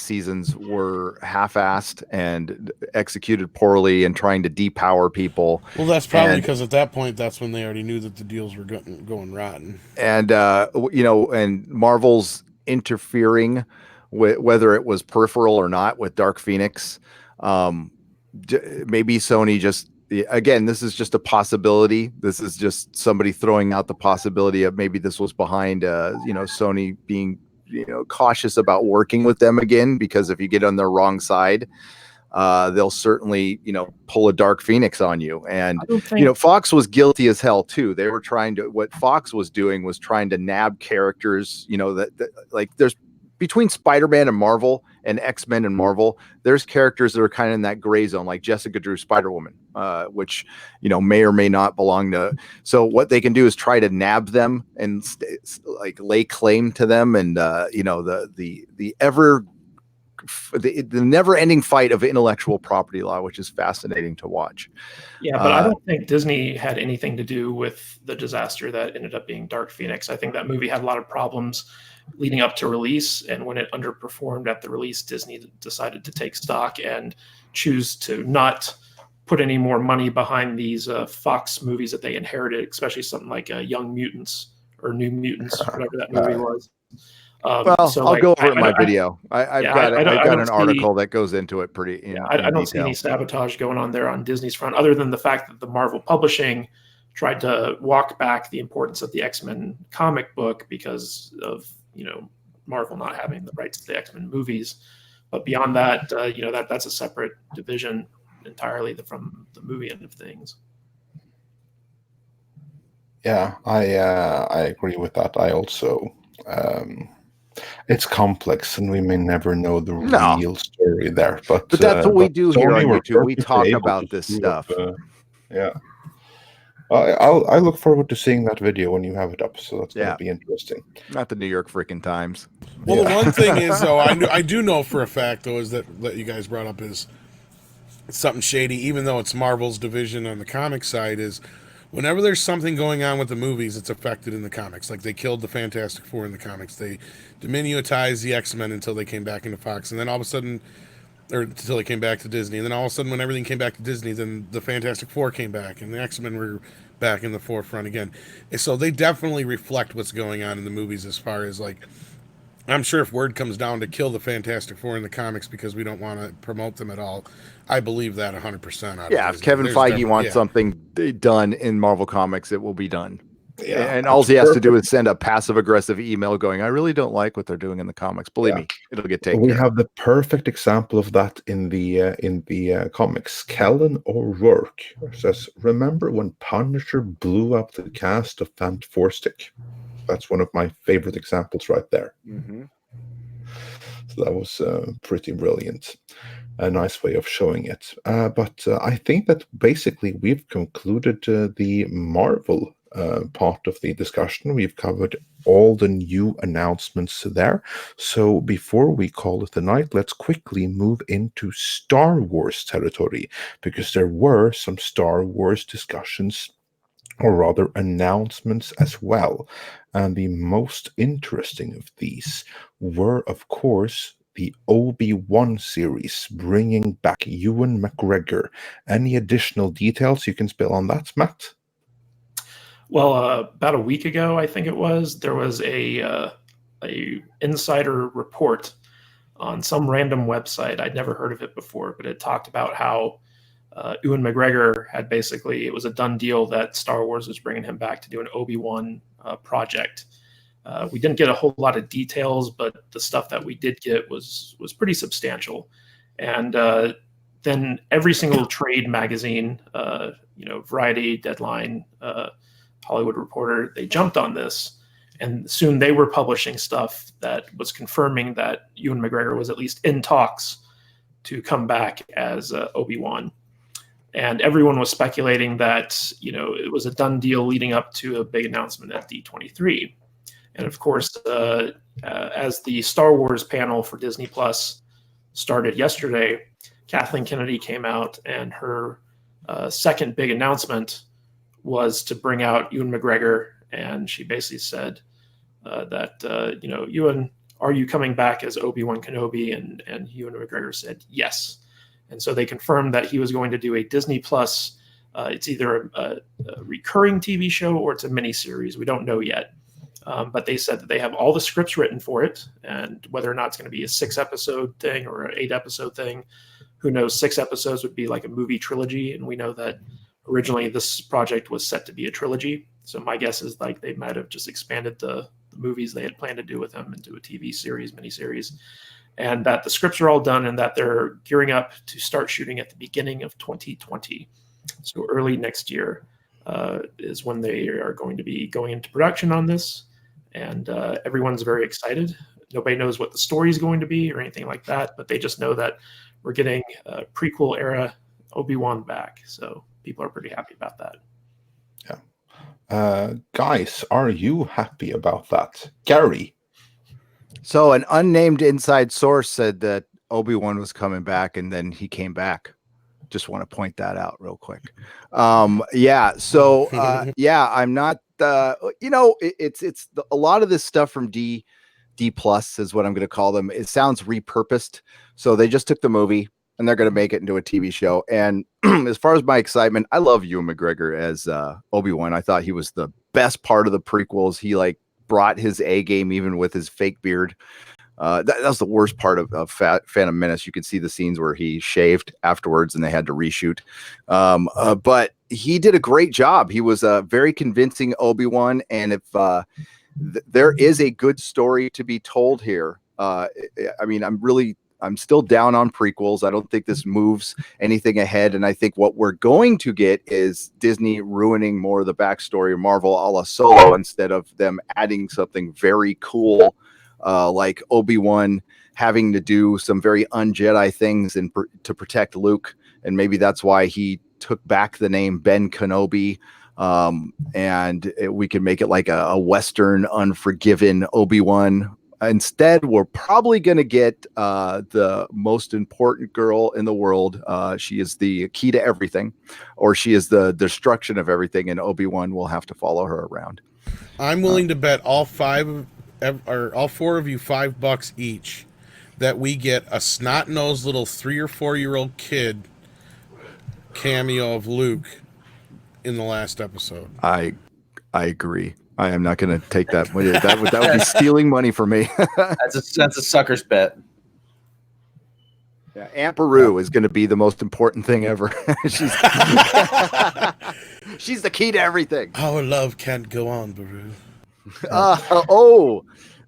seasons were half-assed and executed poorly and trying to depower people. Well, that's probably because at that point, that's when they already knew that the deals were going rotten. And and Marvel's interfering with, whether it was peripheral or not, with Dark Phoenix. Maybe Sony just, again, this is just a possibility. This is just somebody throwing out the possibility of maybe this was behind Sony being cautious about working with them again, because if you get on their wrong side, they'll certainly pull a Dark Phoenix on you. And Fox was guilty as hell too. They were what Fox was doing was trying to nab characters, that like, there's between Spider-Man and Marvel and X-Men and Marvel, there's characters that are kind of in that gray zone, like Jessica Drew Spider-Woman, which may or may not belong to. So what they can do is try to nab them and lay claim to them, and the never-ending fight of intellectual property law, which is fascinating to watch. Yeah, but I don't think Disney had anything to do with the disaster that ended up being Dark Phoenix. I think that movie had a lot of problems leading up to release, and when it underperformed at the release, Disney decided to take stock and choose to not put any more money behind these Fox movies that they inherited, especially something like Young Mutants or New Mutants, whatever that movie was. I'll go over it in my video. I've got an article that goes into it pretty. I don't see any sabotage going on there on Disney's front, other than the fact that the Marvel Publishing tried to walk back the importance of the X-Men comic book because of Marvel not having the rights to the X-Men movies. But beyond that, that's a separate division entirely from the movie end of things. Yeah, I agree with that. I also, it's complex, and we may never know the real story there. But that's what we do here on YouTube. We talk about this stuff. Yeah. I look forward to seeing that video when you have it up. So that's going Yeah. to be interesting. Not the New York freaking Times. Well, Yeah. the one thing is, though, I do know for a fact, though, is that you guys brought up is something shady, even though it's Marvel's division on the comic side, is whenever there's something going on with the movies, it's affected in the comics. Like they killed the Fantastic Four in the comics. They diminutized the X-Men until they came back into Fox. And then all of a sudden, or until they came back to Disney. And then all of a sudden, when everything came back to Disney, then the Fantastic Four came back and the X-Men were back in the forefront again. And so they definitely reflect what's going on in the movies as far as like, I'm sure if word comes down to kill the Fantastic Four in the comics because we don't want to promote them at all, I believe that 100%. Yeah, if Kevin Feige wants something done in Marvel Comics, it will be done. Yeah, and all he has to do is send a passive-aggressive email going, I really don't like what they're doing in the comics. Believe me, it'll get taken care of. We have the perfect example of that in the comics. Kellen O'Rourke says, remember when Punisher blew up the cast of Fantastic? That's one of my favorite examples right there. Mm-hmm. So that was pretty brilliant. A nice way of showing it. But I think that basically we've concluded the Marvel part of the discussion. We've covered all the new announcements there. So before we call it a night, let's quickly move into Star Wars territory, because there were some Star Wars discussions, or rather announcements as well. And the most interesting of these were, of course, the Obi-Wan series, bringing back Ewan McGregor. Any additional details you can spill on that, Matt? Well, about a week ago, I think it was, there was a insider report on some random website. I'd never heard of it before, but it talked about how Ewan McGregor had basically, it was a done deal that Star Wars was bringing him back to do an Obi-Wan project. We didn't get a whole lot of details, but the stuff that we did get was pretty substantial. And then every single trade magazine, Variety, Deadline, Hollywood Reporter, they jumped on this. And soon they were publishing stuff that was confirming that Ewan McGregor was at least in talks to come back as Obi-Wan. And everyone was speculating that, it was a done deal leading up to a big announcement at D23. And of course, as the Star Wars panel for Disney Plus started yesterday, Kathleen Kennedy came out, and her second big announcement was to bring out Ewan McGregor. And she basically said that, Ewan, are you coming back as Obi-Wan Kenobi? And Ewan McGregor said yes. And so they confirmed that he was going to do a Disney Plus. It's either a recurring TV show or it's a miniseries. We don't know yet. But they said that they have all the scripts written for it, and whether or not it's going to be a 6-episode thing or an 8-episode thing, who knows? 6 episodes would be like a movie trilogy, and we know that originally this project was set to be a trilogy. So my guess is like they might have just expanded the movies they had planned to do with him into a TV series, miniseries, and that the scripts are all done and that they're gearing up to start shooting at the beginning of 2020. So early next year is when they are going to be going into production on this. And everyone's very excited. Nobody knows what the story is going to be or anything like that, but they just know that we're getting prequel era Obi-Wan back. So people are pretty happy about that. Yeah. Guys, are you happy about that? Gary? So an unnamed inside source said that Obi-Wan was coming back, and then he came back. Just want to point that out real quick. Yeah. So I'm not. It's a lot of this stuff from D plus is what I'm going to call them. It sounds repurposed. So they just took the movie and they're going to make it into a TV show. And as far as my excitement, I love Ewan McGregor as Obi-Wan. I thought he was the best part of the prequels. He brought his A game even with his fake beard. That was the worst part of Phantom Menace. You could see the scenes where he shaved afterwards and they had to reshoot. But he did a great job. He was a very convincing Obi-Wan. And if there is a good story to be told here, I'm still down on prequels. I don't think this moves anything ahead. And I think what we're going to get is Disney ruining more of the backstory of Marvel a la Solo instead of them adding something very cool like Obi-Wan having to do some very un-Jedi things to protect Luke. And maybe that's why he took back the name Ben Kenobi, and we could make it like a Western Unforgiven Obi-Wan. Instead, we're probably going to get the most important girl in the world. She is the key to everything, or she is the destruction of everything, and Obi-Wan will have to follow her around. I'm willing to bet all four of you $5 each that we get a snot-nosed little 3 or 4 year old kid cameo of Luke in the last episode. I agree. I am not going to take that. That would be stealing money for me. That's a sucker's bet. Yeah, Aunt Beru is going to be the most important thing ever. she's the key to everything. Our love can't go on, Beru.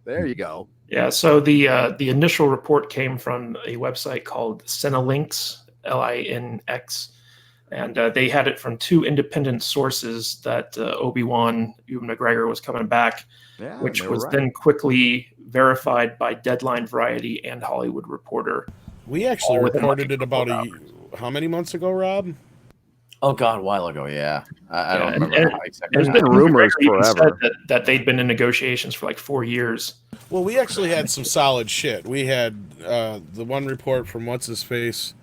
There you go. Yeah, so the initial report came from a website called Cinelinx, Linx, and they had it from 2 independent sources that Obi-Wan, Ewan McGregor, was coming back, which was then quickly verified by Deadline, Variety, and Hollywood Reporter. We actually reported it about how many months ago, Rob? Oh God, a while ago, yeah. I don't remember how exactly. There's been rumors forever that they'd been in negotiations for like 4 years. Well, we actually had some solid shit. We had the one report from What's-His-Face,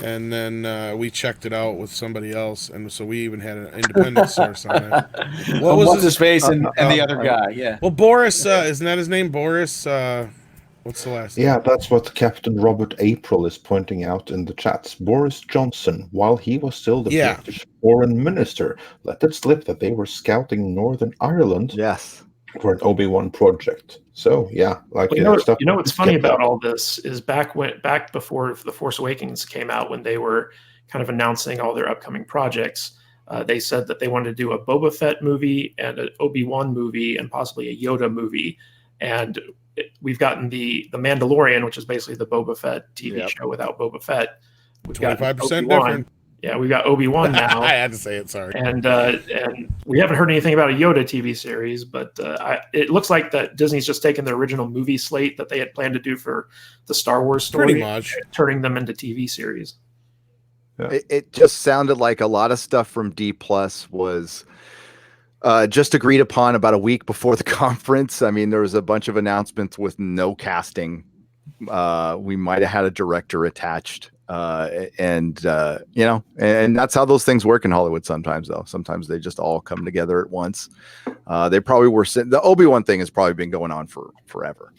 and then we checked it out with somebody else, and so we even had an independent source on it. What was What's-His-Face and the other guy? Yeah. Well, Boris, isn't that his name? Boris, what's the last name? Yeah, that's what Captain Robert April is pointing out in the chats. Boris Johnson, while he was still the British foreign minister, let it slip that they were scouting Northern Ireland for an Obi-Wan project. So, like you know what's funny about all this is back before The Force Awakens came out, when they were kind of announcing all their upcoming projects, they said that they wanted to do a Boba Fett movie and an Obi-Wan movie and possibly a Yoda movie. And we've gotten the Mandalorian, which is basically the Boba Fett TV show without Boba Fett. 25% different. Yeah, we've got Obi-Wan now. I had to say it, sorry. And we haven't heard anything about a Yoda TV series, but it looks like that Disney's just taken the original movie slate that they had planned to do for the Star Wars story, pretty much, turning them into TV series. Yeah. It just sounded like a lot of stuff from D+ was just agreed upon about a week before the conference. I mean, there was a bunch of announcements with no casting. We might have had a director attached. And that's how those things work in Hollywood sometimes, though. Sometimes they just all come together at once. They probably were the Obi-Wan thing has probably been going on for forever.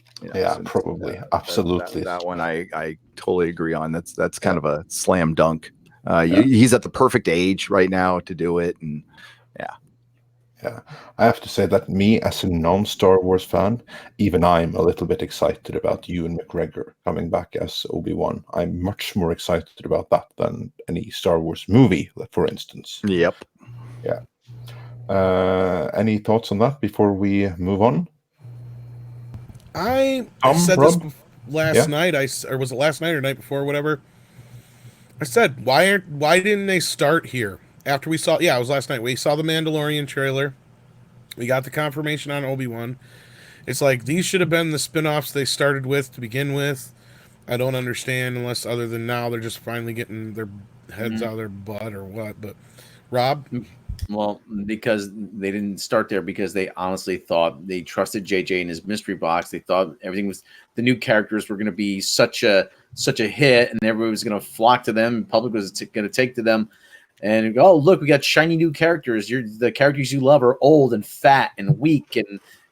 Probably. Absolutely. That one I totally agree on. That's kind of a slam dunk. He's at the perfect age right now to do it. And I have to say that me, as a non-Star Wars fan, even I'm a little bit excited about Ewan McGregor coming back as Obi-Wan. I'm much more excited about that than any Star Wars movie, for instance. Yep. Yeah. Any thoughts on that before we move on? I said this last night. Or was it last night or night before, whatever? I said, why didn't they start here? After we saw, it was last night. We saw the Mandalorian trailer. We got the confirmation on Obi-Wan. It's like, these should have been the spin-offs they started with to begin with. I don't understand, unless other than now they're just finally getting their heads out of their butt or what. But, Rob? Well, because they didn't start there because they honestly thought they trusted JJ in his mystery box. They thought everything was, the new characters were going to be such a hit, and everybody was going to flock to them. Public was going to take to them. And look, we got shiny new characters. The characters you love are old and fat and weak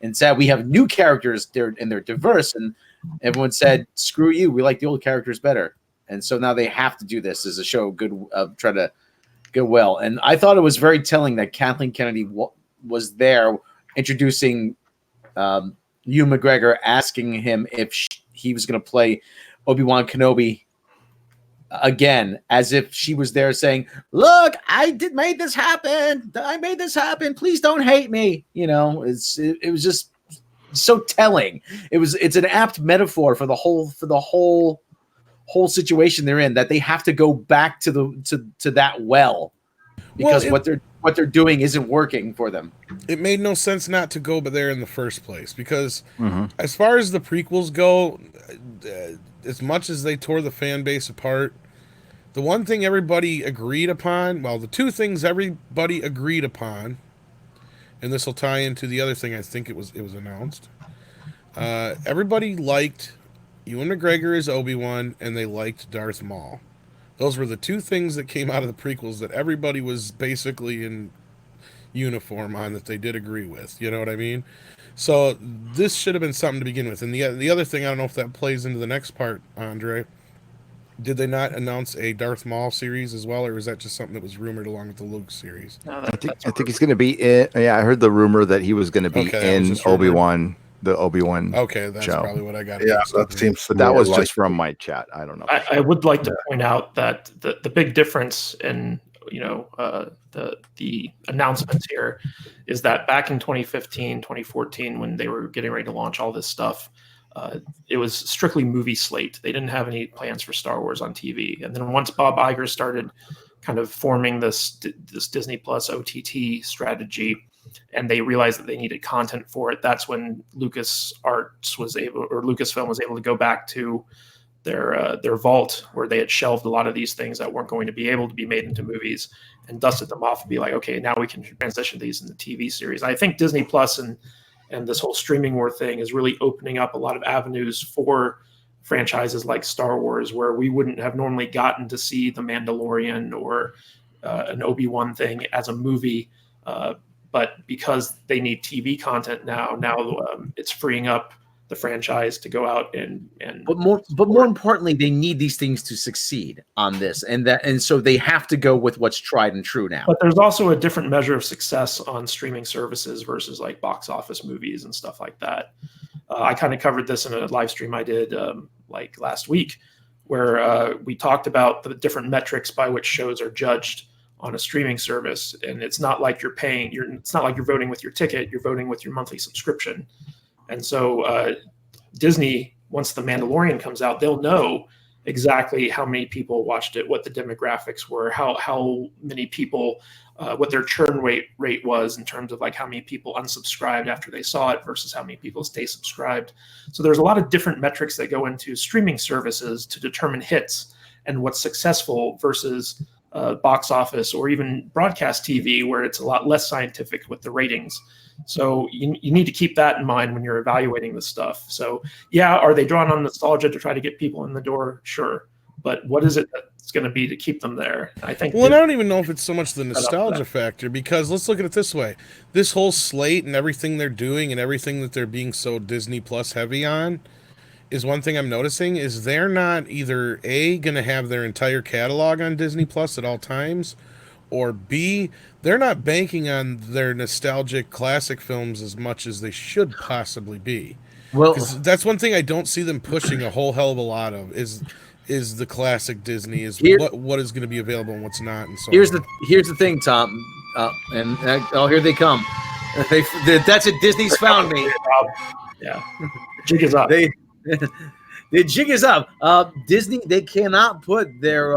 and sad. We have new characters they're diverse. And everyone said, screw you. We like the old characters better. And so now they have to do this as a show, try to go well. And I thought it was very telling that Kathleen Kennedy was there introducing Ewan McGregor, asking him if he was going to play Obi-Wan Kenobi again, as if she was there saying, look, made this happen. I made this happen. Please don't hate me. It was just so telling. It's an apt metaphor for the whole situation they're in, that they have to go back to that well, because what they're doing isn't working for them. It made no sense not to go there in the first place, because as far as the prequels go, as much as they tore the fan base apart, The one thing everybody agreed upon, well, the two things everybody agreed upon, and this will tie into the other thing I think it was announced. Everybody liked Ewan McGregor as Obi-Wan, and they liked Darth Maul. Those were the two things that came out of the prequels that everybody was basically in uniform on, that they did agree with. You know what I mean? So this should have been something to begin with. And the other thing, I don't know if that plays into the next part, Andre. Did they not announce a Darth Maul series as well, or was that just something that was rumored along with the Luke series? No, I think he's going to be in. Yeah, I heard the rumor that he was going to be in Obi-Wan, the Obi-Wan. Okay, that's show. probably what I got. Yeah, that seems. But that was just from my chat. I don't know. I would like to point out that the big difference in the announcements here is that back in 2015, 2014, when they were getting ready to launch all this stuff, it was strictly movie slate. They didn't have any plans for Star Wars on TV. And then once Bob Iger started kind of forming this Disney Plus OTT strategy, and they realized that they needed content for it, that's when Lucasfilm was able to go back to their vault, where they had shelved a lot of these things that weren't going to be able to be made into movies, and dusted them off and be like, okay, now we can transition these into TV series. I think Disney Plus and this whole streaming war thing is really opening up a lot of avenues for franchises like Star Wars, where we wouldn't have normally gotten to see The Mandalorian or an Obi-Wan thing as a movie. But because they need TV content now it's freeing up the franchise to go out and but more importantly, they need these things to succeed on this, and so they have to go with what's tried and true now. But there's also a different measure of success on streaming services versus like box office movies and stuff like that. I kind of covered this in a live stream I did like last week, where we talked about the different metrics by which shows are judged on a streaming service, and it's not like it's not like you're voting with your ticket, you're voting with your monthly subscription. And so Disney, once The Mandalorian comes out, they'll know exactly how many people watched it, what the demographics were, how many people, what their churn rate was in terms of like how many people unsubscribed after they saw it versus how many people stay subscribed. So there's a lot of different metrics that go into streaming services to determine hits and what's successful versus box office or even broadcast TV, where it's a lot less scientific with the ratings. So you need to keep that in mind when you're evaluating this stuff. So yeah, are they drawing on nostalgia to try to get people in the door? Sure. But what is it that's going to be to keep them there? I think. Well, and I don't even know if it's so much the nostalgia factor, because let's look at it this way. This whole slate and everything they're doing and everything that they're being so Disney Plus heavy on is one thing I'm noticing is they're not either A, going to have their entire catalog on Disney Plus at all times, or B, they're not banking on their nostalgic classic films as much as they should possibly be. Well, that's one thing I don't see them pushing a whole hell of a lot of is the classic Disney, is what is going to be available and what's not. And so here's the thing, Tom, here they come. That's it. Disney's found me. Yeah, jig is up. The jig is up. Disney, they cannot put their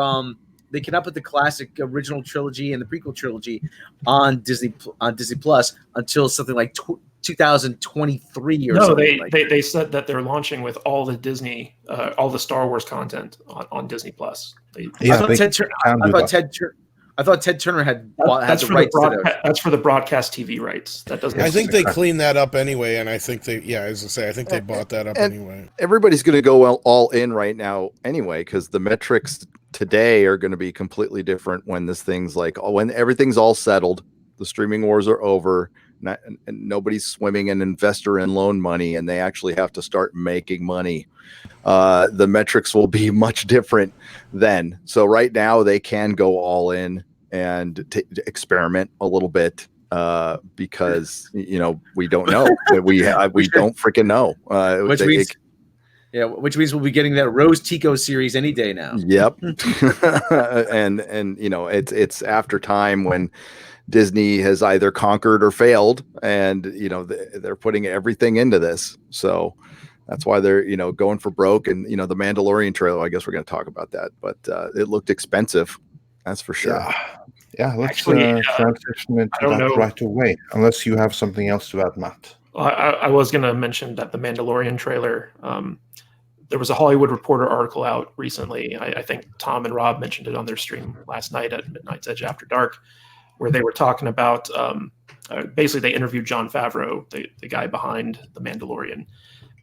they cannot put the classic original trilogy and the prequel trilogy on Disney Plus until something like 2023 or something. No, they said that they're launching with all the Disney, all the Star Wars content on Disney Plus. I thought Ted Turner had the rights to those. That's for the broadcast TV rights. That doesn't. I think they cleaned that up anyway, and I think they bought that up anyway. Everybody's going to go all in right now anyway, because the metrics today are going to be completely different when when everything's all settled, the streaming wars are over, and nobody's swimming in investor and loan money, and they actually have to start making money. The metrics will be much different then. So right now they can go all in and experiment a little bit because we don't know. we don't freaking know. Which means we'll be getting that Rose Tico series any day now. Yep. and it's after time when Disney has either conquered or failed, and they're putting everything into this. So that's why they're going for broke. And the Mandalorian trailer, I guess we're going to talk about that, but it looked expensive, that's for sure. Yeah, let's transition into that right away, unless you have something else to add, Matt. I was going to mention that the Mandalorian trailer, there was a Hollywood Reporter article out recently. I think Tom and Rob mentioned it on their stream last night at Midnight's Edge After Dark, where they were talking about basically they interviewed Jon Favreau, the guy behind The Mandalorian.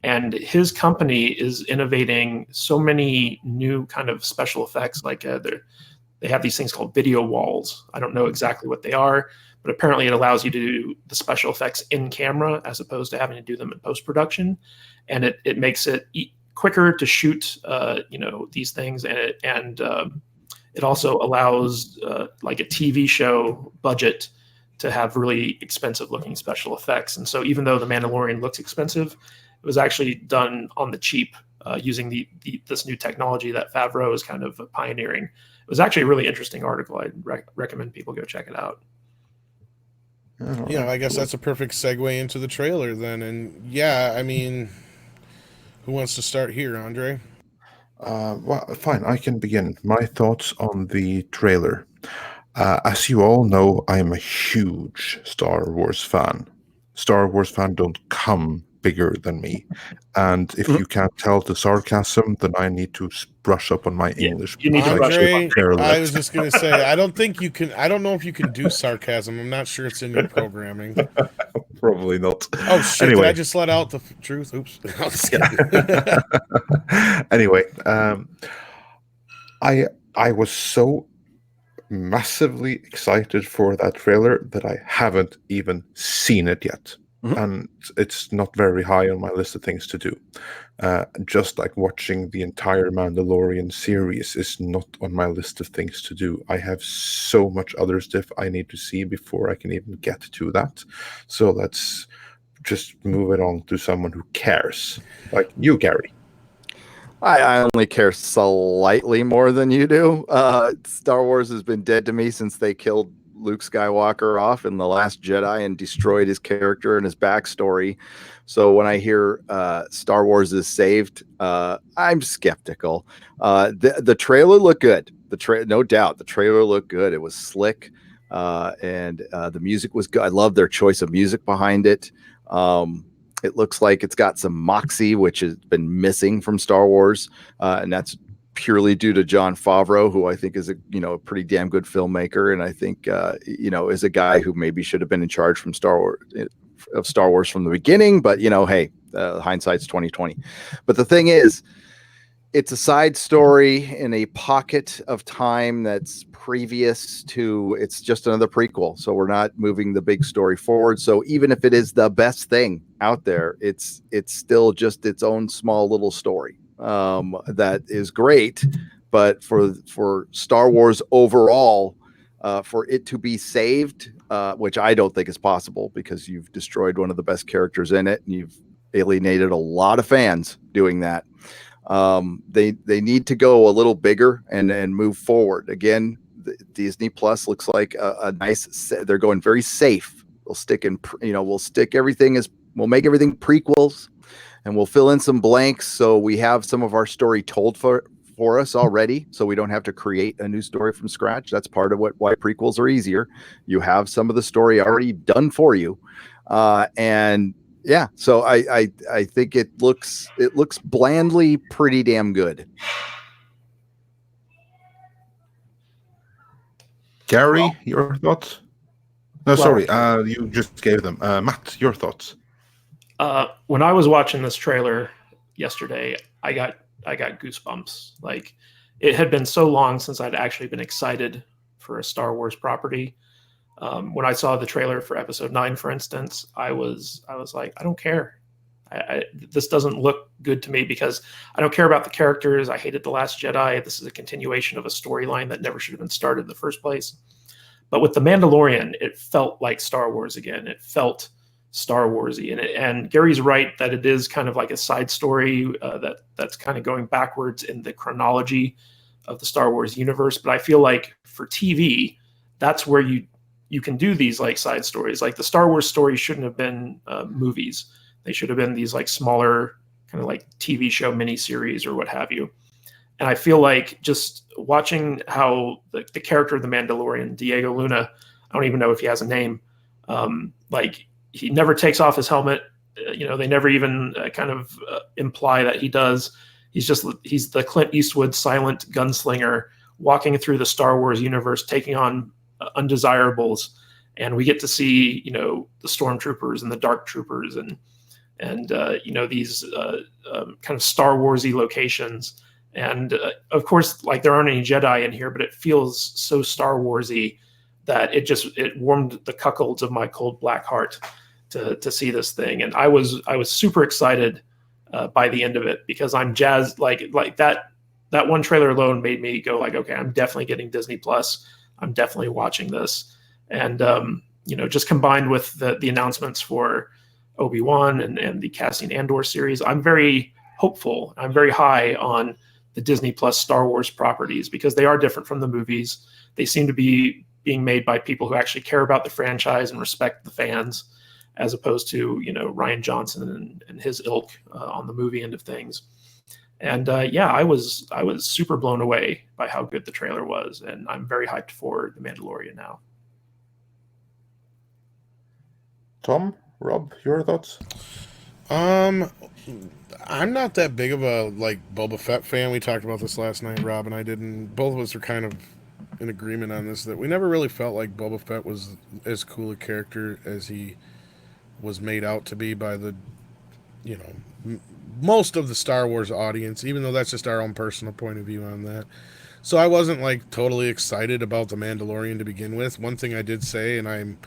And his company is innovating so many new kind of special effects. Like they have these things called video walls. I don't know exactly what they are, but apparently it allows you to do the special effects in camera as opposed to having to do them in post-production. And it makes it quicker to shoot, these things. And it also allows like a TV show budget to have really expensive looking special effects. And so even though The Mandalorian looks expensive, it was actually done on the cheap using this new technology that Favreau is kind of pioneering. It was actually a really interesting article. I'd recommend people go check it out. Yeah, I guess that's a perfect segue into the trailer then. And yeah, I mean, who wants to start here, Andre? Well, fine, I can begin. My thoughts on the trailer. As you all know, I'm a huge Star Wars fan. Star Wars fans don't come bigger than me. And if you can't tell the sarcasm, then I need to brush up on my English. You need to brush Andre, up. I was just going to say, I don't think you can, I don't know if you can do sarcasm. I'm not sure it's in your programming. Probably not. Oh, shit, Anyway. did I just let out the truth? Oops. I was kidding. Anyway, I was so massively excited for that trailer that I haven't even seen it yet. And it's not very high on my list of things to do. Just like watching the entire Mandalorian series is not on my list of things to do. I have so much other stuff I need to see before I can even get to that. So let's just move it on to someone who cares, like you, Gary. I only care slightly more than you do. Star Wars has been dead to me since they killed Luke Skywalker off in The Last Jedi and destroyed his character and his backstory. So when I hear Star Wars is saved, I'm skeptical. The trailer looked good. No doubt, the trailer looked good. It was slick, and the music was good. I love their choice of music behind it. It looks like it's got some moxie, which has been missing from Star Wars, and that's purely due to Jon Favreau, who I think is a pretty damn good filmmaker, and I think is a guy who maybe should have been in charge from Star Wars from the beginning. But hey, hindsight's 2020. But the thing is, it's a side story in a pocket of time that's previous to. It's just another prequel, so we're not moving the big story forward. So even if it is the best thing out there, it's still just its own small little story. That is great, but for Star Wars overall, for it to be saved, which I don't think is possible because you've destroyed one of the best characters in it and you've alienated a lot of fans doing that. They need to go a little bigger and move forward. Again, Disney Plus looks like a nice. They're going very safe. We'll stick in. We'll stick everything we'll make everything prequels. And we'll fill in some blanks so we have some of our story told for us already, so we don't have to create a new story from scratch. That's part of why prequels are easier. You have some of the story already done for you, and yeah. So I think it looks blandly pretty damn good. Gary, your thoughts? No, sorry, you just gave them. Matt, your thoughts? When I was watching this trailer yesterday, I got goosebumps. Like, it had been so long since I'd actually been excited for a Star Wars property. When I saw the trailer for Episode 9, for instance, I was like, I don't care. This doesn't look good to me because I don't care about the characters. I hated The Last Jedi. This is a continuation of a storyline that never should have been started in the first place. But with The Mandalorian, it felt like Star Wars again. It felt Star Warsy, and Gary's right that it is kind of like a side story that's kind of going backwards in the chronology of the Star Wars universe. But I feel like for TV, that's where you can do these like side stories. Like the Star Wars stories shouldn't have been movies; they should have been these like smaller kind of like TV show miniseries or what have you. And I feel like just watching how the character of the Mandalorian, Diego Luna, I don't even know if he has a name, he never takes off his helmet. They never even kind of imply that he does. he's the Clint Eastwood silent gunslinger walking through the Star Wars universe, taking on undesirables, and we get to see, you know, the stormtroopers and the dark troopers and you know, these kind of Star Warsy locations. And of course, like, there aren't any Jedi in here, but it feels so Star Warsy that it warmed the cuckolds of my cold black heart to see this thing. And I was super excited by the end of it, because I'm jazzed. Like that one trailer alone made me go like, okay, I'm definitely getting Disney Plus. I'm definitely watching this. And you know, just combined with the announcements for Obi-Wan and the Cassian Andor series, I'm very hopeful. I'm very high on the Disney Plus Star Wars properties, because they are different from the movies. They seem to be being made by people who actually care about the franchise and respect the fans, as opposed to, you know, Rian Johnson and his ilk on the movie end of things. And yeah, I was super blown away by how good the trailer was, and I'm very hyped for The Mandalorian now. Tom, Rob, your thoughts? I'm not that big of a like Boba Fett fan. We talked about this last night. Rob and I didn't. Both of us are kind of in agreement on this, that we never really felt like Boba Fett was as cool a character as he was made out to be by the, you know, most of the Star Wars audience, even though that's just our own personal point of view on that. So I wasn't like totally excited about The Mandalorian to begin with. One thing I did say, and I'm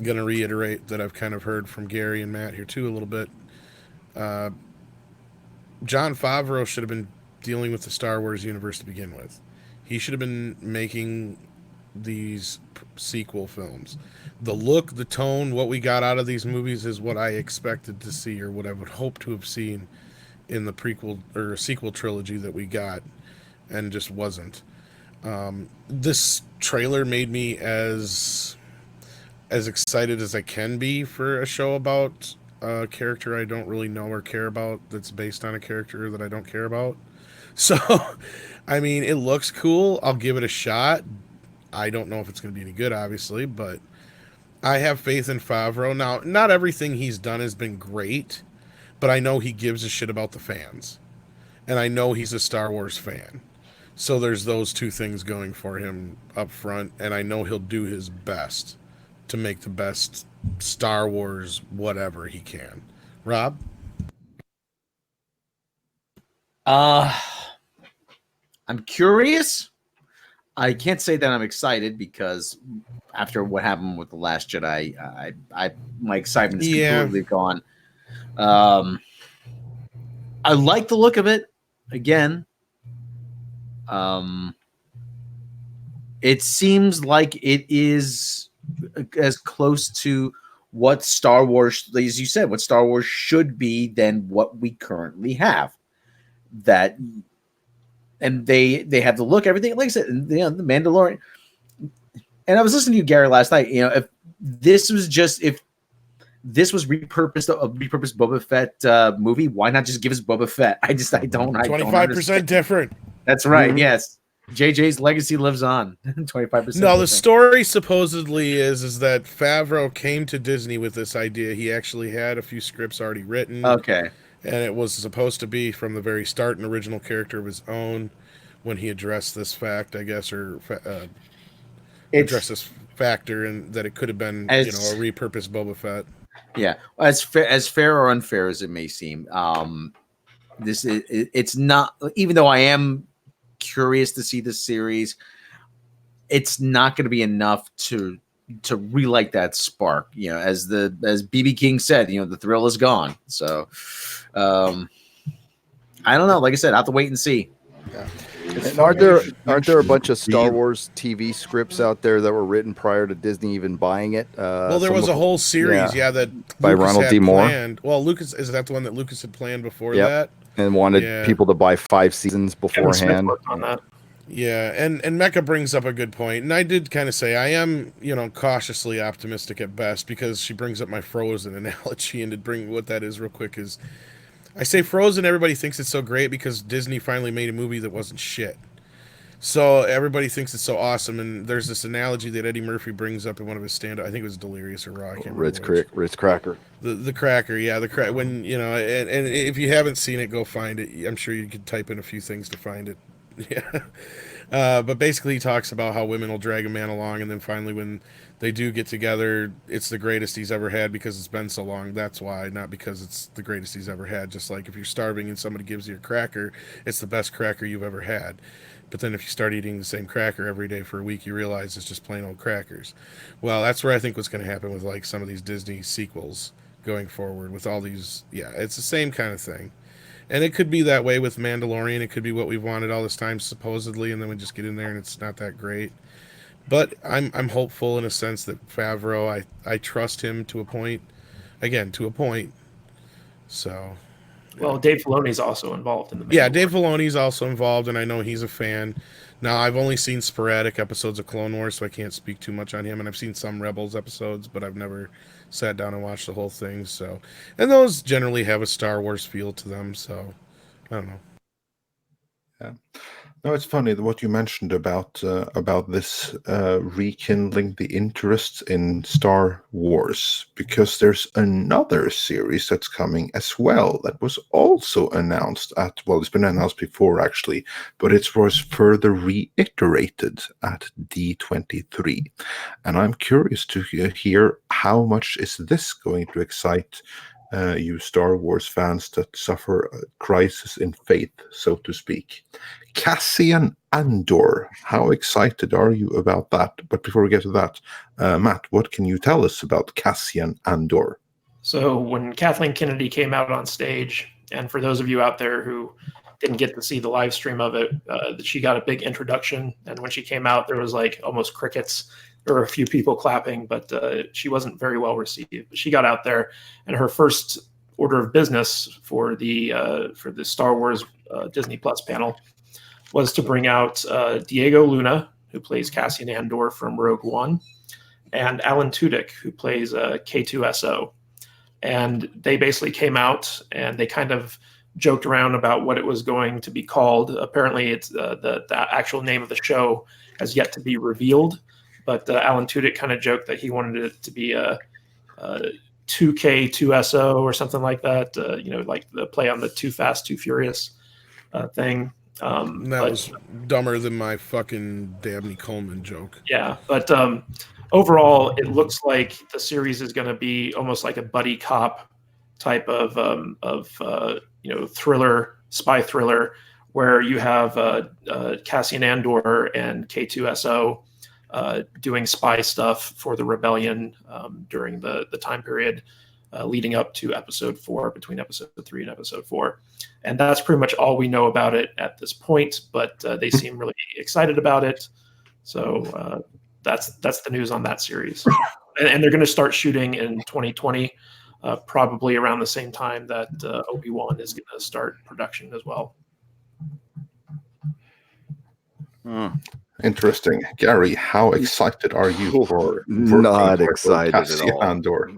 going to reiterate that I've kind of heard from Gary and Matt here too a little bit, Jon Favreau should have been dealing with the Star Wars universe to begin with. He should have been making these sequel films. The look, the tone, what we got out of these movies is what I expected to see, or what I would hope to have seen in the prequel or sequel trilogy that we got, and just wasn't. This trailer made me as excited as I can be for a show about a character I don't really know or care about, that's based on a character that I don't care about. So, I mean, it looks cool. I'll give it a shot. I don't know if it's going to be any good, obviously, but I have faith in Favreau. Now, not everything he's done has been great, but I know he gives a shit about the fans. And I know he's a Star Wars fan. So there's those two things going for him up front, and I know he'll do his best to make the best Star Wars whatever he can. Rob? I'm curious. I can't say that I'm excited, because after what happened with The Last Jedi, my excitement is completely gone. I like the look of it. Again, it seems like it is as close to what Star Wars, as you said, what Star Wars should be than what we currently have. That, and they have the look, everything. Like I said, you know, The Mandalorian. And I was listening to you, Gary, last night. You know, if this was repurposed, a repurposed Boba Fett movie, why not just give us Boba Fett? I don't. 25% different. That's right. Mm-hmm. Yes. JJ's legacy lives on. 25%. No, the story supposedly is that Favreau came to Disney with this idea. He actually had a few scripts already written. Okay. And it was supposed to be from the very start an original character of his own. When he addressed this fact, I guess, or addressed this factor, and that it could have been, a repurposed Boba Fett. Yeah, as fair or unfair as it may seem, it's not. Even though I am curious to see this series, it's not going to be enough to relight that spark. You know, as BB King said, you know, the thrill is gone. So, I don't know. Like I said, I have to wait and see. Yeah. And aren't there a bunch of Star Wars TV scripts out there that were written prior to Disney even buying it? Well, there was a whole series, that by Lucas Ronald D. Moore. Planned. Well, Lucas, is that the one that Lucas had planned before that? And wanted people to buy 5 seasons beforehand. On that. Yeah, and Mecca brings up a good point, and I did kind of say I am, cautiously optimistic at best, because she brings up my Frozen analogy, and to bring what that is real quick is, I say Frozen, everybody thinks it's so great because Disney finally made a movie that wasn't shit. So everybody thinks it's so awesome, and there's this analogy that Eddie Murphy brings up in one of his stand-up. I think it was Delirious or Raw. I can't remember which. Ritz Cracker. The cracker, yeah, when and if you haven't seen it, go find it. I'm sure you could type in a few things to find it. Yeah. But basically, he talks about how women will drag a man along, and then finally, when they do get together, it's the greatest he's ever had because it's been so long. That's why, not because it's the greatest he's ever had. Just like if you're starving and somebody gives you a cracker, it's the best cracker you've ever had. But then if you start eating the same cracker every day for a week, you realize it's just plain old crackers. Well, that's where I think what's going to happen with like some of these Disney sequels going forward with all these. Yeah, it's the same kind of thing. And it could be that way with Mandalorian. It could be what we've wanted all this time, supposedly, and then we just get in there and it's not that great. But I'm hopeful in a sense that Favreau, I trust him to a point. Again, to a point. So. Well, Dave Filoni's also involved in the. Yeah, Dave Filoni's also involved, and I know he's a fan. Now, I've only seen sporadic episodes of Clone Wars, so I can't speak too much on him. And I've seen some Rebels episodes, but I've never sat down and watched the whole thing. So, and those generally have a Star Wars feel to them. So, I don't know. Yeah. No, it's funny what you mentioned about this rekindling the interest in Star Wars, because there's another series that's coming as well that was also announced it's been announced before actually, but it was further reiterated at D23, and I'm curious to hear how much is this going to excite you Star Wars fans that suffer a crisis in faith, so to speak. Cassian Andor, how excited are you about that? But before we get to that, Matt, what can you tell us about Cassian Andor? So when Kathleen Kennedy came out on stage, and for those of you out there who didn't get to see the live stream of it, she got a big introduction. And when she came out, there was like almost crickets. There were a few people clapping, but she wasn't very well received. But she got out there, and her first order of business for the Star Wars Disney Plus panel was to bring out Diego Luna, who plays Cassian Andor from Rogue One, and Alan Tudyk, who plays K2SO. And they basically came out and they kind of joked around about what it was going to be called. Apparently, it's the actual name of the show has yet to be revealed. But Alan Tudyk kind of joked that he wanted it to be a 2K2SO or something like that. Like the play on the Too Fast, Too Furious thing. That was dumber than my fucking Dabney Coleman joke. Yeah, but overall, it looks like the series is going to be almost like a buddy cop type of thriller, spy thriller, where you have Cassian Andor and K2SO doing spy stuff for the rebellion during the time period leading up to episode 4, between episode 3 and episode 4. And that's pretty much all we know about it at this point, but they seem really excited about it. So that's the news on that series. And they're going to start shooting in 2020, probably around the same time that Obi-Wan is going to start production as well. Interesting. Gary, how excited are you for not excited at all? Andor?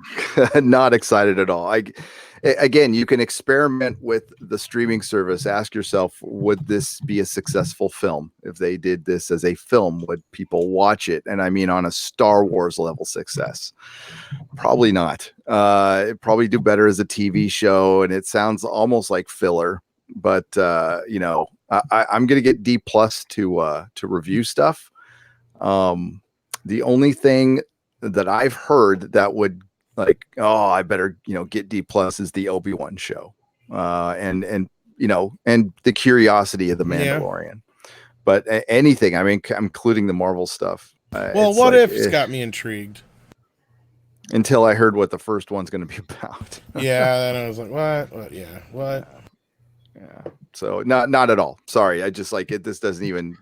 Not excited at all. Again, you can experiment with the streaming service. Ask yourself, would this be a successful film? If they did this as a film, would people watch it? And I mean, on a Star Wars level success, probably not. It'd probably do better as a TV show, and it sounds almost like filler. But I'm gonna get D+ to review stuff. The only thing that I've heard that would I better get D+ is the Obi-Wan show, and the curiosity of the Mandalorian. Yeah. But anything, I mean, I'm including the Marvel stuff. Well, what if's got me intrigued. Until I heard what the first one's going to be about. Yeah, then I was like, what? Yeah, what? Yeah. So not at all. Sorry, I just it. This doesn't even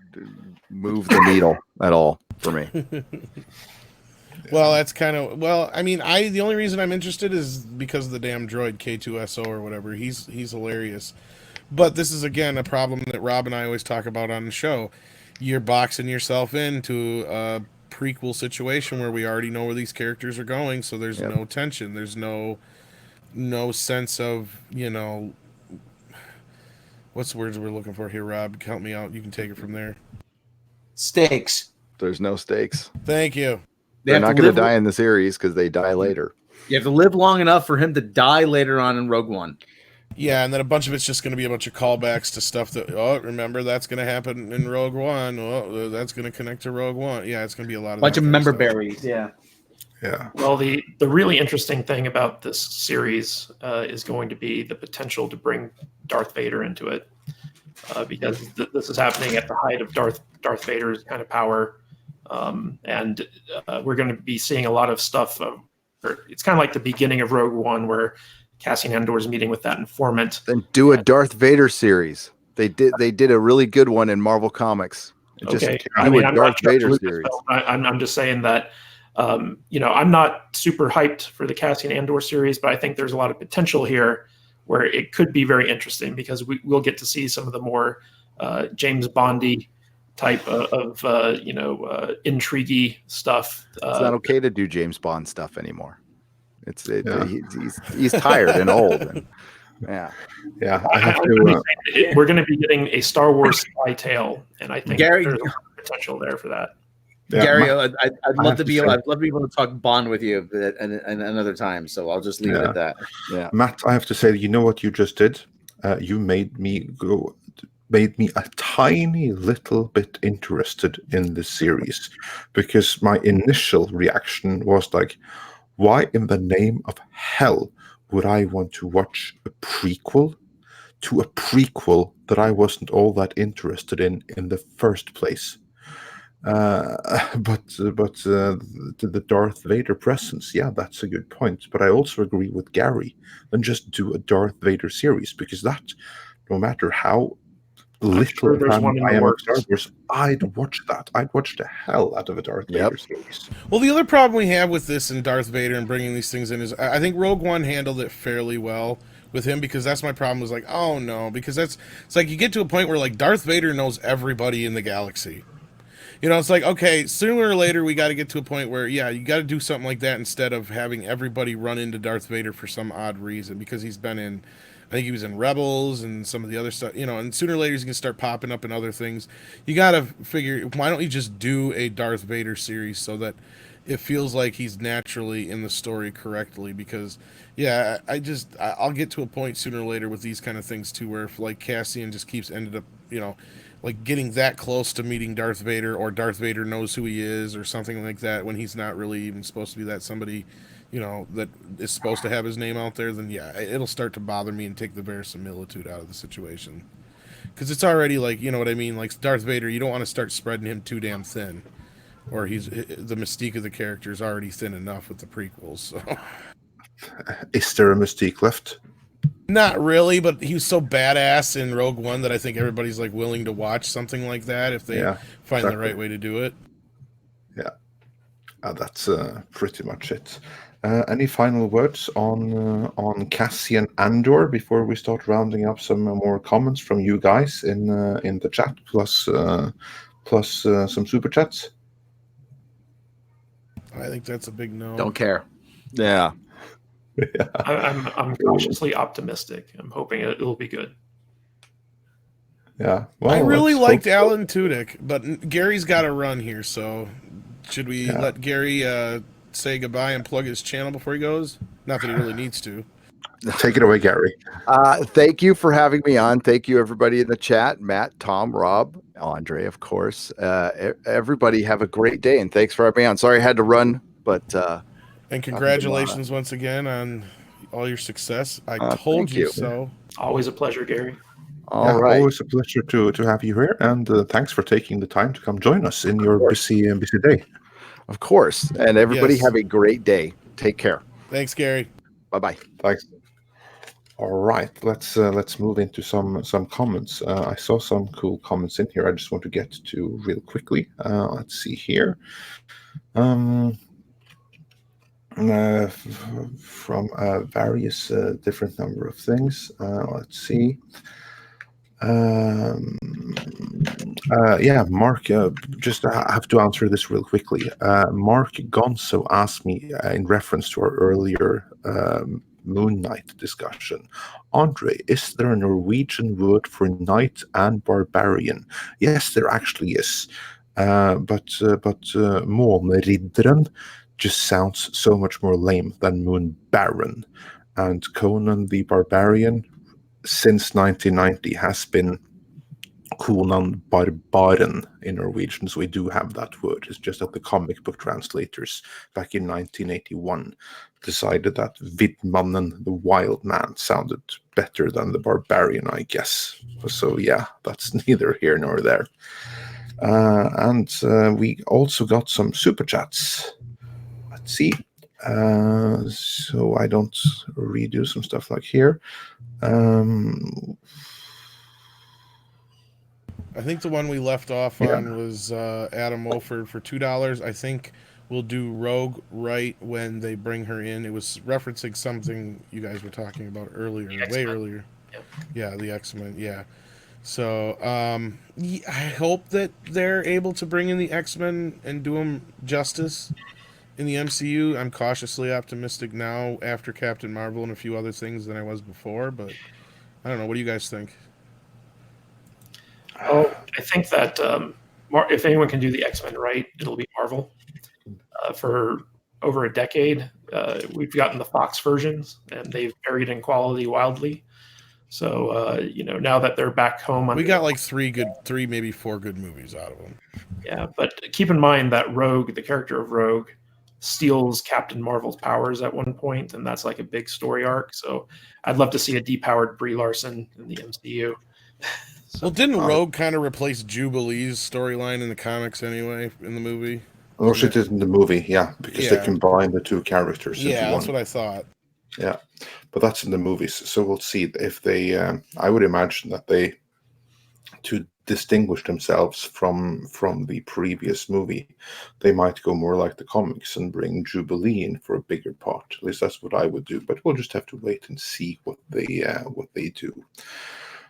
move the needle at all for me. Well, that's kind of I mean, the only reason I'm interested is because of the damn droid K2SO or whatever. He's hilarious. But this is again a problem that Rob and I always talk about on the show. You're boxing yourself into a prequel situation where we already know where these characters are going, so there's no tension. There's no sense of, what's the words we're looking for here, Rob? Help me out. You can take it from there. Stakes. There's no stakes. Thank you. They're not going to die in the series because they die later. You have to live long enough for him to die later on in Rogue One. Yeah, and then a bunch of it's just going to be a bunch of callbacks to stuff that, remember, that's going to happen in Rogue One. Oh, that's going to connect to Rogue One. Yeah, it's going to be a lot of bunch of member stuff. berries, yeah. Yeah. Well, the really interesting thing about this series is going to be the potential to bring Darth Vader into it, because this is happening at the height of Darth Vader's kind of power, and we're going to be seeing a lot of stuff. It's kind of like the beginning of Rogue One, where Cassian Andor is meeting with that informant. Then do a Darth Vader series. They did a really good one in Marvel Comics. Okay, do a Darth Vader series. I'm just saying that. I'm not super hyped for the Cassian Andor series, but I think there's a lot of potential here where it could be very interesting, because we'll get to see some of the more James Bondy type of intriguey stuff. It's not okay to do James Bond stuff anymore. He's tired and old. And, yeah. We're going to be getting a Star Wars spy tale, and I think there's a lot of potential there for that. Yeah, Gary, I'd love to be able to talk Bond with you at another time. So I'll just leave it at that. Yeah, Matt, I have to say, you know what you just did? You made me a tiny little bit interested in this series, because my initial reaction was like, why in the name of hell would I want to watch a prequel to a prequel that I wasn't all that interested in the first place? But the Darth Vader presence, yeah, that's a good point. But I also agree with Gary, and just do a Darth Vader series, because that, no matter how little fan I am of Star Wars, I'd watch that. I'd watch the hell out of a Darth Vader series. Well, the other problem we have with this and Darth Vader and bringing these things in is I think Rogue One handled it fairly well with him, because that's my problem, was like, oh no, because it's like you get to a point where like Darth Vader knows everybody in the galaxy. It's like, okay, sooner or later we got to get to a point where, yeah, you got to do something like that instead of having everybody run into Darth Vader for some odd reason, because he's been in, I think he was in Rebels and some of the other stuff, and sooner or later he's going to start popping up in other things. You got to figure, why don't you just do a Darth Vader series so that it feels like he's naturally in the story correctly? Because, yeah, I'll get to a point sooner or later with these kind of things too, where if like Cassian just keeps ended up, like getting that close to meeting Darth Vader, or Darth Vader knows who he is or something like that, when he's not really even supposed to be that somebody, that is supposed to have his name out there, then yeah, it'll start to bother me and take the verisimilitude out of the situation. Because it's already like, you know what I mean? Like Darth Vader, you don't want to start spreading him too damn thin. Or the mystique of the character is already thin enough with the prequels. So. Is there a mystique left? Not really, but he was so badass in Rogue One that I think everybody's like willing to watch something like that if they find the right way to do it. Yeah, that's pretty much it. Any final words on Cassian Andor before we start rounding up some more comments from you guys in the chat, plus some super chats? I think that's a big no. Don't care. Yeah. Yeah. I'm cautiously optimistic. I'm hoping it'll be good. Yeah. Well, I really liked Alan Tudyk, but Gary's got to run here, so should we let Gary say goodbye and plug his channel before he goes? Not that he really needs to. Take it away, Gary. Thank you for having me on. Thank you, everybody in the chat. Matt, Tom, Rob, Andre, of course. Everybody have a great day, and thanks for having me on. Sorry I had to run, but... and congratulations once again on all your success. I told you so. Always a pleasure, Gary. All right. Always a pleasure to have you here, and thanks for taking the time to come join us in your busy day. Of course. And everybody have a great day. Take care. Thanks, Gary. Bye-bye. Thanks. All right, let's move into some comments. I saw some cool comments in here. I just want to get to real quickly. Let's see here. From various different number of things. Let's see. Mark, just I have to answer this real quickly. Mark Gonzo asked me in reference to our earlier Moon Knight discussion. Andre, is there a Norwegian word for knight and barbarian? Yes, there actually is. But Måneridderen just sounds so much more lame than Moon Baron. And Conan the Barbarian, since 1990, has been Conan Barbaren in Norwegian, so we do have that word. It's just that the comic book translators back in 1981 decided that Vidmannen, the Wild Man, sounded better than the Barbarian, I guess. So yeah, that's neither here nor there. And we also got some super chats. Let's see. So I don't redo some stuff like here. I think the one we left off on was Adam Wolford for $2. I think we'll do Rogue right when they bring her in. It was referencing something you guys were talking about earlier, way earlier. Yep. Yeah, the X-Men. Yeah. So I hope that they're able to bring in the X-Men and do them justice in the MCU. I'm cautiously optimistic now after Captain Marvel and a few other things than I was before, but I don't know. What do you guys think? Oh, I think that if anyone can do the X-Men right, it'll be Marvel. For over a decade, we've gotten the Fox versions, and they've varied in quality wildly. So now that they're back home, we got like three, maybe four good movies out of them. Yeah, but keep in mind that Rogue, the character of Rogue, steals Captain Marvel's powers at one point, and that's like a big story arc. So I'd love to see a depowered Brie Larson in the MCU. Well, didn't Rogue kind of replace Jubilee's storyline in the comics anyway, in the movie? Oh, she did in the movie, yeah, because they combined the two characters into one. Yeah, that's what I thought. Yeah, but that's in the movies, so we'll see if they... I would imagine that they, to distinguish themselves from the previous movie, they might go more like the comics and bring Jubilee in for a bigger part. At least that's what I would do, but we'll just have to wait and see what they do.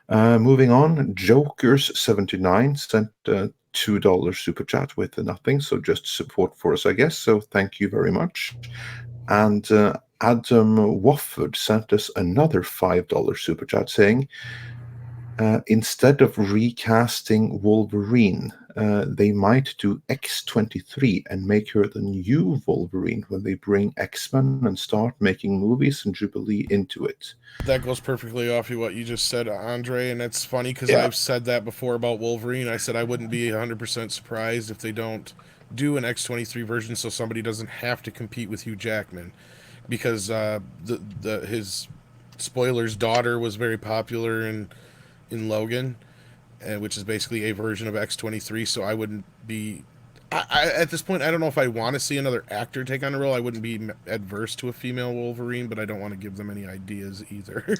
Moving on, Jokers79 sent a $2 super chat with nothing, so just support for us, I guess. So thank you very much. And Adam Wofford sent us another $5 super chat saying, instead of recasting Wolverine, they might do X23 and make her the new Wolverine when they bring X-Men and start making movies and Jubilee into it. That goes perfectly off of what you just said, Andre, and it's funny because I've said that before about Wolverine. I said I wouldn't be 100% surprised if they don't do an X23 version so somebody doesn't have to compete with Hugh Jackman, because his spoilers daughter was very popular in Logan, which is basically a version of X23. So I wouldn't be... at this point, I don't know if I want to see another actor take on the role. I wouldn't be adverse to a female Wolverine, but I don't want to give them any ideas either.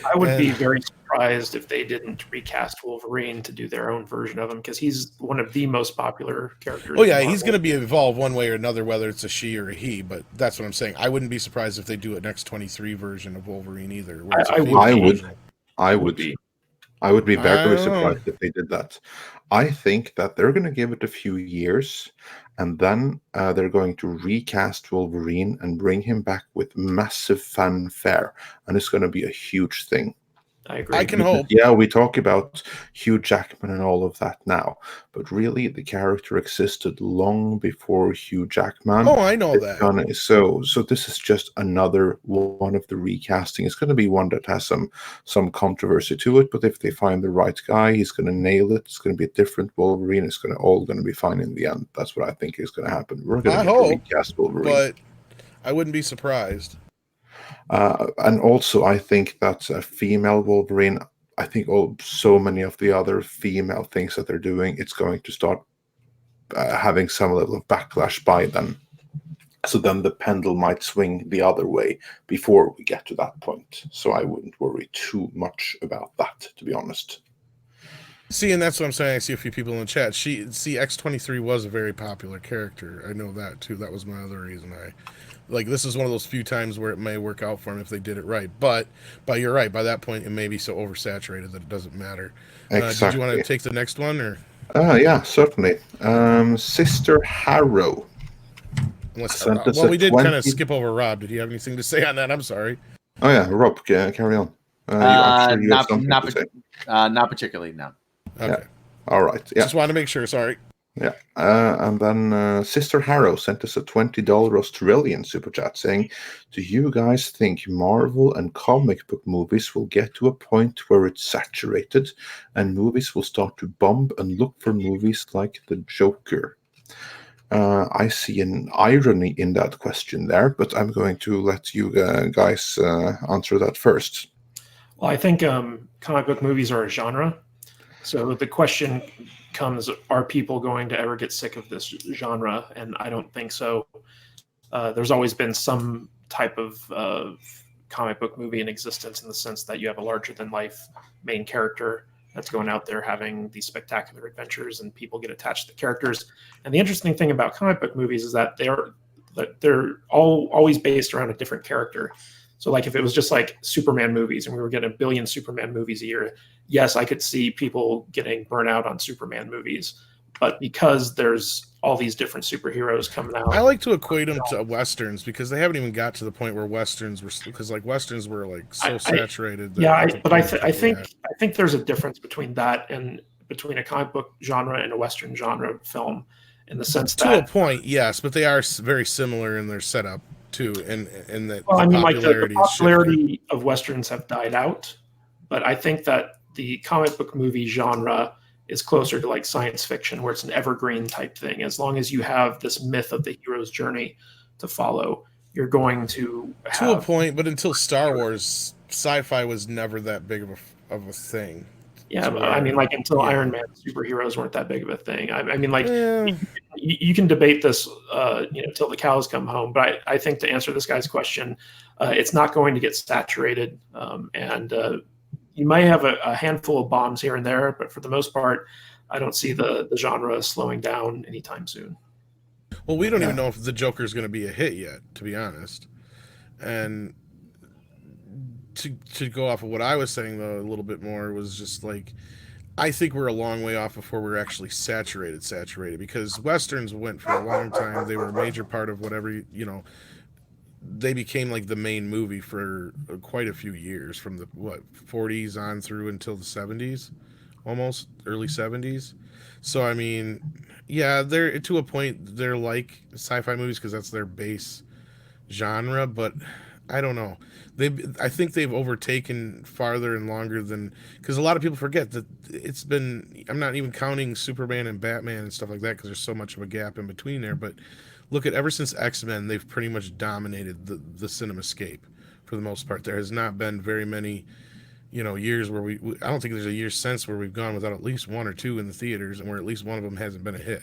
I would be very surprised if they didn't recast Wolverine to do their own version of him, because he's one of the most popular characters. Oh yeah, he's going to be involved one way or another, whether it's a she or a he, but that's what I'm saying. I wouldn't be surprised if they do an X23 version of Wolverine either. I would be very surprised if they did that. I think that they're going to give it a few years, and then they're going to recast Wolverine and bring him back with massive fanfare, and it's going to be a huge thing. I agree. I can hope. Yeah, we talk about Hugh Jackman and all of that now, but really the character existed long before Hugh Jackman. Oh, I know that. So this is just another one of the recasting. It's going to be one that has some controversy to it, but if they find the right guy, he's going to nail it. It's going to be a different Wolverine. It's all going to be fine in the end. That's what I think is going to happen. We're going to recast Wolverine, but I wouldn't be surprised. And also, I think that a female Wolverine, I think so many of the other female things that they're doing, it's going to start having some level of backlash by them. So then the pendulum might swing the other way before we get to that point. So I wouldn't worry too much about that, to be honest. See, and that's what I'm saying. I see a few people in the chat. X23 was a very popular character. I know that too. That was my other reason. This is one of those few times where it may work out for him if they did it right. But you're right. By that point, it may be so oversaturated that it doesn't matter. Exactly. Did you want to take the next one, or? Yeah, certainly. Sister Harrow. We did kind of skip over Rob. Did you have anything to say on that? I'm sorry. Oh yeah, Rob, carry on. I'm sure you have something to say. Not particularly, no. Okay. Yeah. All right. Yeah. Just wanted to make sure. Sorry. Yeah. And then Sister Harrow sent us a $20 Australian super chat saying, do you guys think Marvel and comic book movies will get to a point where it's saturated and movies will start to bomb and look for movies like The Joker? I see an irony in that question there, but I'm going to let you guys answer that first. Well, I think comic book movies are a genre. So the question comes, are people going to ever get sick of this genre? And I don't think so. There's always been some type of comic book movie in existence, in the sense that you have a larger-than-life main character that's going out there having these spectacular adventures, and people get attached to the characters. And the interesting thing about comic book movies is that they're always based around a different character. So like if it was just like Superman movies and we were getting 1 billion Superman movies a year, yes, I could see people getting burnt out on Superman movies. But because there's all these different superheroes coming out. I like to equate them to Westerns because they haven't even got to the point where Westerns were, because like Westerns were like so saturated. That I think there's a difference between that and between a comic book genre and a Western genre film, in the sense that, to a point, yes, but they are very similar in their setup too, and that. Well, I mean, like the popularity of Westerns have died out, but I think that the comic book movie genre is closer to like science fiction, where it's an evergreen type thing. As long as you have this myth of the hero's journey to follow, you're going to have... To a point, but until Star Wars, sci-fi was never that big of a thing. Yeah, but I mean, like until Iron Man, superheroes weren't that big of a thing. I mean, like you can debate this, till the cows come home. But I think to answer this guy's question, it's not going to get saturated, and you might have a handful of bombs here and there, but for the most part, I don't see the genre slowing down anytime soon. Well, we don't even know if the Joker is going to be a hit yet, to be honest. And to go off of what I was saying, though, a little bit more, was just like, I think we're a long way off before we're actually saturated, because Westerns went for a long time. They were a major part of whatever, they became like the main movie for quite a few years, from the 40s on through until the 70s, almost early 70s. So I mean, yeah, they're to a point they're like sci-fi movies because that's their base genre, but I don't know. I think they've overtaken farther and longer than, because a lot of people forget that it's been, I'm not even counting Superman and Batman and stuff like that because there's so much of a gap in between there, but look at, ever since X-Men, they've pretty much dominated the cinemascape for the most part. There has not been very many, years where I don't think there's a year since where we've gone without at least one or two in the theaters, and where at least one of them hasn't been a hit.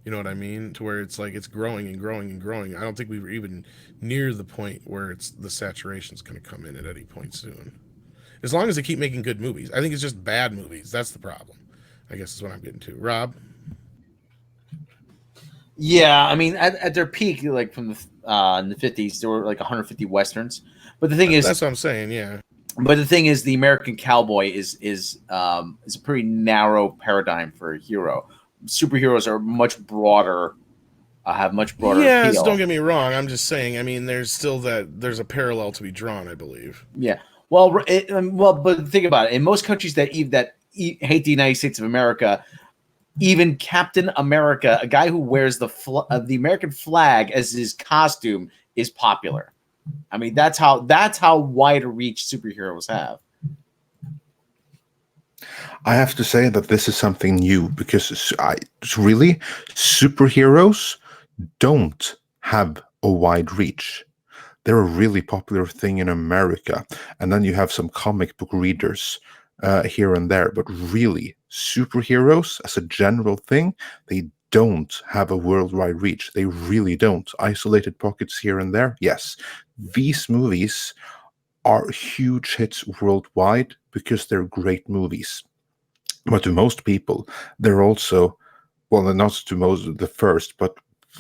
You know what I mean? To where it's like it's growing and growing and growing. I don't think we were even near the point where the saturation's going to come in at any point soon. As long as they keep making good movies. I think it's just bad movies. That's the problem, I guess is what I'm getting to. Rob? Yeah, I mean, at their peak, like from in the 50s, there were like 150 westerns. But the thing is, that's what I'm saying. Yeah. But the thing is, the American cowboy is a pretty narrow paradigm for a hero. Superheroes are much broader, have much broader Yes, appeal. don't get me wrong. I'm just saying. I mean, there's a parallel to be drawn, I believe. Yeah. Well, but think about it. In most countries that hate the United States of America, even Captain America, a guy who wears the American flag as his costume, is popular. I mean, that's how wide a reach superheroes have. I have to say that this is something new, because really, superheroes don't have a wide reach. They're a really popular thing in America, and then you have some comic book readers here and there, but really, superheroes as a general thing, they don't have a worldwide reach. They really don't. Isolated pockets here and there, yes. These movies are huge hits worldwide because they're great movies. But to most people, they're also, well, not to most the first, but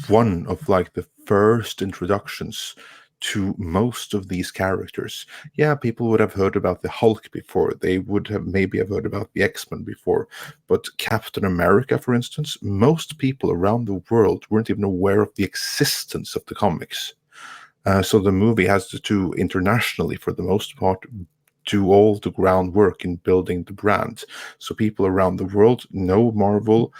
one of like the first introductions to most of these characters. Yeah, people would have heard about the Hulk before. They would have maybe heard about the X-Men before. But Captain America, for instance, most people around the world weren't even aware of the existence of the comics. So the movie has to internationally, for the most part, do all the groundwork in building the brand. So people around the world know Marvel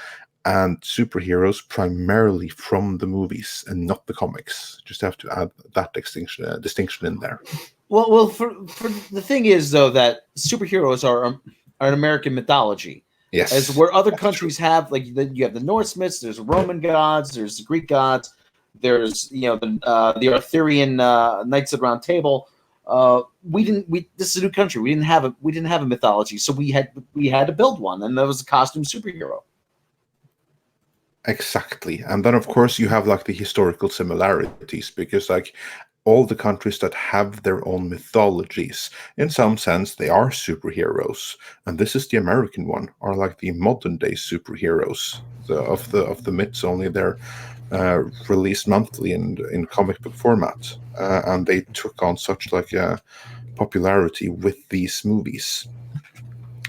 and superheroes primarily from the movies and not the comics. Just have to add that distinction in there. Well, for the thing is though that superheroes are an American mythology. Yes, as where other countries have, like you have the Norse myths, there's Roman gods, there's the Greek gods, there's the Arthurian Knights of the Round Table. This is a new country. We didn't have a mythology, so we had to build one, and that was a costume superhero. Exactly. And then of course you have like the historical similarities, because like all the countries that have their own mythologies, in some sense they are superheroes, and this is the American one, are like the modern day superheroes of the myths, only they're released monthly in comic book format, and they took on such like a popularity with these movies.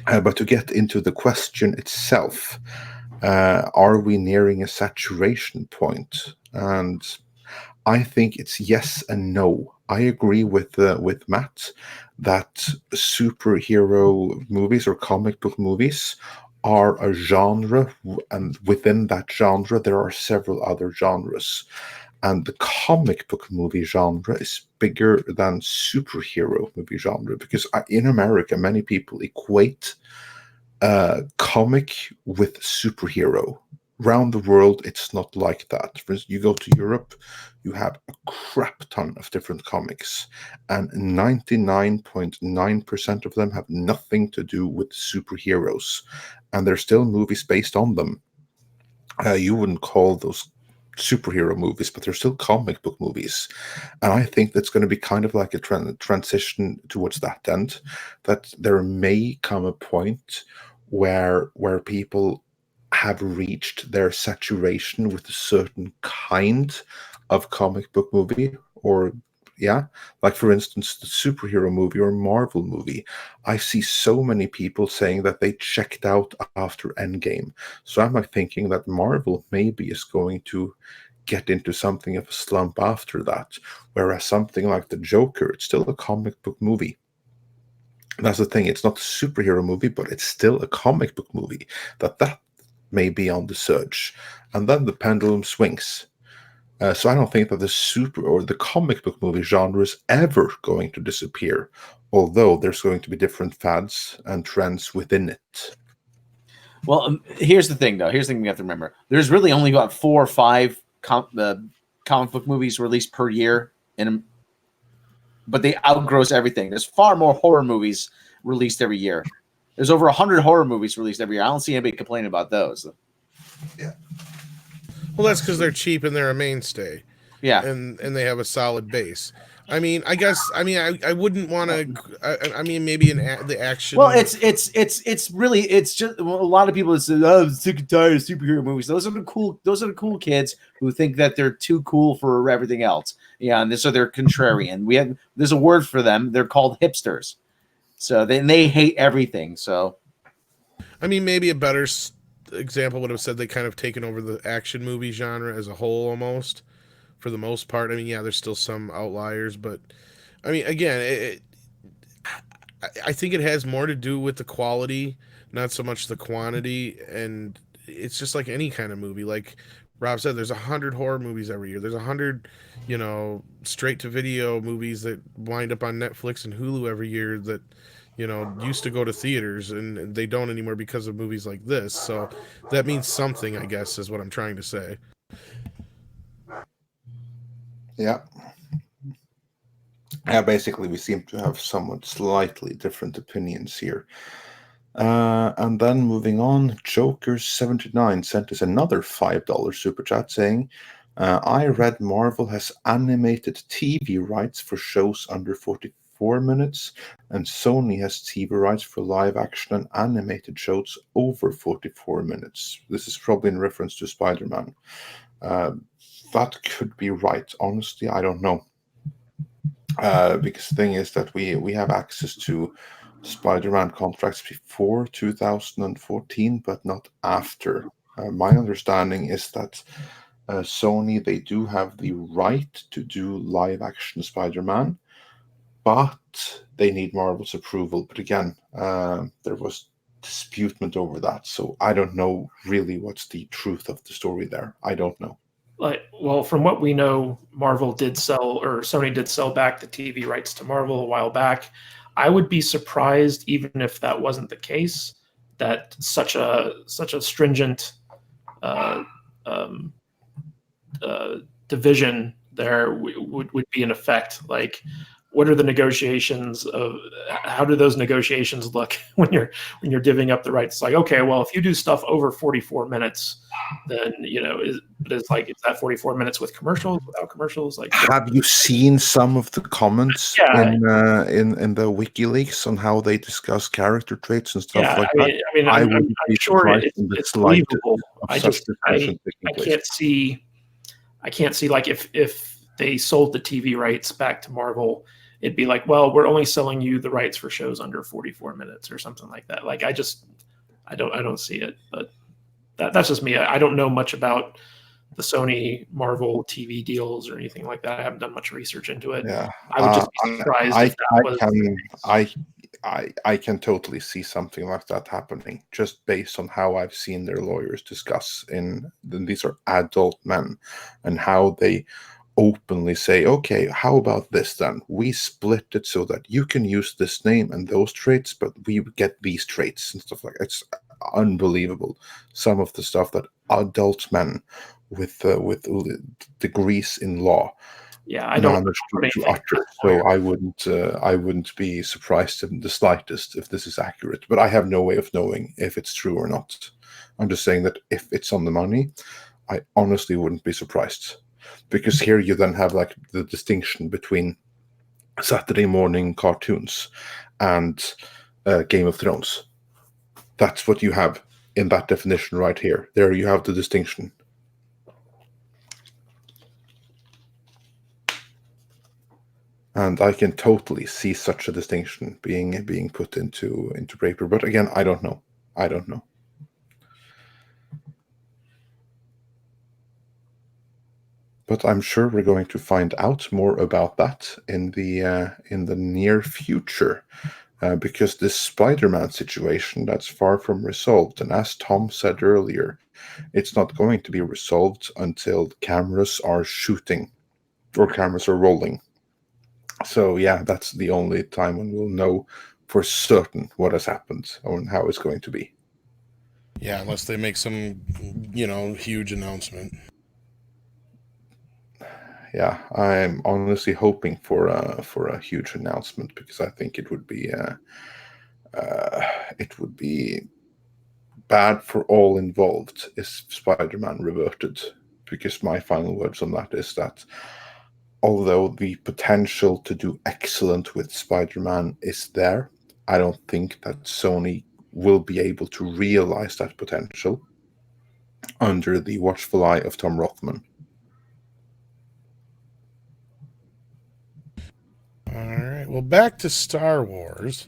But to get into the question itself, are we nearing a saturation point? And I think it's yes and no. I agree with Matt that superhero movies or comic book movies are a genre, and within that genre there are several other genres. And the comic book movie genre is bigger than superhero movie genre, because in America many people equate comic with superhero. Around the world, it's not like that. For instance, you go to Europe, you have a crap ton of different comics, and 99.9% of them have nothing to do with superheroes, and there's still movies based on them. You wouldn't call those superhero movies, but they're still comic book movies. And I think that's going to be kind of like a transition towards that end, that there may come a point where people have reached their saturation with a certain kind of comic book movie, or like for instance the superhero movie or Marvel movie. I see so many people saying that they checked out after Endgame, so I'm like thinking that Marvel maybe is going to get into something of a slump after that, whereas something like the Joker, it's still a comic book movie. That's the thing, it's not a superhero movie, but it's still a comic book movie. That may be on the surge, and then the pendulum swings. So I don't think that the super or the comic book movie genre is ever going to disappear, although there's going to be different fads and trends within it. Well, here's the thing, though. Here's the thing we have to remember. There's really only about 4 or 5 comic book movies released per year, but they outgross everything. There's far more horror movies released every year. There's over 100 horror movies released every year. I don't see anybody complaining about those. Yeah. Well, that's because they're cheap and they're a mainstay. Yeah. And they have a solid base. I mean, I guess. I mean, I wouldn't want to. I mean, maybe the action. Well, it's just a lot of people say, "Oh, I'm sick and tired of superhero movies." Those are the cool kids who think that they're too cool for everything else. Yeah, and so they're contrarian. There's a word for them. They're called hipsters. So they hate everything. So, I mean, maybe a better example would have said they kind of taken over the action movie genre as a whole, almost, for the most part. I mean, yeah, there's still some outliers, but I mean, again, I think it has more to do with the quality, not so much the quantity. And it's just like any kind of movie. Like Rob said, there's 100 horror movies every year. There's 100, straight to video movies that wind up on Netflix and Hulu every year that, used to go to theaters, and they don't anymore because of movies like this. So that means something, I guess, is what I'm trying to say. Yeah. Yeah, basically we seem to have somewhat slightly different opinions here. And then moving on, Joker79 sent us another $5 super chat saying, I read Marvel has animated TV rights for shows under 44 minutes, and Sony has TV rights for live action and animated shows over 44 minutes. This is probably in reference to Spider-Man. That could be right. Honestly, I don't know. Because the thing is that we have access to Spider-Man contracts before 2014, but not after. My understanding is that Sony, they do have the right to do live action Spider-Man, but they need Marvel's approval. But again, there was disputement over that. So I don't know really what's the truth of the story there. I don't know. Well, from what we know, Marvel did sell, or Sony did sell back the TV rights to Marvel a while back. I would be surprised, even if that wasn't the case, that such a stringent division there would be in effect. Like, what are the negotiations of? How do those negotiations look when you're divvying up the rights? It's like, okay, well, if you do stuff over 44 minutes, then is that 44 minutes with commercials, without commercials? Like, have you seen some of the comments in the WikiLeaks on how they discuss character traits and stuff like that? I'm sure it's believable. I can't see like if they sold the TV rights back to Marvel, it'd be like, well, we're only selling you the rights for shows under 44 minutes or something like that. Like, I don't see it, but that's just me. I don't know much about the Sony Marvel TV deals or anything like that. I haven't done much research into it. Yeah, I would just be surprised. I can totally see something like that happening, just based on how I've seen their lawyers discuss these are adult men, and how they openly say, okay, how about this then? We split it so that you can use this name and those traits, but we get these traits and stuff like that. It's unbelievable. Some of the stuff that adult men with degrees in law managed to utter. So I wouldn't be surprised in the slightest if this is accurate, but I have no way of knowing if it's true or not. I'm just saying that if it's on the money, I honestly wouldn't be surprised. Because here you then have like the distinction between Saturday morning cartoons and Game of Thrones. That's what you have in that definition right here. There you have the distinction. And I can totally see such a distinction being put into paper. But again, I don't know. But I'm sure we're going to find out more about that in the near future, because this Spider-Man situation, that's far from resolved. And as Tom said earlier, it's not going to be resolved until cameras are shooting or cameras are rolling. So yeah, that's the only time when we'll know for certain what has happened and how it's going to be. Yeah, unless they make some, huge announcement. Yeah, I'm honestly hoping for a huge announcement, because I think it would be bad for all involved if Spider-Man reverted. Because my final words on that is that although the potential to do excellent with Spider-Man is there, I don't think that Sony will be able to realize that potential under the watchful eye of Tom Rothman. All right. Well, back to Star Wars.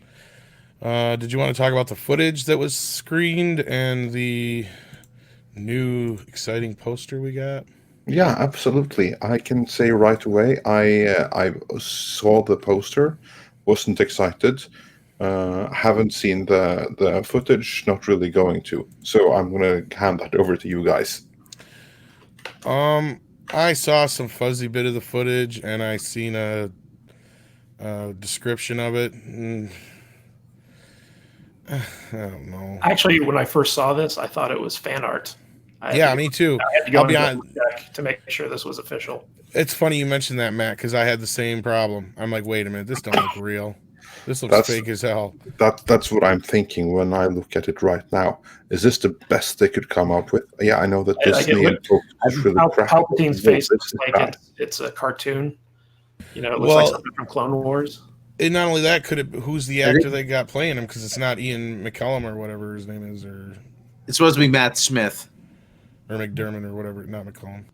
Did you want to talk about the footage that was screened and the new exciting poster we got? Yeah, absolutely. I can say right away, I saw the poster, wasn't excited. Haven't seen the footage, not really going to. So I'm going to hand that over to you guys. I saw some fuzzy bit of the footage, and I seen a description of it. I don't know. Actually, when I first saw this, I thought it was fan art. Me too. I had to go I'll be honest, to make sure this was official. It's funny you mentioned that, Matt, because I had the same problem. I'm like, wait a minute, this don't look real. This looks fake as hell. That's what I'm thinking when I look at it right now. Is this the best they could come up with? Yeah, I know that Disney and Palpatine's face looks like it's a cartoon. It looks like something from Clone Wars. And not only that, who's the actor they got playing him? Because it's not Ian McKellen or whatever his name is, or it's supposed to be Matt Smith or McDermott or whatever, not McCollum.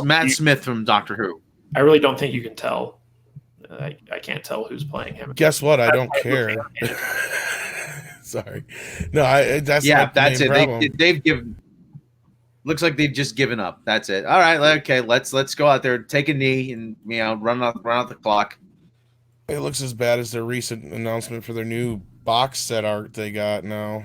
Matt Smith from Doctor Who. I really don't think you can tell. I can't tell who's playing him. Guess what? I don't care. Sorry. No, that's it. Problem. They've given. Looks like they've just given up. That's it. All right. Okay. Let's go out there, take a knee, and run out the clock. It looks as bad as their recent announcement for their new box set art they got now.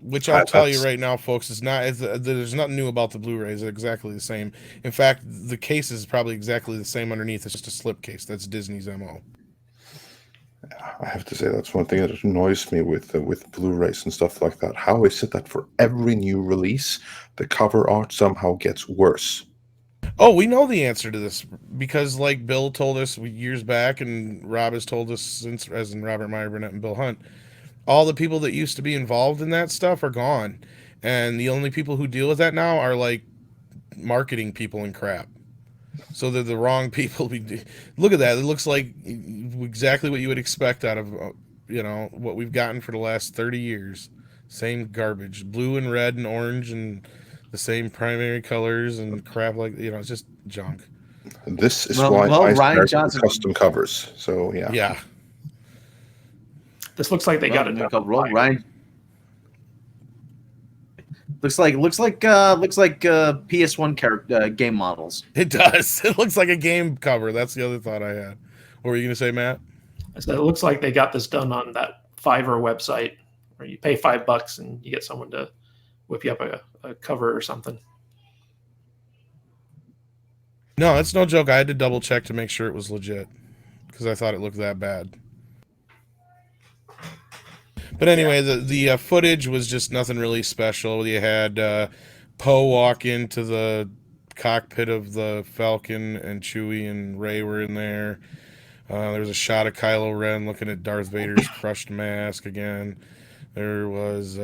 Which I'll tell you right now, folks, there's nothing new about the Blu-rays. They're exactly the same. In fact, the case is probably exactly the same underneath. It's just a slip case. That's Disney's MO. I have to say that's one thing that annoys me with Blu-rays and stuff like that. How is it that for every new release, the cover art somehow gets worse? Oh, we know the answer to this because, like Bill told us years back, and Rob has told us since, as in Robert Meyer Burnett and Bill Hunt, all the people that used to be involved in that stuff are gone, and the only people who deal with that now are like marketing people and crap. So they're the wrong people. Look at that. It looks like exactly what you would expect out of, what we've gotten for the last 30 years. Same garbage. Blue and red and orange and the same primary colors and crap like, it's just junk. This is why I Ryan start with custom covers. So, yeah. Yeah. This looks like they got it done. Ryan. Looks like PS1 character game models. It does. It looks like a game cover. That's the other thought I had. What were you going to say, Matt? I said it looks like they got this done on that Fiverr website where you pay $5 and you get someone to whip you up a cover or something. No, it's no joke. I had to double check to make sure it was legit because I thought it looked that bad. But anyway, the footage was just nothing really special. You had Poe walk into the cockpit of the Falcon, and Chewie and Rey were in there. There was a shot of Kylo Ren looking at Darth Vader's crushed mask again. There was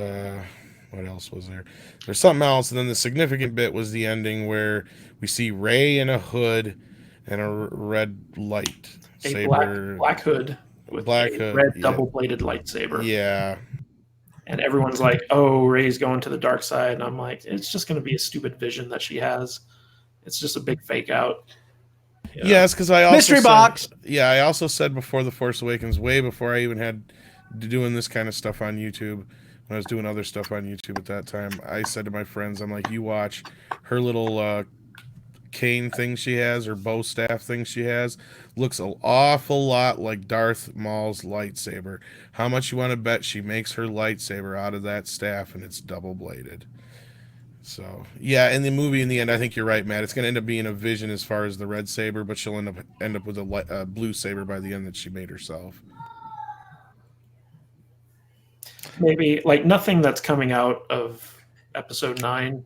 what else was there? There's something else, and then the significant bit was the ending where we see Rey in a hood and a red light saber, black hood. With a red double-bladed lightsaber. Yeah. And everyone's like, oh, Rey's going to the dark side. And I'm like, it's just going to be a stupid vision that she has. It's just a big fake out. Yes, because I also Mystery box. Yeah, I also said before The Force Awakens, way before I even had doing this kind of stuff on YouTube, when I was doing other stuff on YouTube at that time, I said to my friends, I'm like, you watch her little cane thing she has, or bow staff thing she has, looks an awful lot like Darth Maul's lightsaber. How much you want to bet she makes her lightsaber out of that staff and it's double bladed? So yeah, in the movie, in the end, I think you're right, Matt. It's going to end up being a vision as far as the red saber, but she'll end up with a blue saber by the end that she made herself. Maybe like nothing that's coming out of Episode 9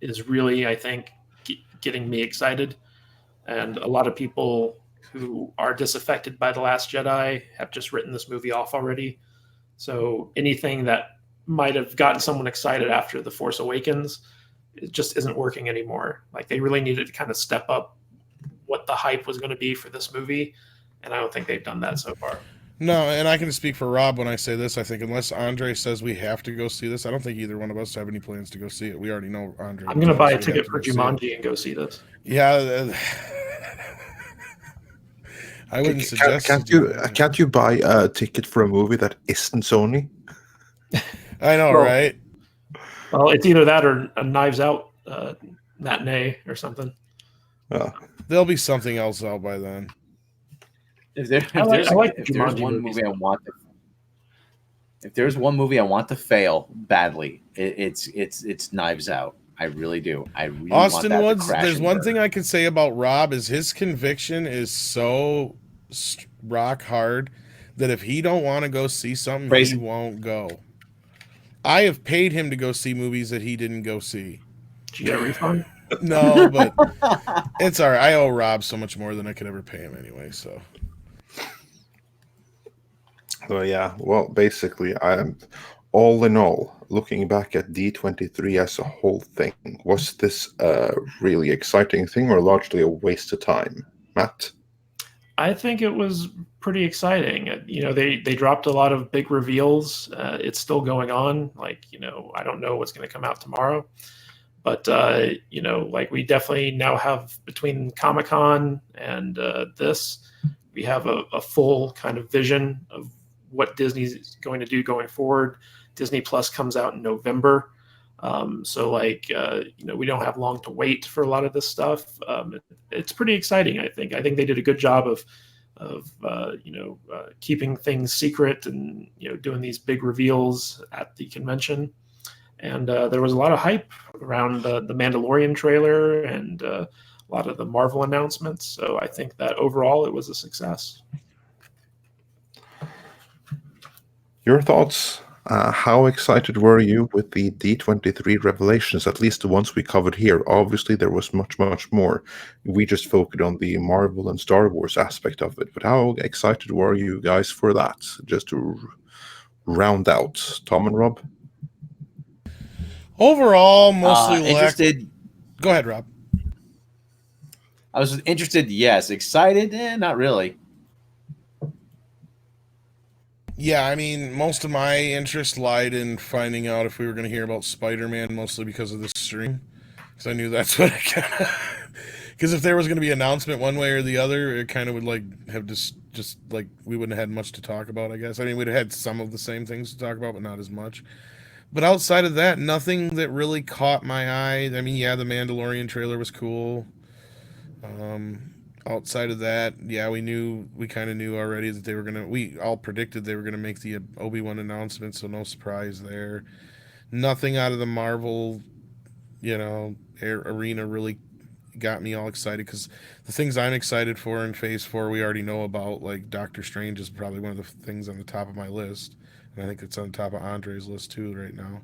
is really, I think, getting me excited, and a lot of people who are disaffected by The Last Jedi have just written this movie off already. So anything that might have gotten someone excited after The Force Awakens, it just isn't working anymore. Like they really needed to kind of step up what the hype was going to be for this movie, and I don't think they've done that so far. No, and I can speak for Rob when I say this. I think unless Andre says we have to go see this, I don't think either one of us have any plans to go see it. We already know Andre. I'm going to buy a ticket for Jumanji and go see this. Yeah, I wouldn't suggest. Can't you buy a ticket for a movie that isn't Sony? I know, right? Well, it's either that or a Knives Out matinee or something. There'll be something else out by then. If there's one movie I want to fail badly, it's Knives Out. I really do. I really Austin want that Woods. to crash. There's one thing I can say about Rob is his conviction is so rock hard that if he don't want to go see something, he won't go. I have paid him to go see movies that he didn't go see. Did you get a refund? No, but it's all right. I owe Rob so much more than I could ever pay him anyway. So. Yeah, well, basically, all in all, looking back at D23 as a whole thing, was this a really exciting thing or largely a waste of time? Matt? I think it was pretty exciting. You know, they dropped a lot of big reveals. It's still going on. Like, you know, I don't know what's going to come out tomorrow. But, you know, like we definitely now have between Comic-Con and this, we have a full kind of vision of what Disney's going to do going forward. Disney Plus comes out in November. So like, you know, we don't have long to wait for a lot of this stuff. It's pretty exciting, I think. I think they did a good job of of keeping things secret and doing these big reveals at the convention. And there was a lot of hype around the Mandalorian trailer and a lot of the Marvel announcements. So I think that overall it was a success. Your thoughts? How excited were you with the D23 revelations, at least the ones we covered here? Obviously, there was much, much more. We just focused on the Marvel and Star Wars aspect of it. But how excited were you guys for that? Just to round out, Tom and Rob? Overall, mostly interested. Go ahead, Rob. I was interested, yes. Excited? Not really. Yeah, I mean, most of my interest lied in finding out if we were going to hear about Spider-Man, mostly because of this stream. Because I knew that's what it kind of... Because if there was going to be an announcement one way or the other, it kind of would like have just like we wouldn't have had much to talk about, I guess. I mean, we'd have had some of the same things to talk about, but not as much. But outside of that, nothing that really caught my eye. I mean, yeah, the Mandalorian trailer was cool. Outside of that, yeah, we kind of knew already that we all predicted they were gonna make the Obi-Wan announcement, so no surprise there. Nothing out of the Marvel, arena really got me all excited, because the things I'm excited for in Phase 4 we already know about. Like Doctor Strange is probably one of the things on the top of my list, and I think it's on top of Andre's list too right now.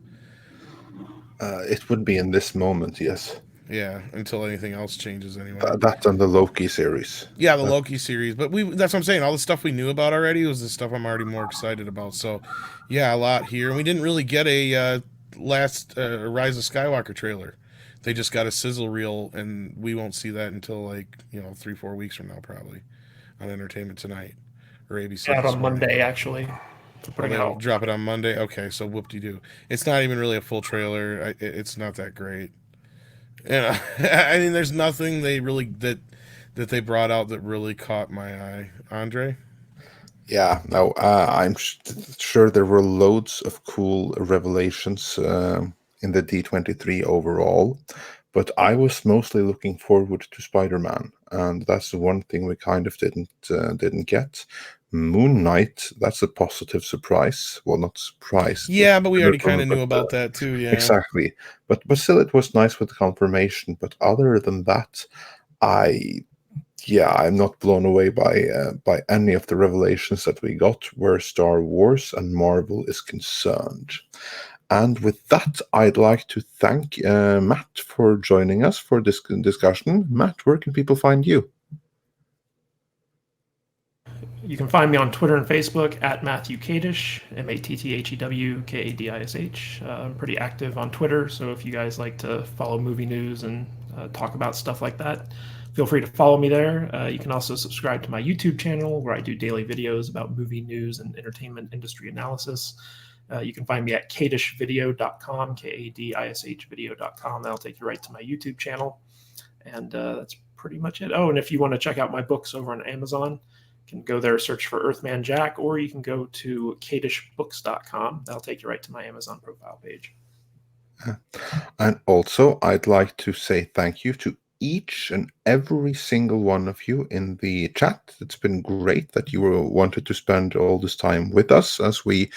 It would be in this moment, yes. Yeah, until anything else changes anyway. That's on the Loki series. Yeah, the Loki series. But that's what I'm saying. All the stuff we knew about already was the stuff I'm already more excited about. So, yeah, a lot here. And we didn't really get a last Rise of Skywalker trailer. They just got a sizzle reel, and we won't see that until 3-4 weeks from now, probably, on Entertainment Tonight or ABC. Out on Monday, actually. They'll drop it on Monday? Okay, so whoop-de-doo. It's not even really a full trailer. It's not that great. Yeah, I mean, there's nothing they really that they brought out that really caught my eye. Andre? Yeah, no, I'm sure there were loads of cool revelations in the D23 overall, but I was mostly looking forward to Spider-Man, and that's the one thing we kind of didn't get. Moon Knight, that's a positive surprise. Well, not surprise. Yeah, but we already kind of knew about that too. Yeah, exactly. But still, it was nice with the confirmation. But other than that, I'm not blown away by any of the revelations that we got where Star Wars and Marvel is concerned. And with that, I'd like to thank Matt for joining us for this discussion. Matt, where can people find you? You can find me on Twitter and Facebook at Matthew Kadish, MatthewKadish. I'm pretty active on Twitter, so if you guys like to follow movie news and talk about stuff like that, feel free to follow me there. You can also subscribe to my YouTube channel where I do daily videos about movie news and entertainment industry analysis. You can find me at kadishvideo.com, Kadish video.com. That'll take you right to my YouTube channel. And that's pretty much it. Oh, and if you want to check out my books over on Amazon, you can go there, search for Earthman Jack, or you can go to kadishbooks.com. That'll take you right to my Amazon profile page. And also, I'd like to say thank you to each and every single one of you in the chat. It's been great that you wanted to spend all this time with us as we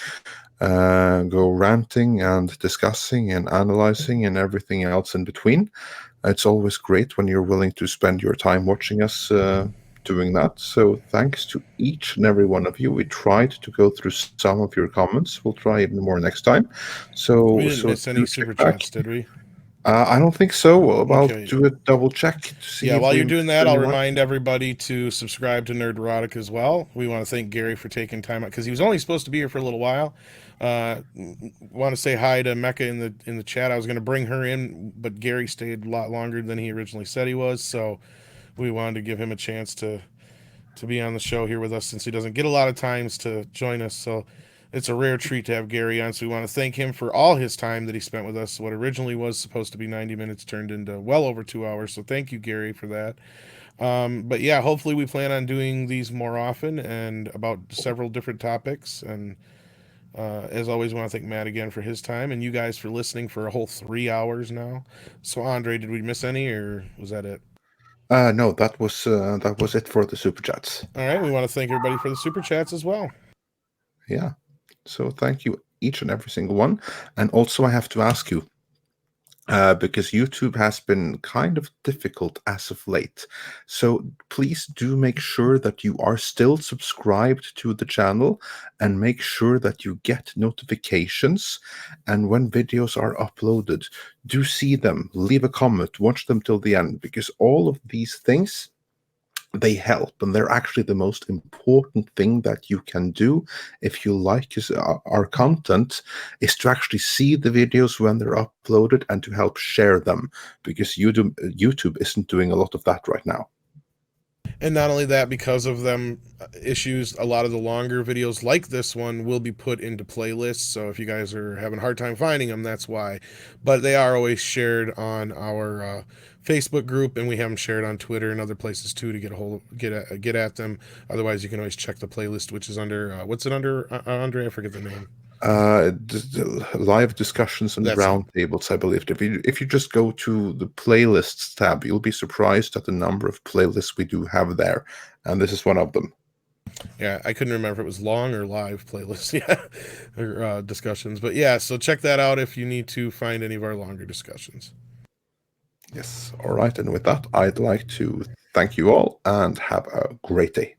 go ranting and discussing and analyzing and everything else in between. It's always great when you're willing to spend your time watching us doing that. So thanks to each and every one of you. We tried to go through some of your comments. We'll try even more next time. So we didn't miss any super chats, did we? I don't think so. I'll do a double check to see. Yeah, while you're doing that, I'll remind everybody to subscribe to Nerdrotic as well. We want to thank Gary for taking time out because he was only supposed to be here for a little while. Want to say hi to Mecca in the chat. I was going to bring her in, but Gary stayed a lot longer than he originally said he was. So we wanted to give him a chance to be on the show here with us since he doesn't get a lot of times to join us. So it's a rare treat to have Gary on, so we want to thank him for all his time that he spent with us. What originally was supposed to be 90 minutes turned into well over 2 hours, so thank you, Gary, for that. But yeah, hopefully we plan on doing these more often and about several different topics. And as always, I want to thank Matt again for his time and you guys for listening for a whole 3 hours now. So, Andre, did we miss any, or was that it? No, that was it for the super chats. All right, we want to thank everybody for the super chats as well. Yeah. So thank you each and every single one. And also I have to ask you, because YouTube has been kind of difficult as of late. So please do make sure that you are still subscribed to the channel and make sure that you get notifications. And when videos are uploaded, do see them, leave a comment, watch them till the end, because all of these things, they help, and they're actually the most important thing that you can do if you like our content, is to actually see the videos when they're uploaded and to help share them, because YouTube isn't doing a lot of that right now. And not only that, because of them issues, a lot of the longer videos like this one will be put into playlists. So if you guys are having a hard time finding them, that's why. But they are always shared on our Facebook group, and we have them shared on Twitter and other places too to get at them. Otherwise, you can always check the playlist, which is under what's it under, Andre? I forget the name. Live discussions and roundtables, I believe. If you just go to the playlists tab, you'll be surprised at the number of playlists we do have there, and this is one of them. Yeah, I couldn't remember if it was long or live playlists, yeah, or discussions. But yeah, so check that out if you need to find any of our longer discussions. Yes, all right. And with that, I'd like to thank you all and have a great day.